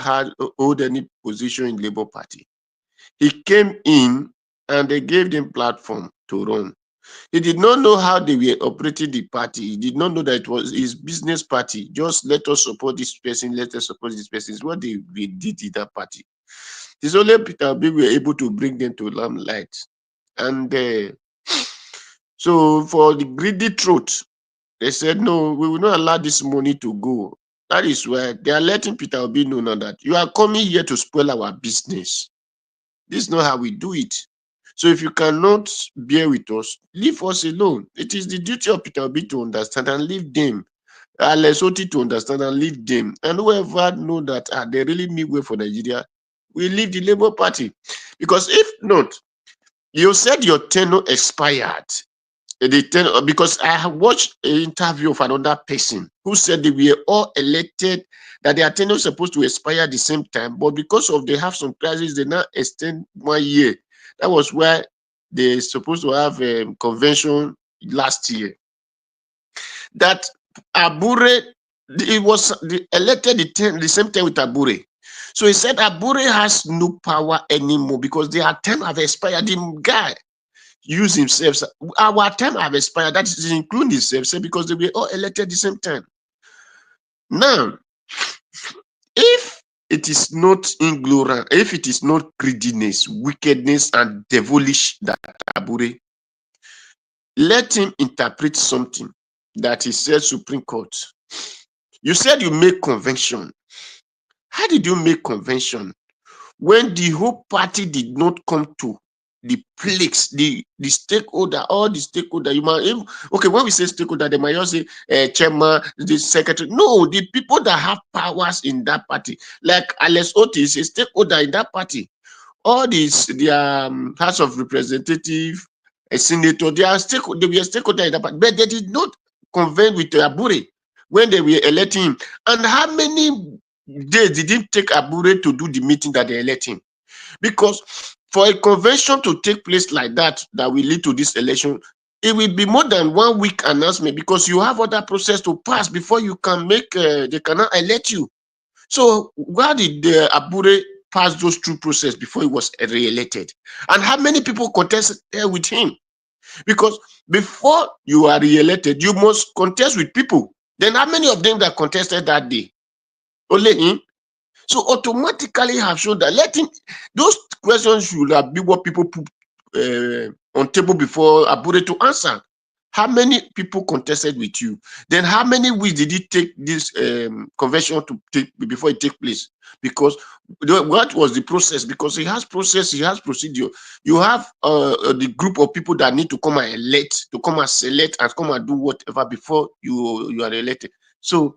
[SPEAKER 2] hold any position in Labour Party. He came in and they gave him platform to run. He did not know how they were operating the party. He did not know that it was his business party. Just let us support this person, let us support this person. It's what they did in that party. It's only Peter Obi were able to bring them to limelight. And so for the greedy truth, they said, no, we will not allow this money to go. That is why they are letting Peter Obi know now that you are coming here to spoil our business. This is not how we do it. So if you cannot bear with us, leave us alone. It is the duty of Peter Obi to understand and leave them. Otti to understand and leave them. And whoever know that they really mean well for Nigeria, we leave the Labour Party. Because if not, you said your tenure expired. Because I have watched an interview of another person who said they were all elected, that their tenure was supposed to expire at the same time, but because of they have some crises, they now extend 1 year. That was where they're supposed to have a convention last year. That Abure, it was elected the same time with Abure. So he said Abure has no power anymore because their term have expired. The guy use himself. Our time have expired. That is including himself because they were all elected at the same time. Now, if it is not ignorance, if it is not greediness, wickedness, and devilish that Abure, let him interpret something that he said Supreme Court. You said you make convention. How did you make convention when the whole party did not come to the place, the stakeholder, all the stakeholder? You might, okay, when we say stakeholder, they might just say chairman, the secretary. No, the people that have powers in that party, like Alex Otti is a stakeholder in that party. All these, the House of Representatives, a senator, they were stakeholder in that party, but they did not convene with Abure when they were electing him. And how many days did it take Abure to do the meeting that they elected him? Because for a convention to take place like that, that will lead to this election, it will be more than 1 week announcement because you have other process to pass before you can make, they cannot elect you. So why did Abure pass those two processes before he was re-elected? And how many people contested with him? Because before you are re-elected, you must contest with people. Then how many of them that contested that day? Only him. So automatically have shown that letting those questions should have been what people put on table before Abure to answer. How many people contested with you? Then how many weeks did it take this convention to take before it take place? Because what was the process? Because it has process, it has procedure. You have the group of people that need to come and elect, to come and select and come and do whatever before you are elected. So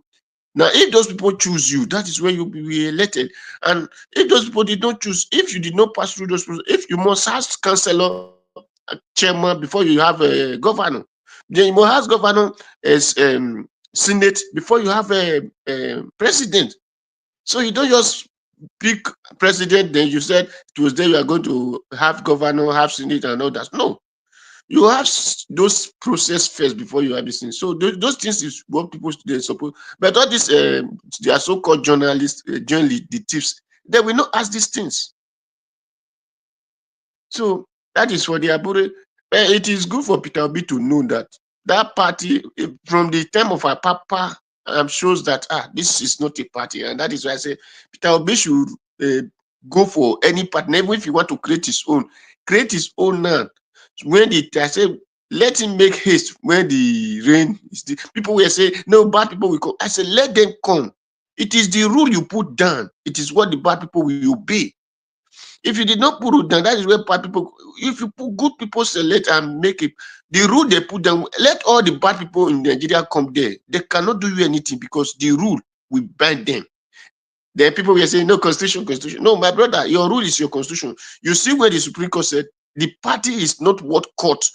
[SPEAKER 2] now, if those people choose you, that is where you'll be elected. And if those people did not choose, if you did not pass through those process, if you must ask councillor, chairman before you have a governor, then you must ask governor as senate before you have a president. So you don't just pick president, then you said Tuesday you are going to have governor, have senate, and all that. No, you have those process first before you have this thing. So those things is what people they suppose. But all these they are so-called journalists, journalists, the tips, they will not ask these things. So that is for the Abure. It is good for Peter Obi to know that that party from the time of our papa shows that this is not a party, and that is why I say Peter Obi should go for any partner, even if you want to create his own now. When I say let him make haste when the rain is people will say no, bad people will come. I say let them come. It is the rule you put down. It is what the bad people will obey. If you did not put it down, that is where bad people. If you put good people select and make it the rule they put down, let all the bad people in Nigeria come there. They cannot do you anything because the rule will bind them. Then people will say, no, constitution. No, my brother, your rule is your constitution. You see where the Supreme Court said the party is not what court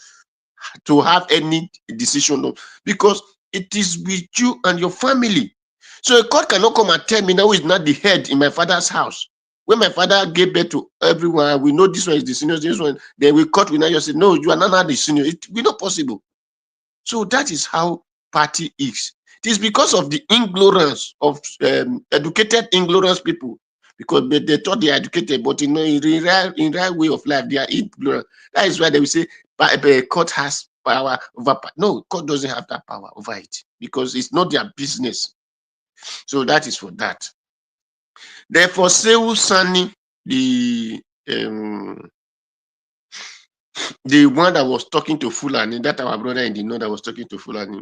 [SPEAKER 2] to have any decision on, because it is with you and your family. So a court cannot come and tell me now is not the head in my father's house. When my father gave birth to everyone, we know this one is the senior, this one, then we cut, we now just say, no, you are not the senior. It will not possible. So that is how party is. It is because of the ignorance of educated ignorance people, because they thought they are educated, but in real way of life, they are ignorant. That is why they will say court has power over. No, court doesn't have that power over it because it's not their business. So that is for that. Therefore, Sewu Sani, the one that was talking to Fulani, that our brother in the north that was talking to Fulani.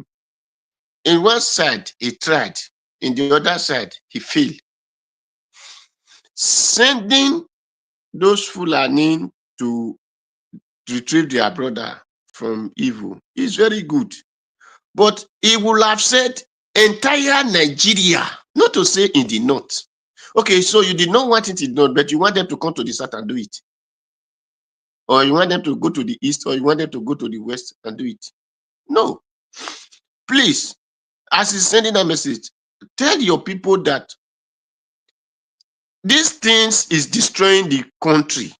[SPEAKER 2] In one side, he tried. In the other side, he failed. Sending those Fulani to retrieve their brother from evil is very good. But he would have said entire Nigeria, not to say in the north. Okay, so you did not want it in the north, but you want them to come to the south and do it. Or you want them to go to the east, or you want them to go to the west and do it. No. Please, as he's sending a message, tell your people that these things is destroying the country.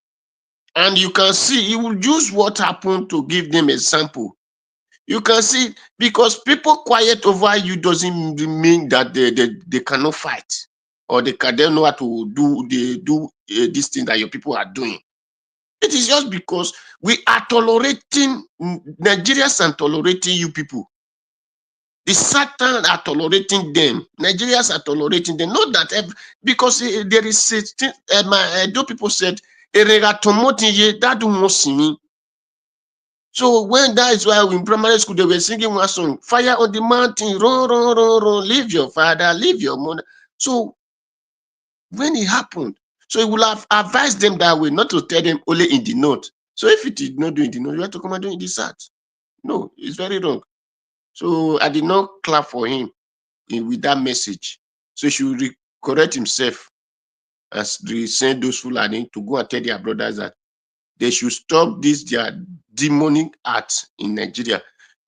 [SPEAKER 2] And you can see, he will use what happened to give them a sample. You can see, because people quiet over you doesn't mean that they cannot fight. Or they don't know how to do this thing that your people are doing. It is just because we are tolerating, Nigerians are tolerating you people. The Satan are tolerating them. Nigerians are tolerating them. Not that, because there is a thing, those people said, that do not see me. So when that is why in primary school they were singing one song, fire on the mountain, run, run, run, run, leave your father, leave your mother. So when it happened, so he will have advised them that way, not to tell them only in the north. So if it did not do in the north, you have to come and do it in the south. No, it's very wrong. So I did not clap for him with that message. So he should correct himself as they send those Fulani to go and tell their brothers that they should stop this their demonic acts in Nigeria.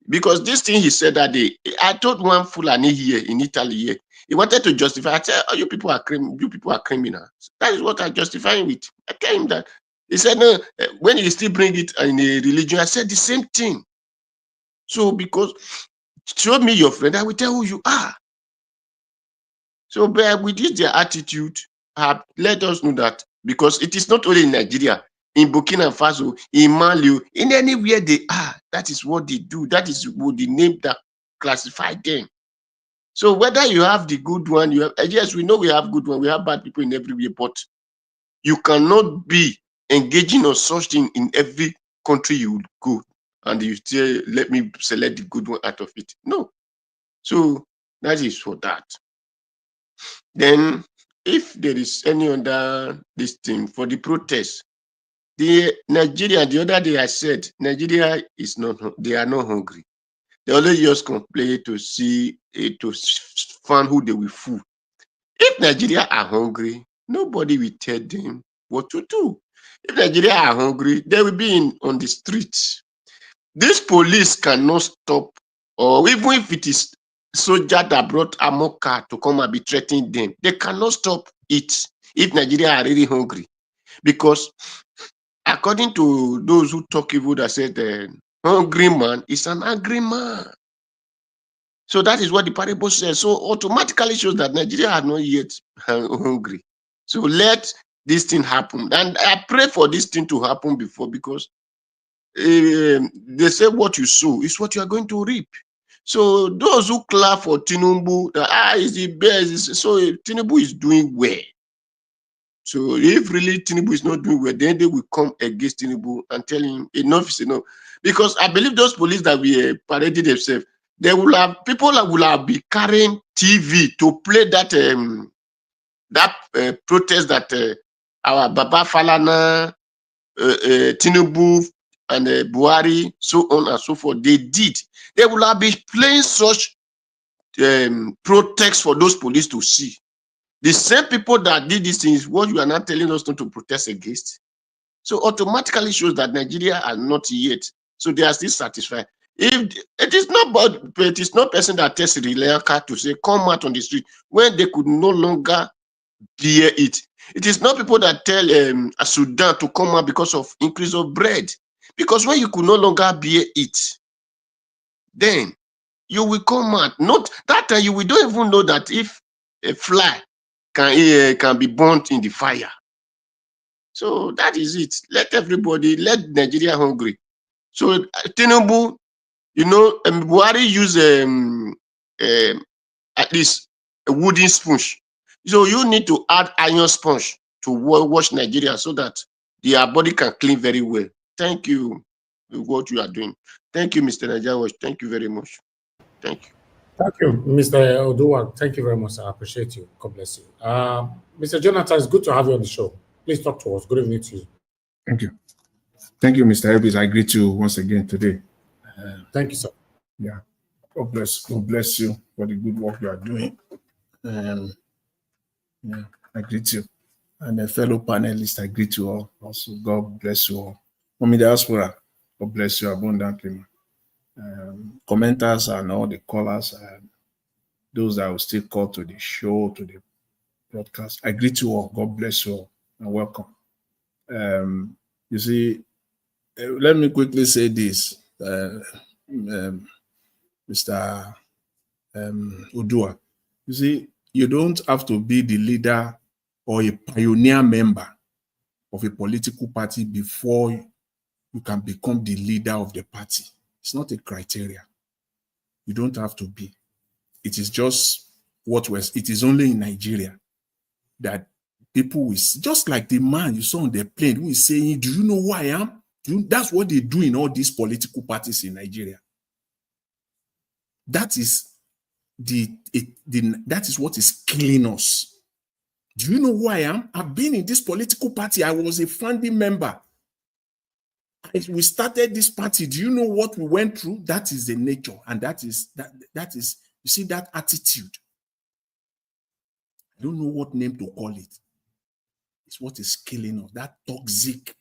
[SPEAKER 2] Because this thing he said that day, I told one Fulani here in Italy here, he wanted to justify. I said, oh, you people are criminals. That is what I justify him with. I tell him that. He said, no, when you still bring it in a religion, I said the same thing. So because show me your friend, I will tell who you are. So with this their attitude, let us know that, because it is not only in Nigeria, in Burkina Faso, in Mali, in anywhere they are, that is what they do. That is what the name that classify them. So whether you have the good one, you have, yes, we know we have good one, we have bad people in everywhere, but you cannot be engaging on such thing in every country you go. and you say, let me select the good one out of it. No. So that is for that. Then, if there is any other this thing for the protest, the Nigeria, the other day I said, Nigeria is not, they are not hungry. They always just complain to see, to find who they will fool. If Nigeria are hungry, nobody will tell them what to do. If Nigeria are hungry, they will be on the streets. This police cannot stop, or even if it is soldier that brought armor car to come and be threatening them, they cannot stop it if Nigeria are really hungry. Because according to those who talk evil, that said the hungry man is an angry man. So that is what the parable says. So automatically shows that Nigeria are not yet hungry. So let this thing happen. And I pray for this thing to happen before, because they say what you sow is what you are going to reap. So those who clap for Tinubu, is the best. So Tinubu is doing well. So if really Tinubu is not doing well, then they will come against Tinubu and tell him enough is enough. Because I believe those police that we paraded themselves, they will have people that will have be carrying TV to play that protest that our Baba Falana, Tinubu, and Buhari, so on and so forth, they did. They will have been playing such protests for those police to see. The same people that did these things, what you are not telling us not to protest against. So automatically shows that Nigeria are not yet. So they are still satisfied. If it is not, but it is not person that tells Sri Lanka to say come out on the street when they could no longer bear it. It is not people that tell Sudan to come out because of increase of bread. Because when you could no longer bear it, then you will come out. Not that time you don't even know that if a fly can be burnt in the fire. So that is it. Let everybody, let Nigeria hungry. So Tinubu, Buhari use at least a wooden sponge. So you need to add iron sponge to wash Nigeria so that their body can clean very well. Thank you for what you are doing. Thank you, Mr. Nigeria. Thank you very much. Thank you.
[SPEAKER 17] Thank you, Mr. Oduwa. Thank you very much. I appreciate you. God bless you. Mr. Jonathan, it's good to have you on the show. Please talk to us. Good evening to you.
[SPEAKER 4] Thank you. Thank you, Mr. Elvis. I greet you once again today.
[SPEAKER 17] Thank you, sir.
[SPEAKER 4] Yeah. God bless you for the good work you are doing. Yeah, I greet you. And the fellow panelists, I greet you all. Also, God bless you all. Mommy Diaspora, God bless you abundantly. Commenters and all the callers, and those that will still call to the show, to the broadcast. I greet you all. God bless you all and welcome. You see, let me quickly say this, Mr. Udua. You see, you don't have to be the leader or a pioneer member of a political party before you can become the leader of the party. It's not a criteria. You don't have to be. It is just it is only in Nigeria that people is just like the man you saw on the plane who is saying, do you know who I am? That's what they do in all these political parties in Nigeria. That is that is what is killing us. Do you know who I am? I've been in this political party. I was a founding member. We started this party. Do you know what we went through? That is the nature, and that is you see that attitude. I don't know what name to call it. It's what is killing us. That toxic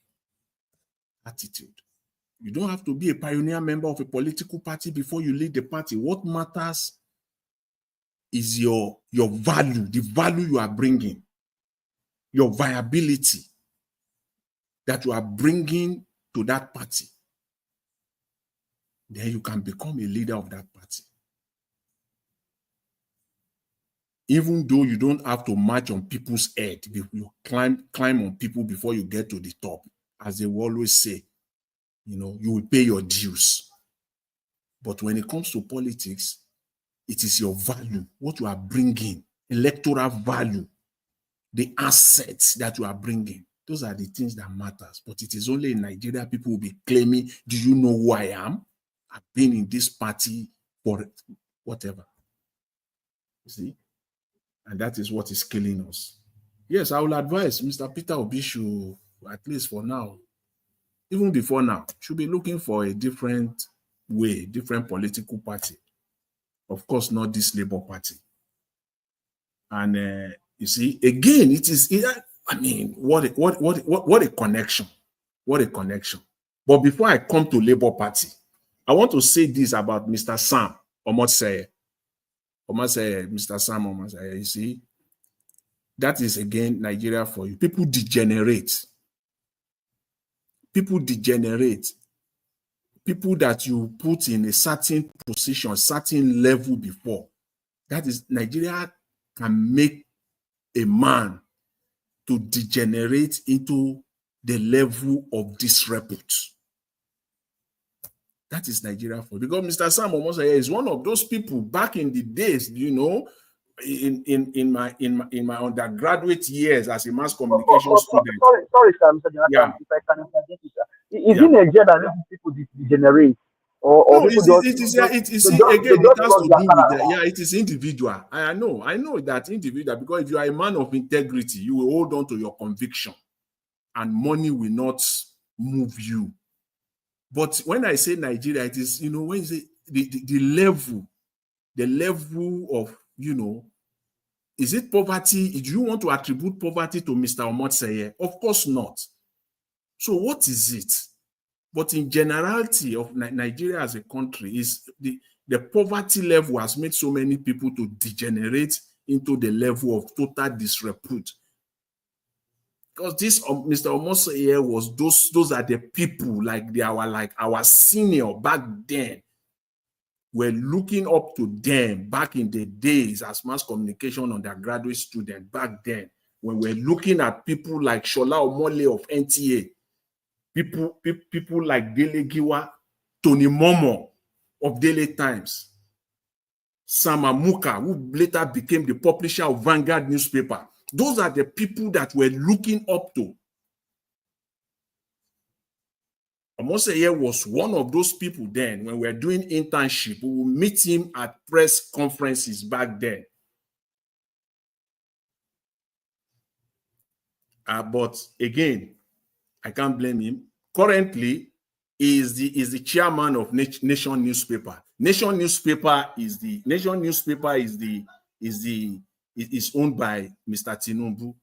[SPEAKER 4] attitude. You don't have to be a pioneer member of a political party before you lead the party. What matters is your value, the value you are bringing, your viability that you are bringing to that party. Then you can become a leader of that party. Even though you don't have to march on people's head, you climb on people before you get to the top. As they will always say, you will pay your dues. But when it comes to politics, it is your value, what you are bringing, electoral value, the assets that you are bringing. Those are the things that matters. But it is only in Nigeria people will be claiming, do you know who I am? I've been in this party for whatever. You see? And that is what is killing us. Yes, I will advise Mr. Peter Obi should, at least for now, even before now, should be looking for a different way, different political party. Of course, not this Labour Party. And you see, again, it is, I mean, what a connection. What a connection. But before I come to Labour Party, I want to say this about Mr. Sam Omotseye. Mr. Sam Omotseye, you see, that is again Nigeria for you. People degenerate. People degenerate. People that you put in a certain position, certain level before. That is, Nigeria can make a man to degenerate into the level of disrepute. That is Nigeria for you. Because Mr. Sam Omotseye is one of those people back in the days, you know, in my undergraduate years as a mass communication student.
[SPEAKER 5] Sorry, sir, Mr. Jonathan,
[SPEAKER 4] Yeah.
[SPEAKER 5] if I can interject you, sir. Is it Nigeria that people degenerate? Or
[SPEAKER 4] No,
[SPEAKER 5] people
[SPEAKER 4] it has to do with that. Yeah, it is individual. I know that individual, because if you are a man of integrity, you will hold on to your conviction and money will not move you. But when I say Nigeria, it is, you know, when you say the level of, you know, is it poverty? Do you want to attribute poverty to Mr. Omotseye? Of course not. So what is it? But in generality of Nigeria as a country, is the poverty level has made so many people to degenerate into the level of total disrepute. Because this Mr. Omotseye was those are the people they are like our senior back then. We're looking up to them back in the days as mass communication undergraduate student back then, when we're looking at people like Shola Omole of NTA, people like Dele Giwa, Tony Momo of Daily Times, Sam Amuka, who later became the publisher of Vanguard newspaper. Those are the people that we're looking up to. Omotseye was one of those people then. When we were doing internship, we would meet him at press conferences back then. But again, I can't blame him. Currently, he is the chairman of Nation newspaper. Nation newspaper is owned by Mr. Tinubu.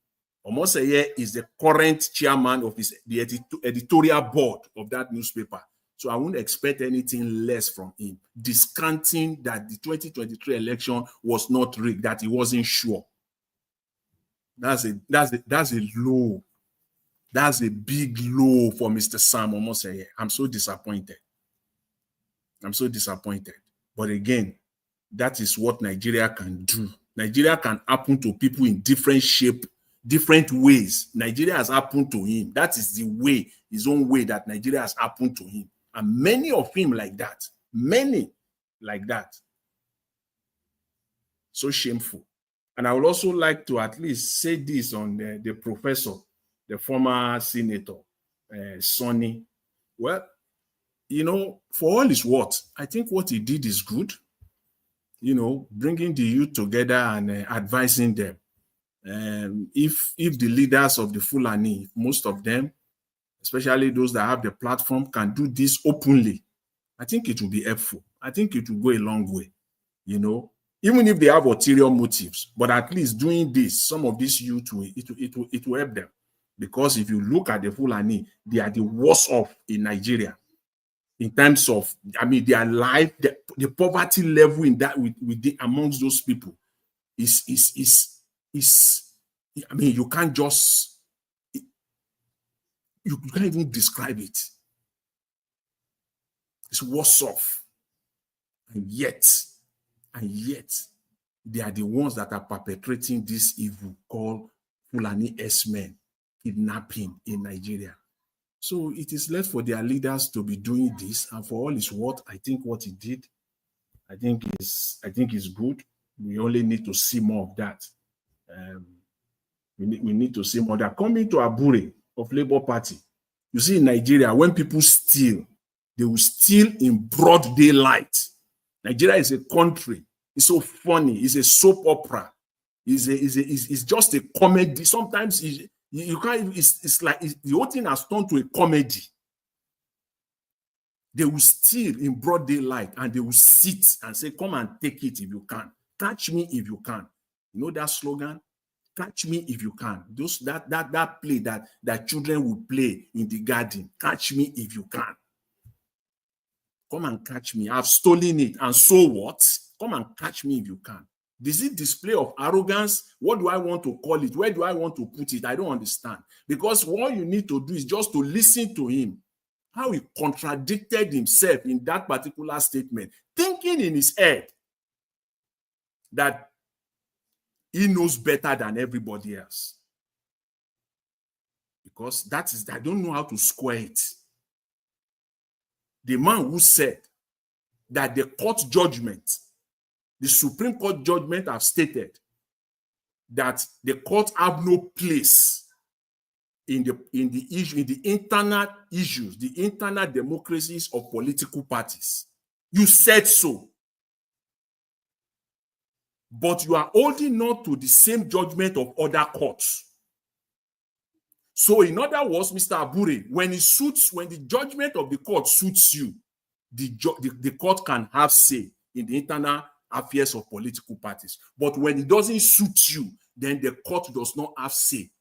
[SPEAKER 4] Omotseye is the current chairman of the editorial board of that newspaper. So I wouldn't expect anything less from him, discounting that the 2023 election was not rigged, that he wasn't sure. That's a low. That's a big low for Mr. Sam Omotseye. I'm so disappointed. But again, that is what Nigeria can do. Nigeria can happen to people in different shape, different ways. Nigeria has happened to him. That is the way, his own way, that Nigeria has happened to him. And many of him like that. Many like that. So shameful. And I would also like to at least say this on the professor, the former senator, Sonny. Well, you know, for all his what, I think what he did is good. You know, bringing the youth together and advising them. If the leaders of the Fulani, most of them, especially those that have the platform, can do this openly, I think it will be helpful. I think it will go a long way, you know, even if they have ulterior motives. But at least doing this, some of these youth, it will help them. Because if you look at the Fulani, they are the worst off in Nigeria in terms of, I mean, their life, the poverty level in that amongst those people is I mean, you can't just, you can't even describe it. It's worse off. And yet, they are the ones that are perpetrating this evil called Fulani S-men kidnapping in Nigeria. So it is left for their leaders to be doing this, and for all his worth, I think what he did, I think is good. We only need to see more of that. We need to see more of that. Coming to Abure, of Labour Party. You see, in Nigeria, when people steal, they will steal in broad daylight. Nigeria is a country. It's so funny. It's a soap opera. It's just a comedy. Sometimes you can't. It's like the whole thing has turned to a comedy. They will steal in broad daylight and they will sit and say, "Come and take it if you can. Catch me if you can." You know that slogan? Catch me if you can. That play that children will play in the garden. Catch me if you can. Come and catch me. I've stolen it. And so what? Come and catch me if you can. Is it display of arrogance? What do I want to call it? Where do I want to put it? I don't understand. Because what you need to do is just to listen to him. How he contradicted himself in that particular statement, thinking in his head that he knows better than everybody else. Because I don't know how to square it. The man who said that the court judgment, the Supreme Court judgment have stated that the court have no place in the internal issues, the internal democracies of political parties. You said so. But you are holding on to the same judgment of other courts. So in other words, Mr. Abure, when the judgment of the court suits you, the court can have say in the internal affairs of political parties. But when it doesn't suit you, then the court does not have say.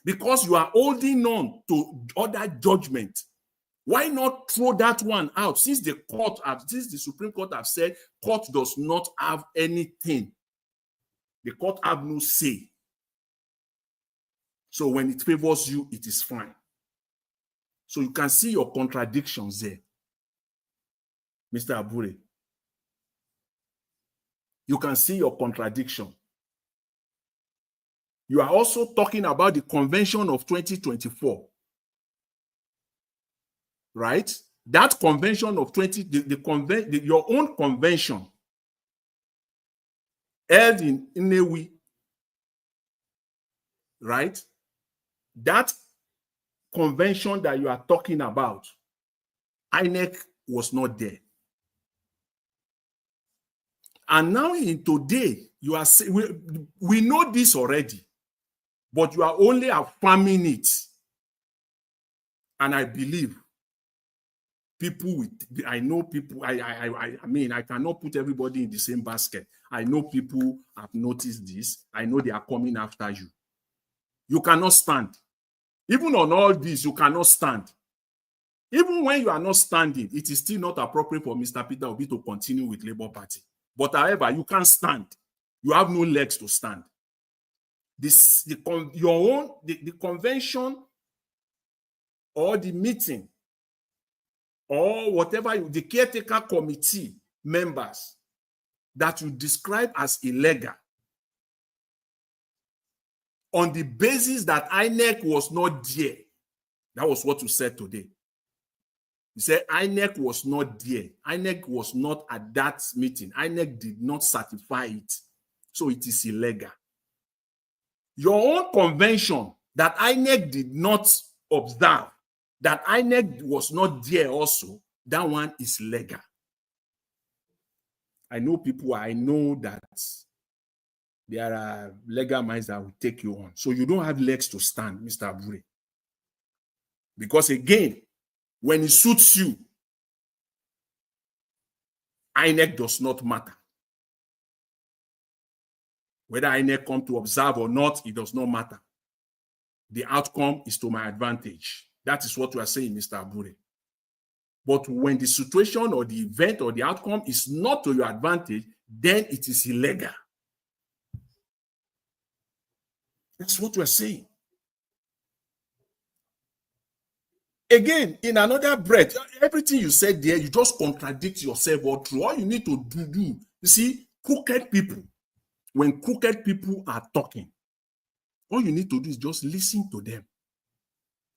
[SPEAKER 4] Because you are holding on to other judgment. Why not throw that one out? Since the Supreme Court have said court does not have anything. The court have no say. So when it favors you, it is fine. So you can see your contradictions there, Mr. Abure. You can see your contradiction. You are also talking about the convention of 2024. Right? That convention of your own convention held in Nnewi, right? That convention that you are talking about, INEC was not there. And now in today, you are saying, we know this already, but you are only affirming it. And I believe I know people, I mean, I cannot put everybody in the same basket. I know people have noticed this. I know they are coming after you. You cannot stand. Even on all this, you cannot stand. Even when you are not standing, it is still not appropriate for Mr. Peter Obi to continue with Labour Party. But however, you can't stand. You have no legs to stand. The convention or the meeting or whatever, the caretaker committee members that you describe as illegal on the basis that INEC was not there. That was what you said today. You said INEC was not there. INEC was not at that meeting. INEC did not certify it. So it is illegal. Your own convention that INEC did not observe, that INEC was not there also, that one is legal. I know people, I know that there are legal minds that will take you on. So you don't have legs to stand, Mr. Abure. Because again, when it suits you, INEC does not matter. Whether INEC come to observe or not, it does not matter. The outcome is to my advantage. That is what we are saying, Mr. Abure. But when the situation or the event or the outcome is not to your advantage, then it is illegal. That's what we are saying. Again, in another breath, everything you said there, you just contradict yourself all through. All you need to do, you see, crooked people, when crooked people are talking, all you need to do is just listen to them.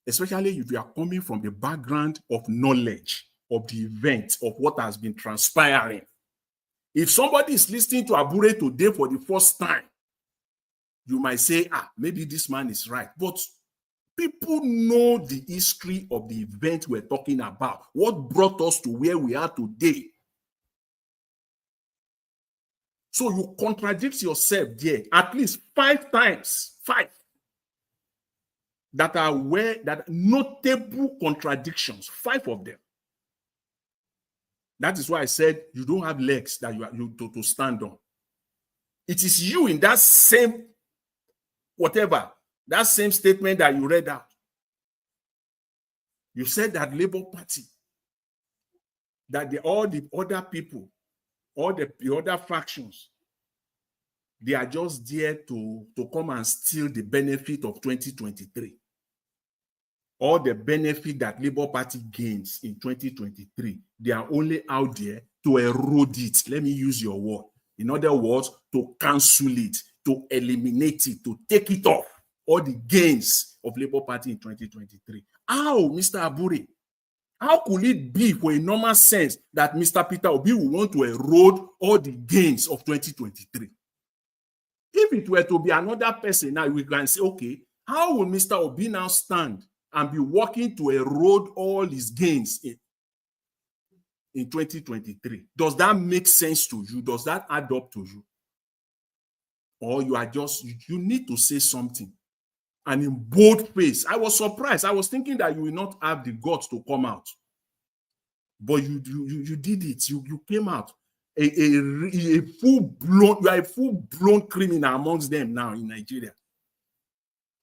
[SPEAKER 4] Especially if you are coming from the background of knowledge of the event, of what has been transpiring. If somebody is listening to Abure today for the first time, you might say, maybe this man is right. But People know the history of the event we're talking about, what brought us to where we are today. So you contradict yourself there at least 5 times, 5, that are notable contradictions, 5 of them. That is why I said you don't have legs that to stand on. It is you in that same whatever, that same statement that you read out. You said that Labour Party, that all the other people, all the other factions, they are just there to come and steal the benefit of 2023. All the benefit that Labour Party gains in 2023, they are only out there to erode it. Let me use your word. In other words, to cancel it, to eliminate it, to take it off. All the gains of Labour Party in 2023. How, Mr. Abure? How could it be for a normal sense that Mr. Peter Obi will want to erode all the gains of 2023? If it were to be another person, now we can say, okay, how will Mr. Obi now stand and be working to erode all his gains in 2023? Does that make sense to you? Does that add up to you? Or you are just, you need to say something. And in bold face, I was surprised. I was thinking that you will not have the guts to come out. But you did it. You came out. You are a full-blown criminal amongst them now in Nigeria.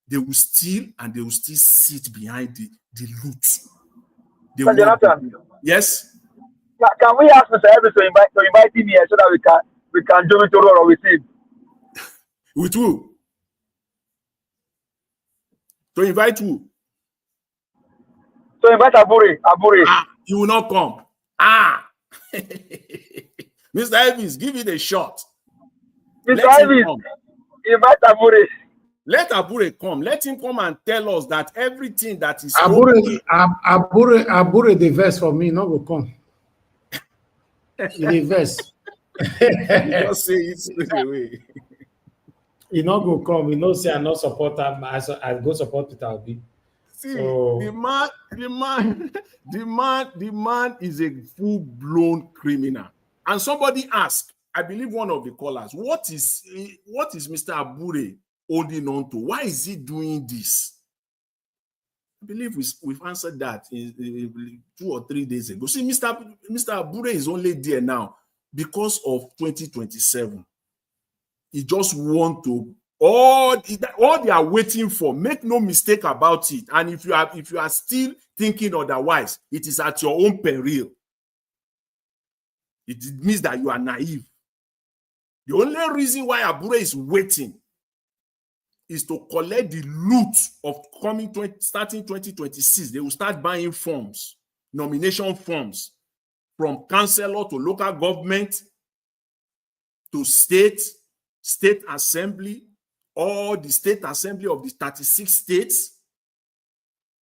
[SPEAKER 4] They will steal and they will still sit behind the loot.
[SPEAKER 5] Jonathan,
[SPEAKER 4] yes?
[SPEAKER 5] Can we ask Mr. Evans to invite him here so that we can do it tomorrow with him?
[SPEAKER 4] With who? To invite who?
[SPEAKER 5] To invite Abure.
[SPEAKER 4] Ah, you will not come. Ah. Mr. Evans, give it a shot.
[SPEAKER 5] Mr. Evans, invite Abure.
[SPEAKER 4] Let Abure come. Let him come and tell us that everything that is
[SPEAKER 17] Abure, the verse for me, not will come. The verse.
[SPEAKER 4] Just say it straight away.
[SPEAKER 17] He not go come. He not say I not support him. I go support Peter Obi.
[SPEAKER 4] See,
[SPEAKER 17] so,
[SPEAKER 4] the man is a full-blown criminal. And somebody asked, I believe one of the callers, what is Mr. Abure holding on to? Why is he doing this? I believe we've answered that 2 or 3 days ago. See, Mr. Abure is only there now because of 2027. He just want to all they are waiting for. Make no mistake about it. And if you are still thinking otherwise, it is at your own peril. It means that you are naive. The only reason why Abure is waiting is to collect the loot of starting 2026. They will start buying forms, nomination forms, from councillor to local government to state assembly, or the state assembly of the 36 states.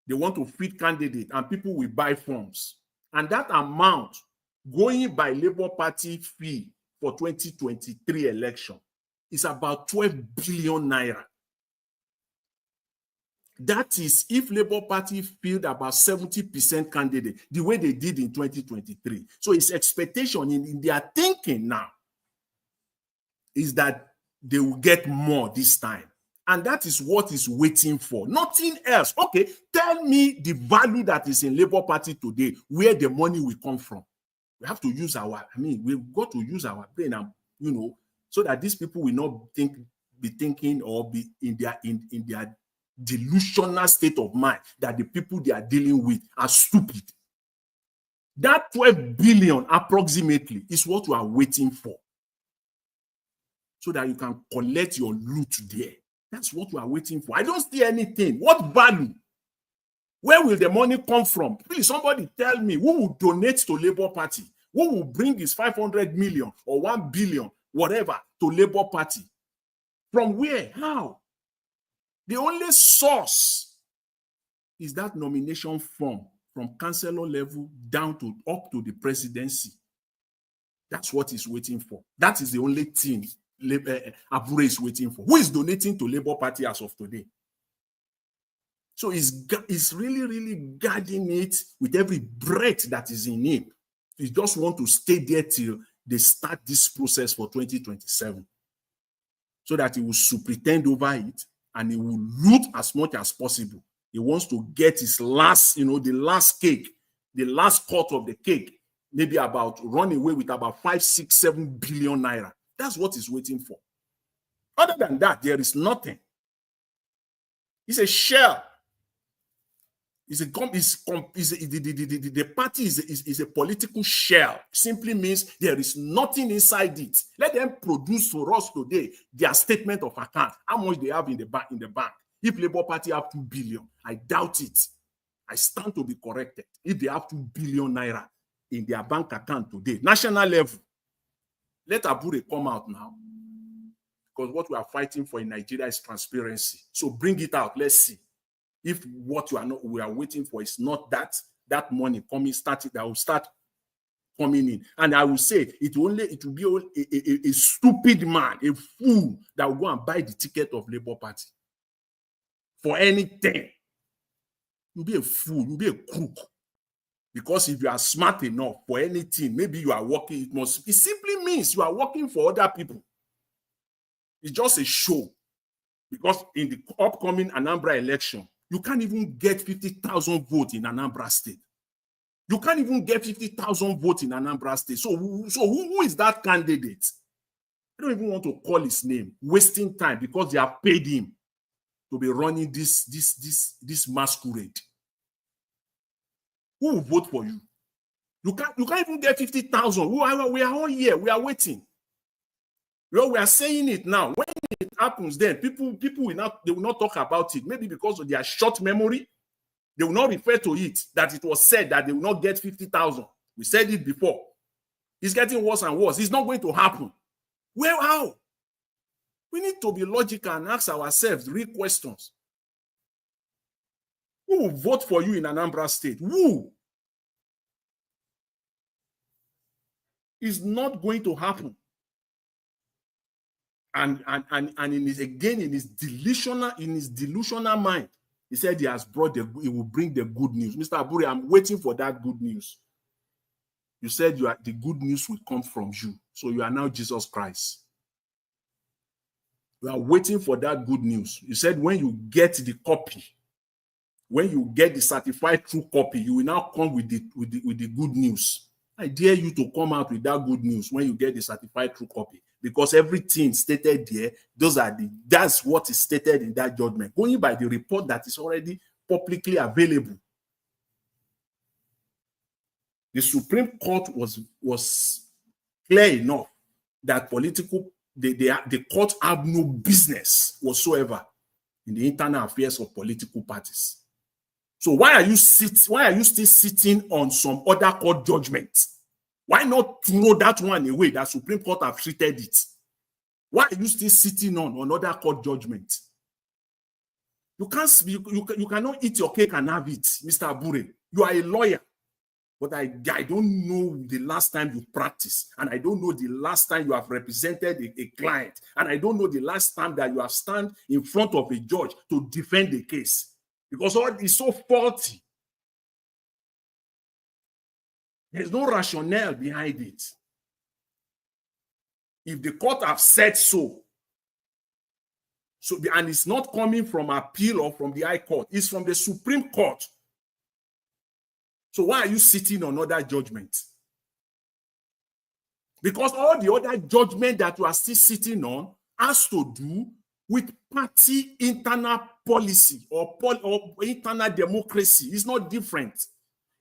[SPEAKER 4] They want to feed candidates and people will buy forms. And that amount going by Labour Party fee for 2023 election is about 12 billion naira. That is if Labour Party filled about 70% candidate, the way they did in 2023. So its expectation in their thinking now is that they will get more this time. And that is what is waiting for. Nothing else. Okay, tell me the value that is in Labour Party today, where the money will come from. We have to use we've got to use our brain, and so that these people will not be thinking or be in their delusional state of mind that the people they are dealing with are stupid. That 12 billion approximately is what you are waiting for, so that you can collect your loot there. That's what we are waiting for. I don't see anything. What value? Where will the money come from? Please, somebody tell me who will donate to Labour Party? Who will bring his 500 million or 1 billion, whatever, to Labour Party? From where? How? The only source is that nomination form from councillor level down to up to the presidency. That's what he's waiting for. That is the only thing Abure is waiting for. Who is donating to Labour Party as of today? So he's really, really guarding it with every breath that is in him. He just want to stay there till they start this process for 2027. So that he will superintend over it and he will loot as much as possible. He wants to get his last, the last cake, the last cut of the cake, maybe run away with about 5, 6, 7 billion naira. That's what he's waiting for. Other than that, there is nothing. It's a shell. The party is a political shell. Simply means there is nothing inside it. Let them produce for us today their statement of account, how much they have in the bank. If Labour Party have 2 billion, I doubt it. I stand to be corrected. If they have 2 billion naira in their bank account today, national level, let Abure come out now. Because what we are fighting for in Nigeria is transparency. So bring it out. Let's see. If what we are waiting for is not that money coming, that will start coming in. And I will say it will be a stupid man, a fool that will go and buy the ticket of Labour Party for anything. You'll be a fool, you'll be a crook. Because if you are smart enough for anything, maybe you are working, it simply means you are working for other people. It's just a show. Because in the upcoming Anambra election, you can't even get 50,000 votes in Anambra State. You can't even get 50,000 votes in Anambra State. So who is that candidate? I don't even want to call his name. Wasting time because they have paid him to be running this masquerade. Who will vote for you? You can't even get 50,000. We are all here. We are waiting. We are saying it now. When it happens, then people will not talk about it. Maybe because of their short memory, they will not refer to it. That it was said that they will not get 50,000. We said it before. It's getting worse and worse. It's not going to happen. Well, how? We need to be logical and ask ourselves real questions. Who will vote for you in Anambra State? Who? It's not going to happen. And in his delusional mind, he said he will bring the good news. Mr. Abure, I'm waiting for that good news. You said the good news will come from you. So you are now Jesus Christ. You are waiting for that good news. You said when you get the copy, when you get the certified true copy, you will now come with the good news. I dare you to come out with that good news when you get the certified true copy. Because everything stated there, that's what is stated in that judgment. Going by the report that is already publicly available. The Supreme Court was clear enough that the court have no business whatsoever in the internal affairs of political parties. So why are you still sitting on some other court judgment? Why not throw that one away that Supreme Court have treated it? Why are you still sitting on another court judgment? You cannot eat your cake and have it, Mr. Abure. You are a lawyer, but I don't know the last time you practiced, and I don't know the last time you have represented a client, and I don't know the last time that you have stand in front of a judge to defend the case, because all is so faulty. There's no rationale behind it. If the court have said so, and it's not coming from appeal or from the High Court, it's from the Supreme Court. So why are you sitting on other judgments? Because all the other judgment that you are still sitting on has to do with party internal policy or internal democracy. It's not different.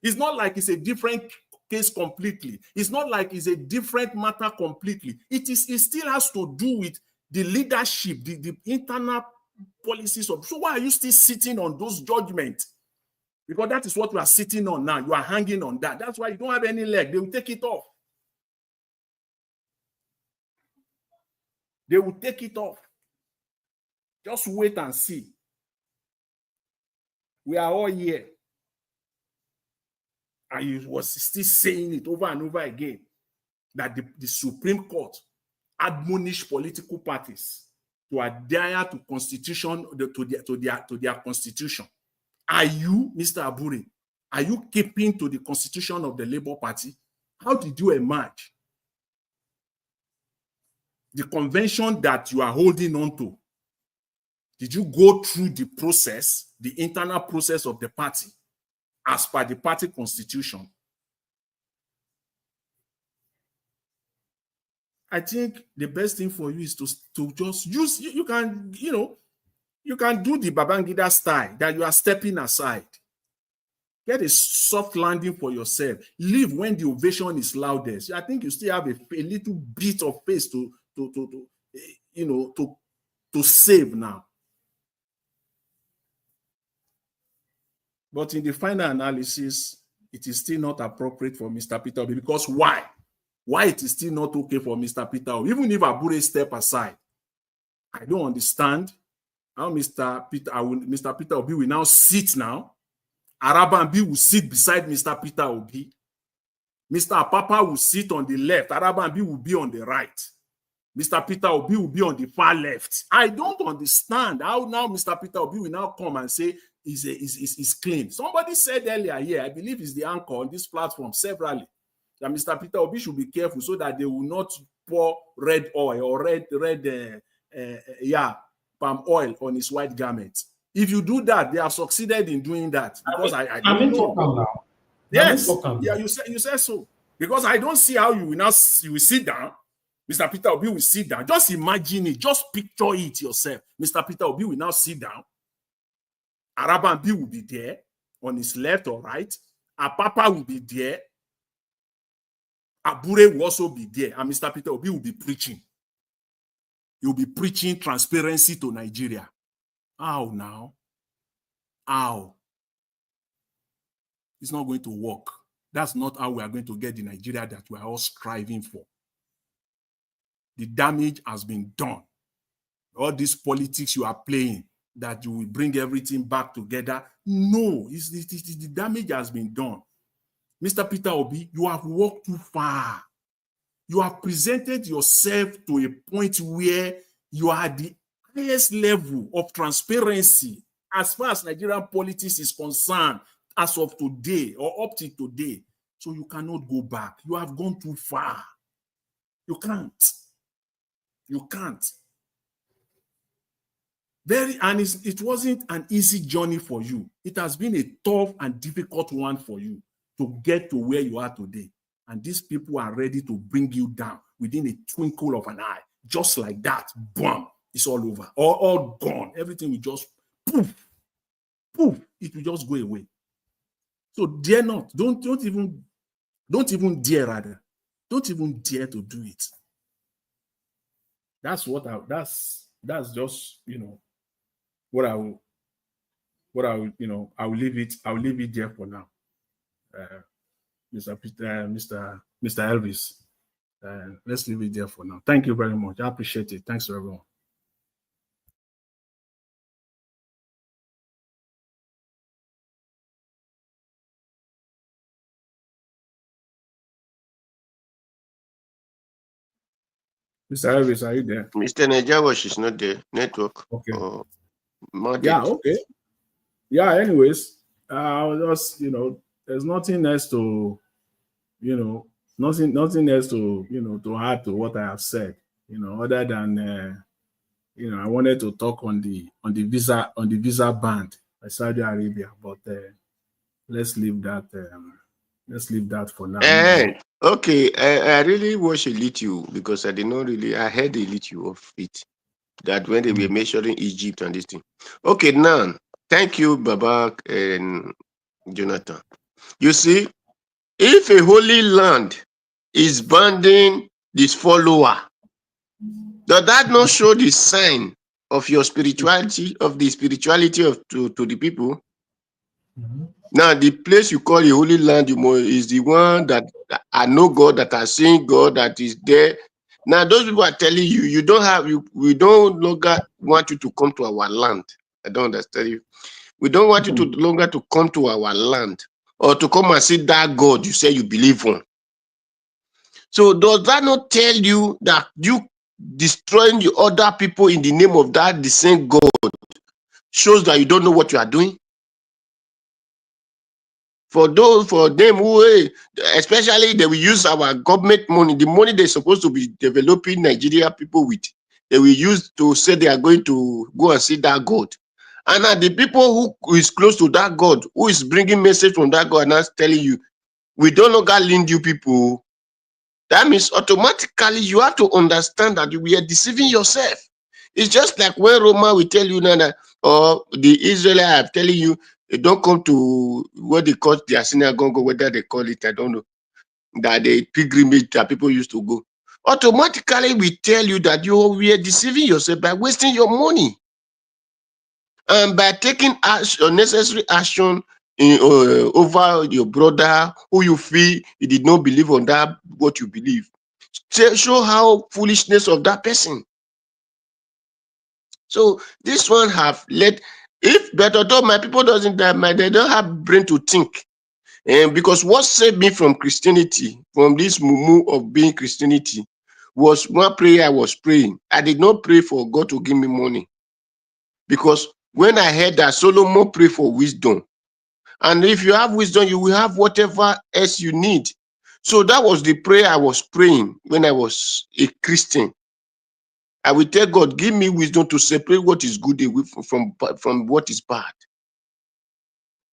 [SPEAKER 4] It's not like it's a different case completely. It's not like it's a different matter completely. It still has to do with the leadership, the internal policies of. So why are you still sitting on those judgments? Because that is what you are sitting on now. You are hanging on that. That's why you don't have any leg. They will take it off. They will take it off. Just wait and see. We are all here. And he was still saying it over and over again that the Supreme Court admonished political parties to adhere to constitution, to their constitution. Are you, Mr. Abure, are you keeping to the constitution of the Labour Party? How did you emerge? The convention that you are holding on to, did you go through the process, the internal process of the party, as per the party constitution? I think the best thing for you is to just use, you can, you can do the Babangida style, that you are stepping aside. Get a soft landing for yourself. Leave when the ovation is loudest. I think you still have a little bit of space to save now. But in the final analysis, it is still not appropriate for Mr. Peter Obi. Because why? Why it is still not okay for Mr. Peter Obi? Even if Abure step aside, I don't understand how Mr. Peter Obi will now sit now. Arabambi will sit beside Mr. Peter Obi. Mr. Apapa will sit on the left. Arabambi will be on the right. Mr. Peter Obi will be on the far left. I don't understand how now Mr. Peter Obi will now come and say is clean. Somebody said earlier here, I believe it's the anchor on this platform severally, that Mr. Peter Obi should be careful so that they will not pour red oil or palm oil on his white garment. If you do that, they have succeeded in doing that. Because I don't know.
[SPEAKER 17] Now.
[SPEAKER 4] Yes, yeah, you said so. Because I don't see how you will sit down. Mr. Peter Obi will sit down. Just imagine it. Just picture it yourself. Mr. Peter Obi will now sit down. Arabambi will be there on his left or right. Apapa will be there. Abure will also be there. And Mr. Peter Obi will be preaching. He will be preaching transparency to Nigeria. How now? How? It's not going to work. That's not how we are going to get the Nigeria that we are all striving for. The damage has been done. All these politics you are playing, that you will bring everything back together. No, the damage has been done. Mr. Peter Obi, you have walked too far. You have presented yourself to a point where you are the highest level of transparency as far as Nigerian politics is concerned as of today or up to today. So you cannot go back. You have gone too far. You can't. You can't. And it wasn't an easy journey for you. It has been a tough and difficult one for you to get to where you are today. And these people are ready to bring you down within a twinkle of an eye. Just like that, boom, it's all over. All gone. Everything will just poof, poof. It will just go away. So dare not. Don't even dare, rather. Don't even dare to do it. That's just, what I will, I'll leave it there for now. Mr. Elvis, let's leave it there for now. Thank you very much. I appreciate it. Thanks to everyone. Mr. Elvis, are you there?
[SPEAKER 2] Mr. Nejawash is not there. Network.
[SPEAKER 4] Okay.
[SPEAKER 2] Yeah,
[SPEAKER 4] okay. Yeah, anyways, I'll just, there's nothing else to, nothing else to, to add to what I have said, other than, I wanted to talk on the visa ban by Saudi Arabia, but let's leave that for now.
[SPEAKER 2] Okay, I really watched a little because I did not really, I heard a little of it, that when they were measuring Egypt and this thing. Okay, now, thank you, Babak and Jonathan. You see, if a holy land is banding this follower, does that not show the sign of your spirituality, of the spirituality to the people? Now, the place you call a holy land is the one that I know God, that I seen God, that is there. Now, those people are telling you, we don't longer want you to come to our land. I don't understand you. We don't want you to longer to come to our land or to come and see that God you say you believe on. So does that not tell you that you destroying the other people in the name of that the same God shows that you don't know what you are doing? For them who, especially they will use our government money, the money they're supposed to be developing Nigeria people with, they will use to say they are going to go and see that God. And now the people who is close to that God, who is bringing message from that God and now telling you, we don't longer lend you people. That means automatically you have to understand that you are deceiving yourself. It's just like when Roma will tell you now that, or the Israelites are telling you, they don't come to what they call their synagogue, or whether they call it, I don't know, that the pilgrimage that people used to go. Automatically we tell you that you are deceiving yourself by wasting your money. And by taking unnecessary action over your brother who you feel he did not believe on that what you believe. Show how foolishness of that person. So this one have led, if but although my people doesn't they don't have brain to think. And because what saved me from Christianity, from this mumu of being Christianity, was one prayer I was praying. I did not pray for God to give me money. Because when I heard that Solomon pray for wisdom, and if you have wisdom, you will have whatever else you need. So that was the prayer I was praying when I was a Christian. I will tell God, give me wisdom to separate what is good away from what is bad.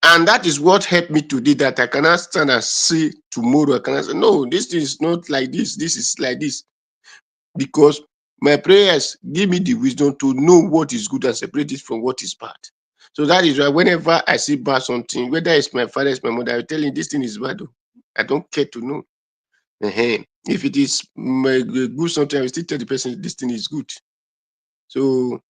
[SPEAKER 2] And that is what helped me today, that I cannot stand and say tomorrow, I cannot say, no, this is not like this, this is like this. Because my prayers give me the wisdom to know what is good and separate it from what is bad. So that is why whenever I see bad something, whether it's my father, it's my mother, I tell him this thing is bad. I don't care to know. If it is good something, I will still tell the person this thing is good. So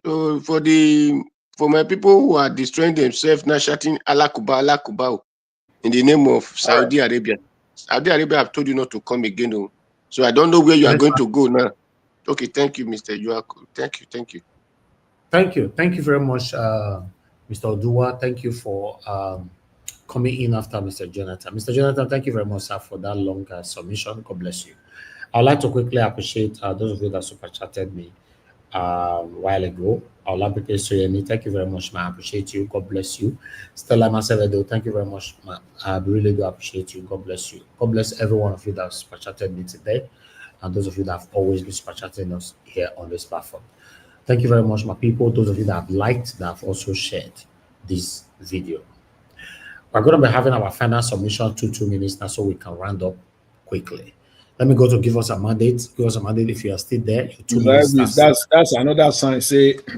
[SPEAKER 2] for my people who are destroying themselves, now shouting Allah Kuba in the name of Saudi Arabia. Saudi Arabia have told you not to come again. So I don't know where you are going to go now. Okay, thank you, Mr. Yuaku. Thank you.
[SPEAKER 17] Thank you very much, Mr. Odua. Thank you for coming in after Mr. Jonathan. Mr. Jonathan, thank you very much, sir, for that long submission. God bless you. I'd like to quickly appreciate those of you that super chatted me a while ago. I'll appreciate you. Thank you very much, man. I appreciate you. God bless you. Stella Macevedo, thank you very much, man. I really do appreciate you. God bless you. God bless every one of you that super chatted me today, and those of you that have always been super chatting us here on this platform. Thank you very much, my people. Those of you that have liked, that have also shared this video. We're going to be having our final submission 2 minutes now, so we can round up quickly. Let me go to give us a mandate. Give us a mandate if you are still there. 2 minutes.
[SPEAKER 4] That's another sign.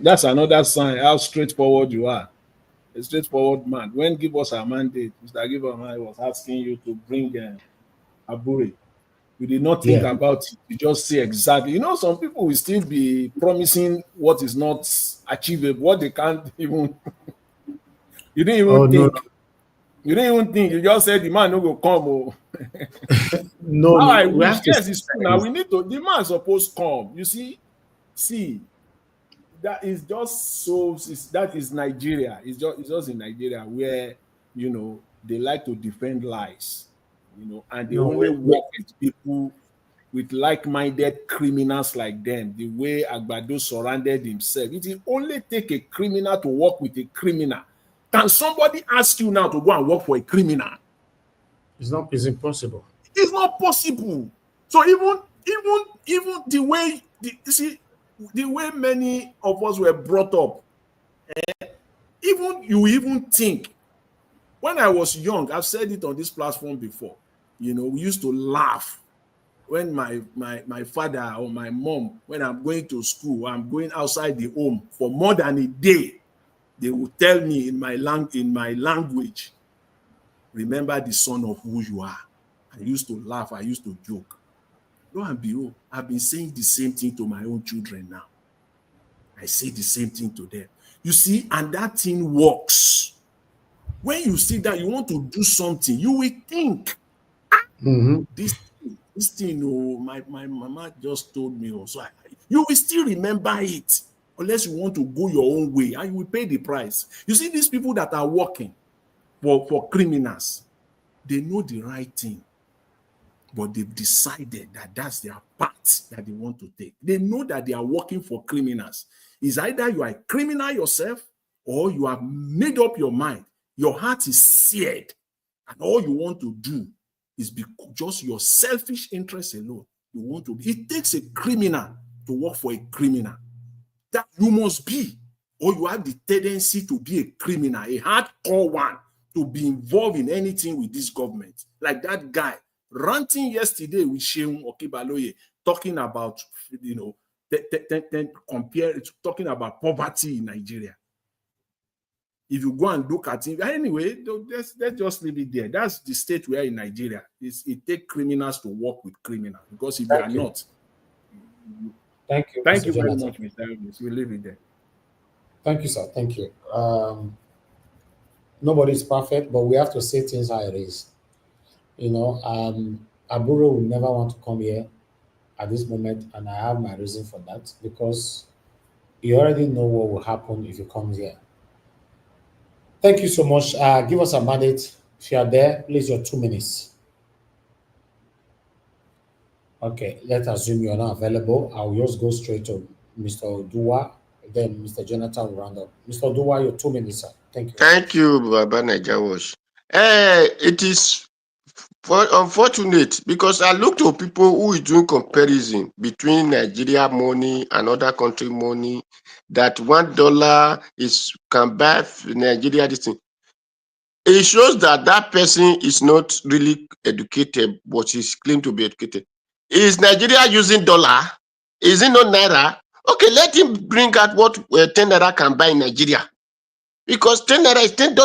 [SPEAKER 4] That's another sign how straightforward you are. A straightforward man. When give us a mandate, Mr. Giverman was asking you to bring Abure. You did not think about it. You just say exactly. You know, some people will still be promising what is not achievable, what they can't even. You didn't even think. No. You didn't even think. You just said the man no go come.
[SPEAKER 17] No,
[SPEAKER 4] I wish. Yes, it's true. Now we need to. The man supposed come. You see, that is just so. That is Nigeria. It's just in Nigeria where they like to defend lies. And they only work with people, with like-minded criminals like them. The way Agbado surrounded himself, it will only take a criminal to work with a criminal. Can somebody ask you now to go and work for a criminal?
[SPEAKER 17] It's impossible.
[SPEAKER 4] It's not possible. So even the way the way many of us were brought up, you think. When I was young, I've said it on this platform before. We used to laugh when my father or my mom, when I'm going to school, I'm going outside the home for more than a day, they would tell me in my language, remember the son of who you are. I used to laugh. I used to joke. Lo and behold, I've been saying the same thing to my own children now. I say the same thing to them. You see, and that thing works. When you see that you want to do something, you will think, this thing, my mama just told me. So you will still remember it, unless you want to go your own way, and you will pay the price. You see, these people that are working for criminals, they know the right thing, but they've decided that that's their path that they want to take. They know that they are working for criminals. It's either you are a criminal yourself, or you have made up your mind. Your heart is seared And all you want to do is just your selfish interest alone. You want to. It takes a criminal to work for a criminal. That you must be, or you have the tendency to be a criminal, a hardcore one, to be involved in anything with this government. Like that guy ranting yesterday with Sheung Okibaloye, talking about, talking about poverty in Nigeria. If you go and look at it, anyway, let's just leave it there. That's the state we are in Nigeria. It takes criminals to work with criminals, because if they are not.
[SPEAKER 17] Thank you.
[SPEAKER 4] Thank
[SPEAKER 17] Mr.
[SPEAKER 4] you very
[SPEAKER 17] Jonathan.
[SPEAKER 4] much, Mr. Elvis. We'll leave it there.
[SPEAKER 17] Thank you, sir. Thank you. Nobody is perfect, but we have to say things how it is. Abure will never want to come here at this moment, and I have my reason for that, because you already know what will happen if he comes here. Thank you so much. Give us a mandate. If you are there, please, your 2 minutes. Okay, let's assume you are not available. I'll just go straight to Mr. Oduwa. Then Mr. Jonathan will round up. Mr. Oduwa, your 2 minutes, sir. Thank you.
[SPEAKER 2] Thank you, Baba Najawash. It is unfortunate, because I look to people who is doing comparison between Nigeria money and other country money, that $1 can buy Nigeria this thing. It shows that that person is not really educated, but he's claimed to be educated. Is Nigeria using dollar? Is it not naira? Okay, let him bring out what 10 naira can buy in Nigeria. Because 10 naira is $10.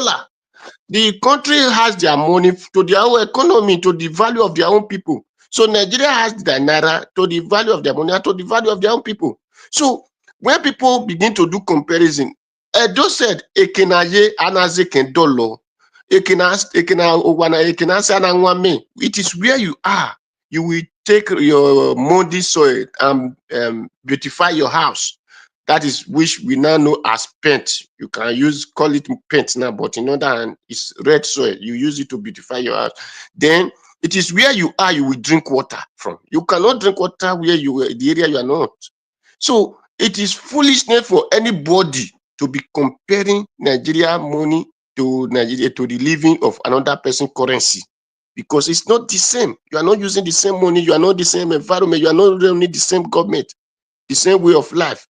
[SPEAKER 2] The country has their money to their own economy, to the value of their own people. So Nigeria has their naira to the value of their money and to the value of their own people. So when people begin to do comparison, Edo said, Ekenaye anazeken dolo. It is where you are. You will take your moldy soil and beautify your house. That is which we now know as paint. You can call it paint now, but in other hand, it's red soil. You use it to beautify your house. Then it is where you are, you will drink water from. You cannot drink water where the area you are not. So it is foolishness for anybody to be comparing Nigeria money to Nigeria, to the living of another person's currency, because it's not the same. You are not using the same money. You are not the same environment. You are not really the same government, the same way of life.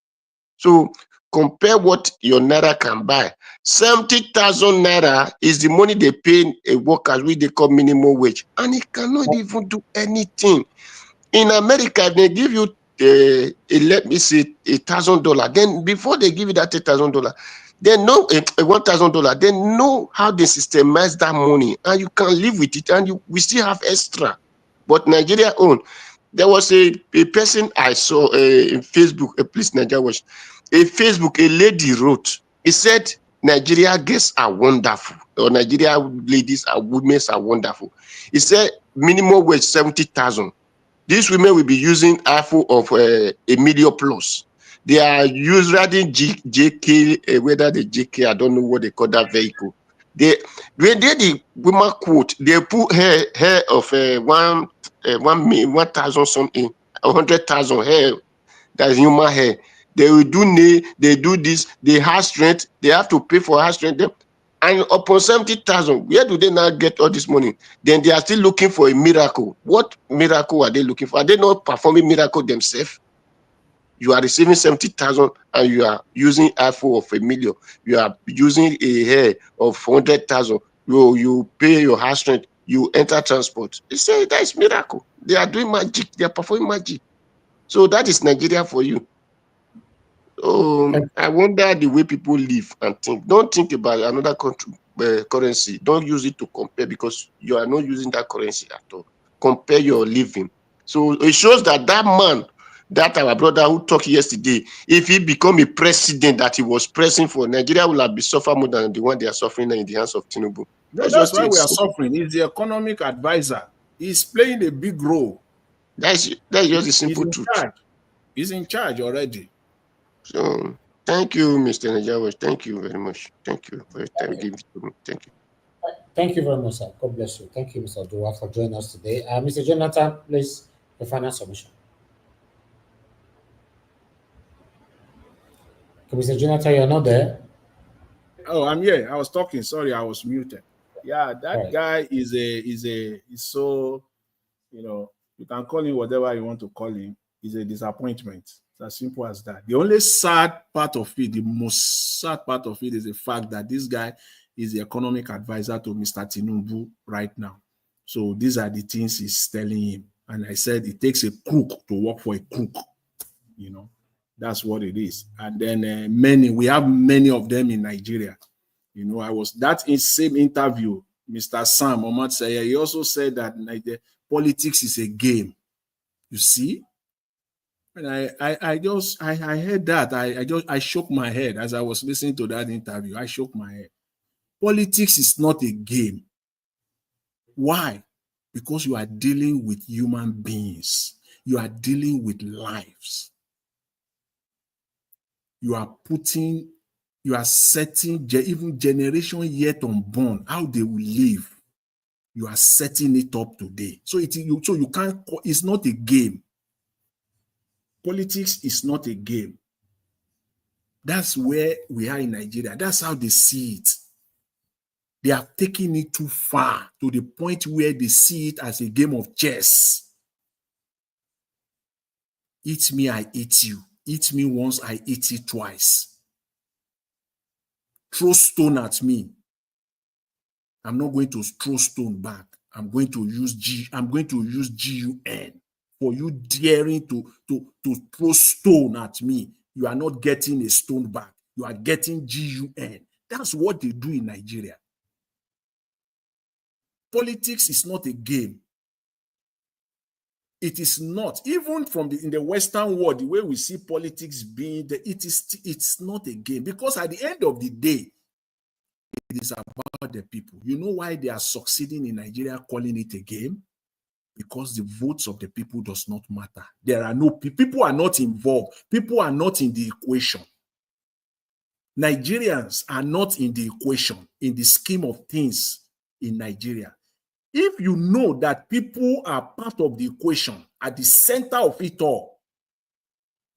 [SPEAKER 2] So compare what your naira can buy. 70,000 naira is the money they pay a worker, which they call minimum wage, and he cannot even do anything. In America, if they give you let me say $1,000, then before they give you that $1,000, they know $1,000. They know how they systemize that money, and you can live with it, and we still have extra. But Nigeria own. There was a person I saw in Facebook, please Nigeria watch. Facebook, a lady wrote, he said, Nigeria girls are wonderful, or Nigeria ladies are women are wonderful. He said minimum wage 70,000. These women will be using iPhone of $1 million plus. They are using JK, whether the JK, I don't know what they call that vehicle. When they the woman quote, they put hair of 1,000 something, 100,000 hair. That's human hair. They will do nail, they do this, they have strength, they have to pay for hair strength. And upon 70,000, where do they now get all this money? Then they are still looking for a miracle. What miracle are they looking for? Are they not performing miracle themselves? You are receiving 70,000 and you are using iPhone of $1 million. You are using a hair of 100,000. You pay your hair strength. You enter transport. They say that is miracle. They are doing magic. They are performing magic. So that is Nigeria for you. I wonder the way people live and think. Don't think about another country currency. Don't use it to compare, because you are not using that currency at all. Compare your living. So it shows that that man, that our brother who talked yesterday, if he become a president that he was pressing for, Nigeria will have been suffering more than the one they are suffering in the hands of Tinubu.
[SPEAKER 4] No, that's why we are suffering. He's the economic advisor. He's playing a big role.
[SPEAKER 2] That's just the simple truth.
[SPEAKER 4] He's in charge already.
[SPEAKER 2] So thank you, Mr. Najawash. Thank you very much. Thank you for your time. Give it to me. Thank you.
[SPEAKER 17] Thank you very much, sir. God bless you. Thank you, Mr. Dua, for joining us today. Mr. Jonathan, please, the final submission. Okay, Mr. Jonathan, you're not there.
[SPEAKER 4] Oh, I'm here. I was talking. Sorry, I was muted. Yeah, that
[SPEAKER 17] Right.
[SPEAKER 4] guy is so, you can call him whatever you want to call him. He's a disappointment. It's as simple as that. The only sad part of it, the most sad part of it, is the fact that this guy is the economic advisor to Mr. Tinubu right now. So these are the things he's telling him. And I said it takes a crook to work for a crook. That's what it is. And then we have many of them in Nigeria. I was that in same interview, Mr. Sam Omad Sayer, he also said that politics is a game. You see? And I heard that. I shook my head as I was listening to that interview. I shook my head. Politics is not a game. Why? Because you are dealing with human beings. You are dealing with lives. You are setting even generation yet unborn, how they will live. You are setting it up today. So you can't, it's not a game. Politics is not a game. That's where we are in Nigeria. That's how they see it. They have taken it too far to the point where they see it as a game of chess. Eat me, I eat you. Eat me once, I eat you twice. Throw stone at me. I'm not going to throw stone back. I'm going to use GUN. For you daring to throw stone at me, you are not getting a stone back. You are getting GUN. That's what they do in Nigeria. Politics is not a game. It is not. Even in the Western world, the way we see politics being, it's not a game. Because at the end of the day, it is about the people. You know why they are succeeding in Nigeria calling it a game? Because the votes of the people does not matter. There are no people are not involved. People are not in the equation. Nigerians are not in the equation, in the scheme of things in Nigeria. If you know that people are part of the equation, at the center of it all,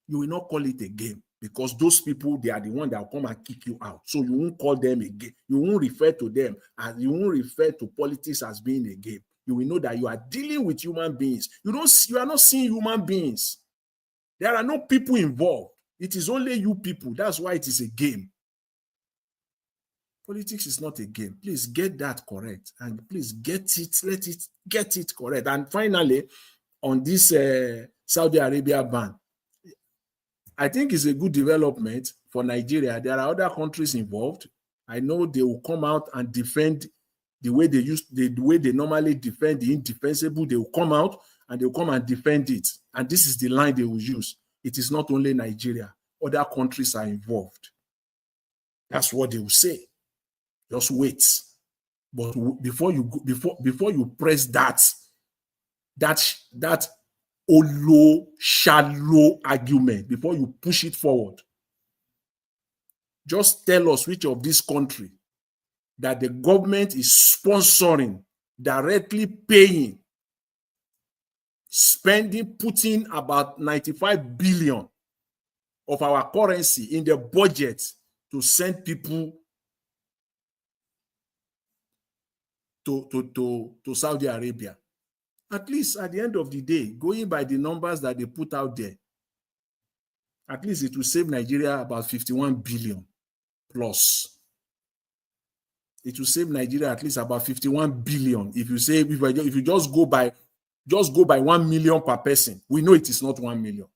[SPEAKER 4] you will not call it a game, because those people, they are the ones that will come and kick you out. So you won't call them a game. You won't refer to them as, you won't refer to politics as being a game. You will know that you are dealing with human beings. You are not seeing human beings. There are no people involved. It is only you people. That's why it is a game. Politics is not a game. Please get that correct. And please get it correct. And finally, on this Saudi Arabia ban, I think it's a good development for Nigeria. There are other countries involved. I know they will come out and defend the way they normally defend the indefensible. They will come out and they will come and defend it. And this is the line they will use. It is not only Nigeria. Other countries are involved. That's what they will say. Just wait. But before you press that shallow argument, before you push it forward, just tell us which of this country that the government is sponsoring, directly paying, spending, putting about 95 billion of our currency in the budget to send people to Saudi Arabia. At least at the end of the day, going by the numbers that they put out there, at least it will save Nigeria about 51 billion plus. It will save Nigeria at least about 51 billion. If you just go by 1 million per person, we know it is not 1 million.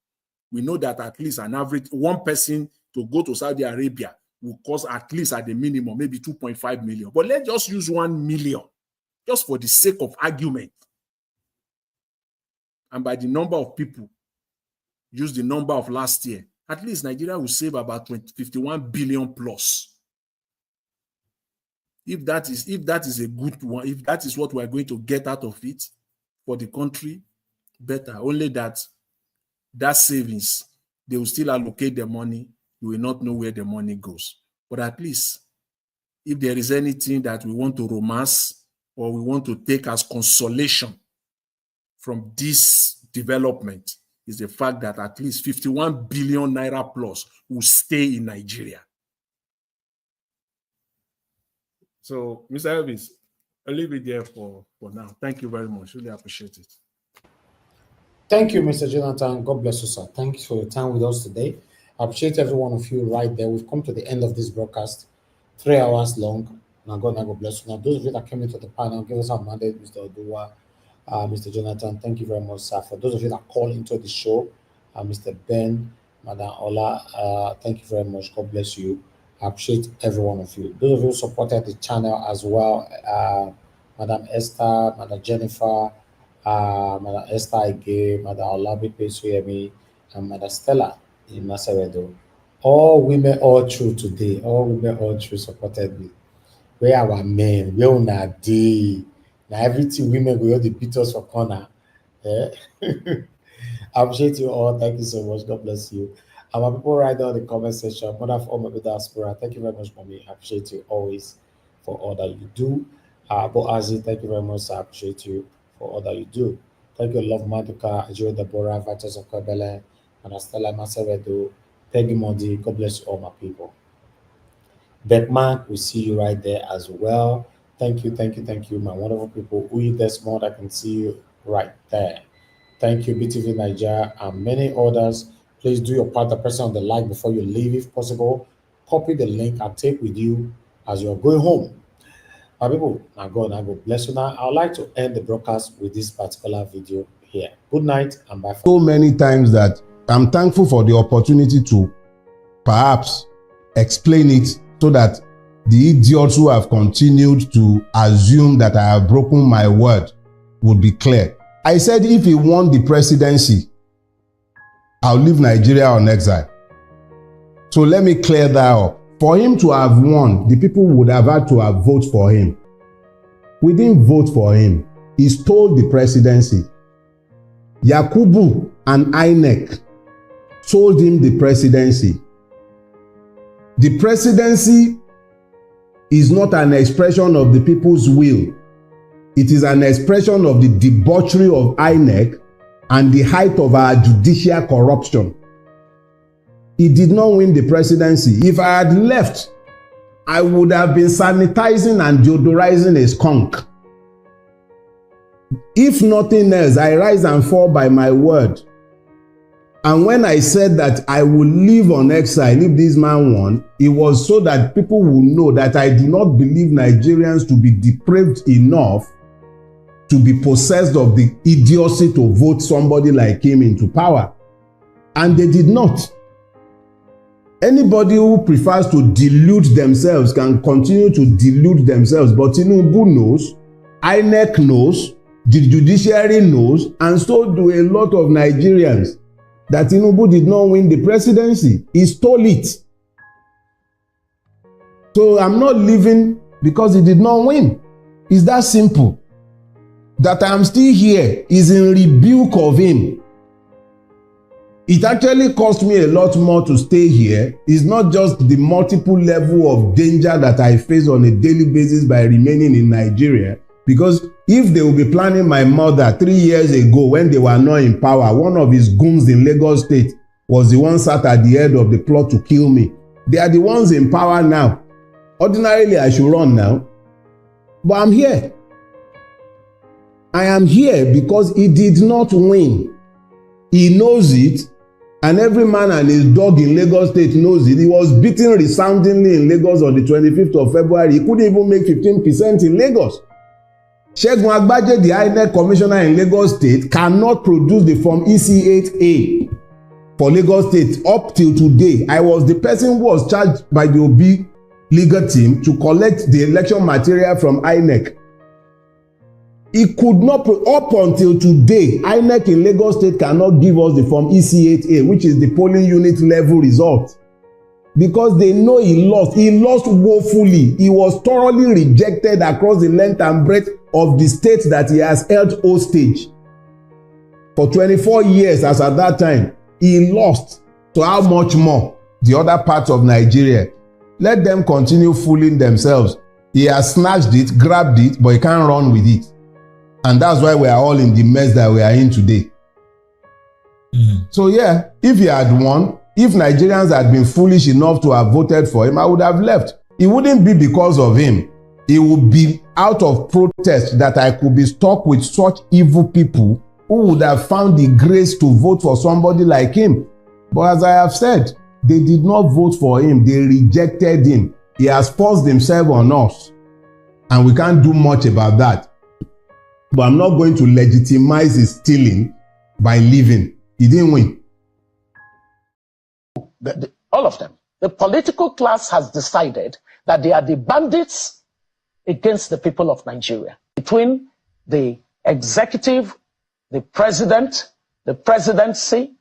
[SPEAKER 4] We know that at least an average one person to go to Saudi Arabia will cost at least at the minimum maybe 2.5 million. But let's just use 1 million just for the sake of argument. And by the number of people, use the number of last year, at least Nigeria will save about 51 billion plus. If that is a good one, if that is what we are going to get out of it for the country, better. Only that savings, they will still allocate the money. You will not know where the money goes. But at least, if there is anything that we want to romance or we want to take as consolation from this development, is the fact that at least 51 billion naira plus will stay in Nigeria. So, Mr. Elvis, I'll leave it there for now. Thank you very much. Really appreciate it.
[SPEAKER 17] Thank you, Mr. Jonathan. God bless you, sir. Thank you for your time with us today. I appreciate every one of you right there. We've come to the end of this broadcast, 3 hours long. Now God bless you. Now, those of you that came into the panel, give us our mandate, Mr. Odua, Mr. Jonathan. Thank you very much, sir. For those of you that call into the show, Mr. Ben, Madam Ola, thank you very much. God bless you. I appreciate every one of you. Those of you who supported the channel as well, Madam Esther, Madam Jennifer, Madam Esther Ige, Madam Olabi Pesuyemi, and Madam Stella in Maseredo. All women all through today, all women all through supported me. Where our men, where on a day. Now everything women will the beat us for corner. I appreciate you all. Thank you so much. God bless you. My people right there in the comment section, mother of all my diaspora, thank you very much, mommy. I appreciate you always for all that you do. But Azi, thank you very much. I appreciate you for all that you do. Thank you, Love Maduka, Ajiro Deborah, Vitus of Kwebele, and Stella Maseredo, Peggy Mondi. God bless you all, my people. Beckman, we see you right there as well. Thank you, my wonderful people. Uyi Desmond, I can see you right there. Thank you, BTV Nigeria, and many others. Please do your part, the person on the like before you leave, if possible. Copy the link and take with you as you're going home. My people, now God bless you. Now, I would like to end the broadcast with this particular video here. Good night and bye.
[SPEAKER 3] So many times that I'm thankful for the opportunity to perhaps explain it so that the idiots who have continued to assume that I have broken my word would be clear. I said if he won the presidency, I'll leave Nigeria on exile. So let me clear that up. For him to have won, the people would have had to have voted for him. We didn't vote for him. He stole the presidency. Yakubu and INEC sold him the presidency. The presidency is not an expression of the people's will. It is an expression of the debauchery of INEC and the height of our judicial corruption. He did not win the presidency. If I had left, I would have been sanitizing and deodorizing a skunk. If nothing else, I rise and fall by my word. And when I said that I would live on exile if this man won, it was so that people will know that I do not believe Nigerians to be depraved enough to be possessed of the idiocy to vote somebody like him into power. And they did not. Anybody who prefers to delude themselves can continue to delude themselves, but Tinubu knows, INEC knows, the judiciary knows, and so do a lot of Nigerians, that Tinubu did not win the presidency. He stole it. So I'm not leaving because he did not win. It's that simple. That I'm still here is in rebuke of him. It actually cost me a lot more to stay here. It's not just the multiple level of danger that I face on a daily basis by remaining in Nigeria. Because if they will be planning my murder 3 years ago when they were not in power, one of his goons in Lagos State was the one sat at the head of the plot to kill me. They are the ones in power now. Ordinarily, I should run now. But I'm here. I am here because he did not win. He knows it. And every man and his dog in Lagos State knows it. He was beaten resoundingly in Lagos on the 25th of February. He couldn't even make 15% in Lagos. Segun Agbaje, the INEC commissioner in Lagos State, cannot produce the form EC8A for Lagos State up till today. I was the person who was charged by the OB legal team to collect the election material from INEC. He could not, up until today, INEC in Lagos State cannot give us the form EC8A, which is the polling unit level result. Because they know he lost. He lost woefully. He was thoroughly rejected across the length and breadth of the state that he has held hostage. For 24 years as at that time, he lost. So how much more the other parts of Nigeria? Let them continue fooling themselves. He has snatched it, grabbed it, but he can't run with it. And that's why we are all in the mess that we are in today. So yeah, if he had won, if Nigerians had been foolish enough to have voted for him, I would have left. It wouldn't be because of him. It would be out of protest that I could be stuck with such evil people who would have found the grace to vote for somebody like him. But as I have said, they did not vote for him. They rejected him. He has forced himself on us. And we can't do much about that. But I'm not going to legitimize his stealing by leaving. He didn't win.
[SPEAKER 7] All of them. The political class has decided that they are the bandits against the people of Nigeria. Between the executive, the president, the presidency,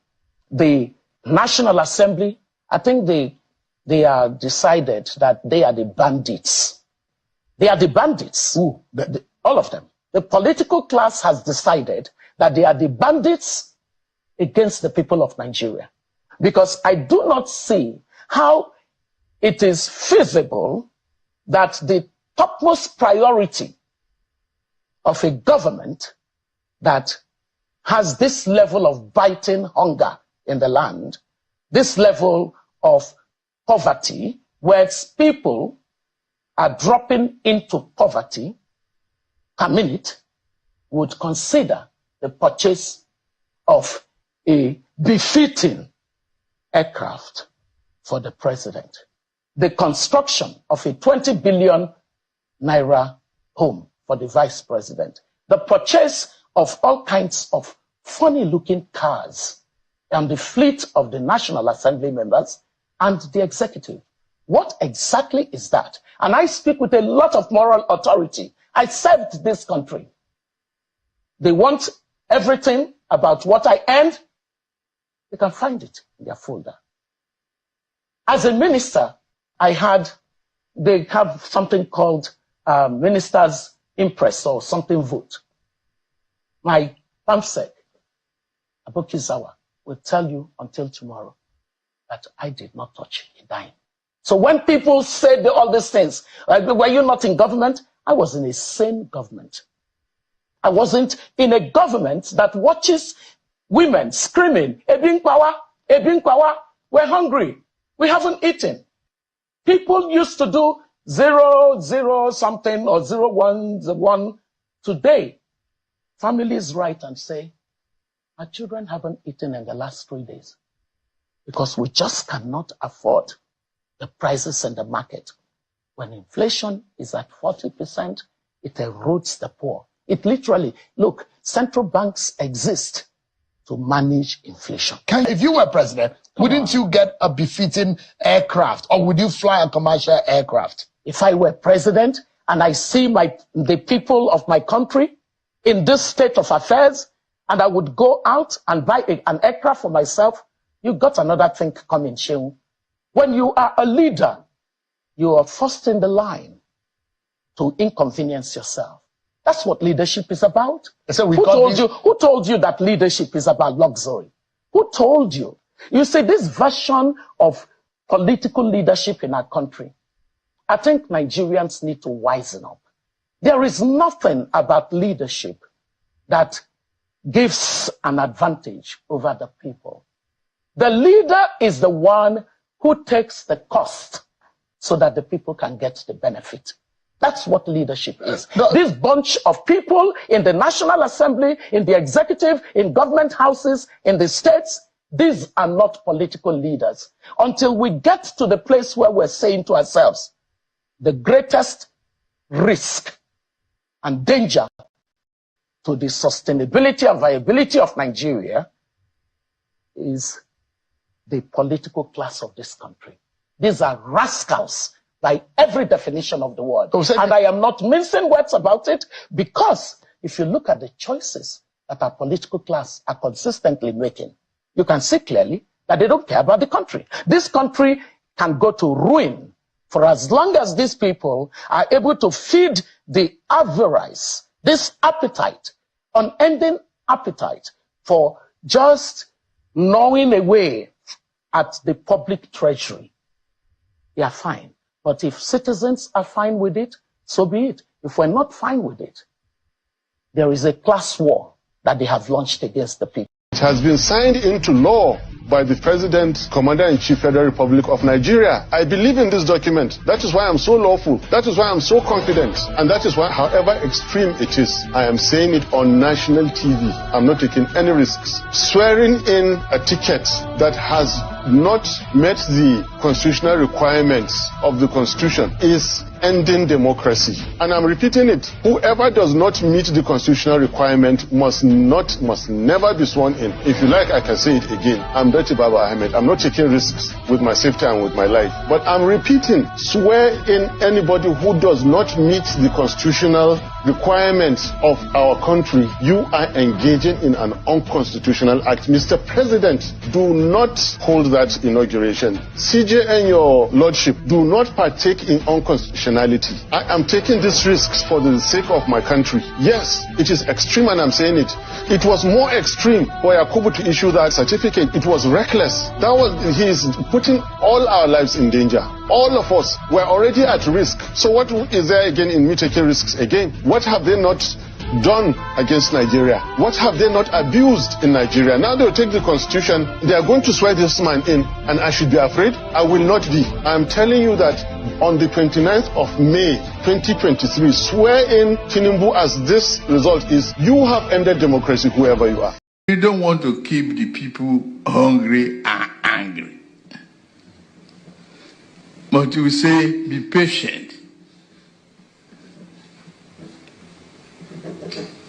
[SPEAKER 7] the National Assembly, I think they are decided that they are the bandits. They are the bandits. All of them. The political class has decided that they are the bandits against the people of Nigeria. Because I do not see how it is feasible that the topmost priority of a government that has this level of biting hunger in the land, this level of poverty, where its people are dropping into poverty per minute, would consider the purchase of a befitting aircraft for the president, the construction of a 20 billion naira home for the vice president, the purchase of all kinds of funny-looking cars, and the fleet of the National Assembly members and the executive. What exactly is that? And I speak with a lot of moral authority. I served this country. They want everything about what I earned. They can find it in their folder. As a minister, they have something called Minister's Impress or something vote. My PAMSEC, Abokizawa, will tell you until tomorrow that I did not touch a dime. So when people say all these things, like, were you not in government? I was in a sane government. I wasn't in a government that watches women screaming, Ebin Kwawa, we're hungry, we haven't eaten. People used to do 0 something or 1. Today, families write and say, our children haven't eaten in the last 3 days because we just cannot afford the prices in the market. When inflation is at 40%, it erodes the poor. It literally, look, central banks exist to manage inflation.
[SPEAKER 22] If you were president, wouldn't you get a befitting aircraft, or would you fly a commercial aircraft?
[SPEAKER 7] If I were president and I see the people of my country in this state of affairs, and I would go out and buy an aircraft for myself, you got another thing coming, Sheung. When you are a leader, you are first in the line to inconvenience yourself. That's what leadership is about. So who told you that leadership is about luxury? Who told you? You see, this version of political leadership in our country, I think Nigerians need to wisen up. There is nothing about leadership that gives an advantage over the people. The leader is the one who takes the cost so that the people can get the benefit. That's what leadership is. This bunch of people in the National Assembly, in the executive, in government houses, in the states, these are not political leaders. Until we get to the place where we're saying to ourselves, the greatest risk and danger to the sustainability and viability of Nigeria is the political class of this country. These are rascals by every definition of the word. And I am not mincing words about it, because if you look at the choices that our political class are consistently making, you can see clearly that they don't care about the country. This country can go to ruin for as long as these people are able to feed the avarice, this appetite, unending appetite for just gnawing away at the public treasury. They are fine. But if citizens are fine with it, so be it. If we're not fine with it, there is a class war that they have launched against the people.
[SPEAKER 23] It has been signed into law
[SPEAKER 6] by the President, Commander-in-Chief, Federal Republic of Nigeria. I believe in this document. That is why I'm so lawful. That is why I'm so confident. And that is why, however extreme it is, I am saying it on national TV. I'm not taking any risks. Swearing in a ticket that has not met the constitutional requirements of the Constitution is ending democracy. And I'm repeating it. Whoever does not meet the constitutional requirement must never be sworn in. If you like, I can say it again. I'm Dr. Baba Ahmed. I'm not taking risks with my safety and with my life. But I'm repeating, swear in anybody who does not meet the constitutional requirements of our country. You are engaging in an unconstitutional act. Mr. President, do not hold that inauguration. CJ and your lordship, do not partake in unconstitutionality. I am taking these risks for the sake of my country. Yes, it is extreme and I'm saying it. It was more extreme for Yakubu to issue that certificate. It was reckless. He is putting all our lives in danger. All of us were already at risk. So what is there again in me taking risks again? What have they not done against Nigeria? What have they not abused in Nigeria? Now they'll take the constitution, they are going to swear this man in, and I should be afraid? I will not be. I'm telling you that on the 29th of May 2023, swear in Tinubu as this result is. You have ended democracy, whoever you are.
[SPEAKER 9] We don't want to keep the people hungry and angry. But we say, be patient.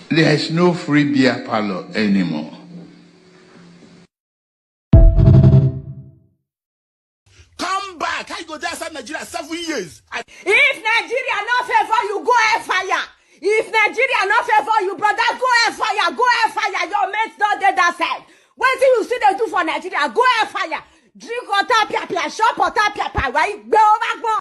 [SPEAKER 9] There is no free beer parlor anymore.
[SPEAKER 1] Come back. I go there outside Nigeria 7 years.
[SPEAKER 23] If Nigeria not favor you, go air fire. If Nigeria not favor you, brother, go air fire. Go air fire. Your mates not dead that side. What do you see they do for Nigeria? Go air fire. Drink water, pia, shop water, pia, right? Go back, go.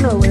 [SPEAKER 8] run away.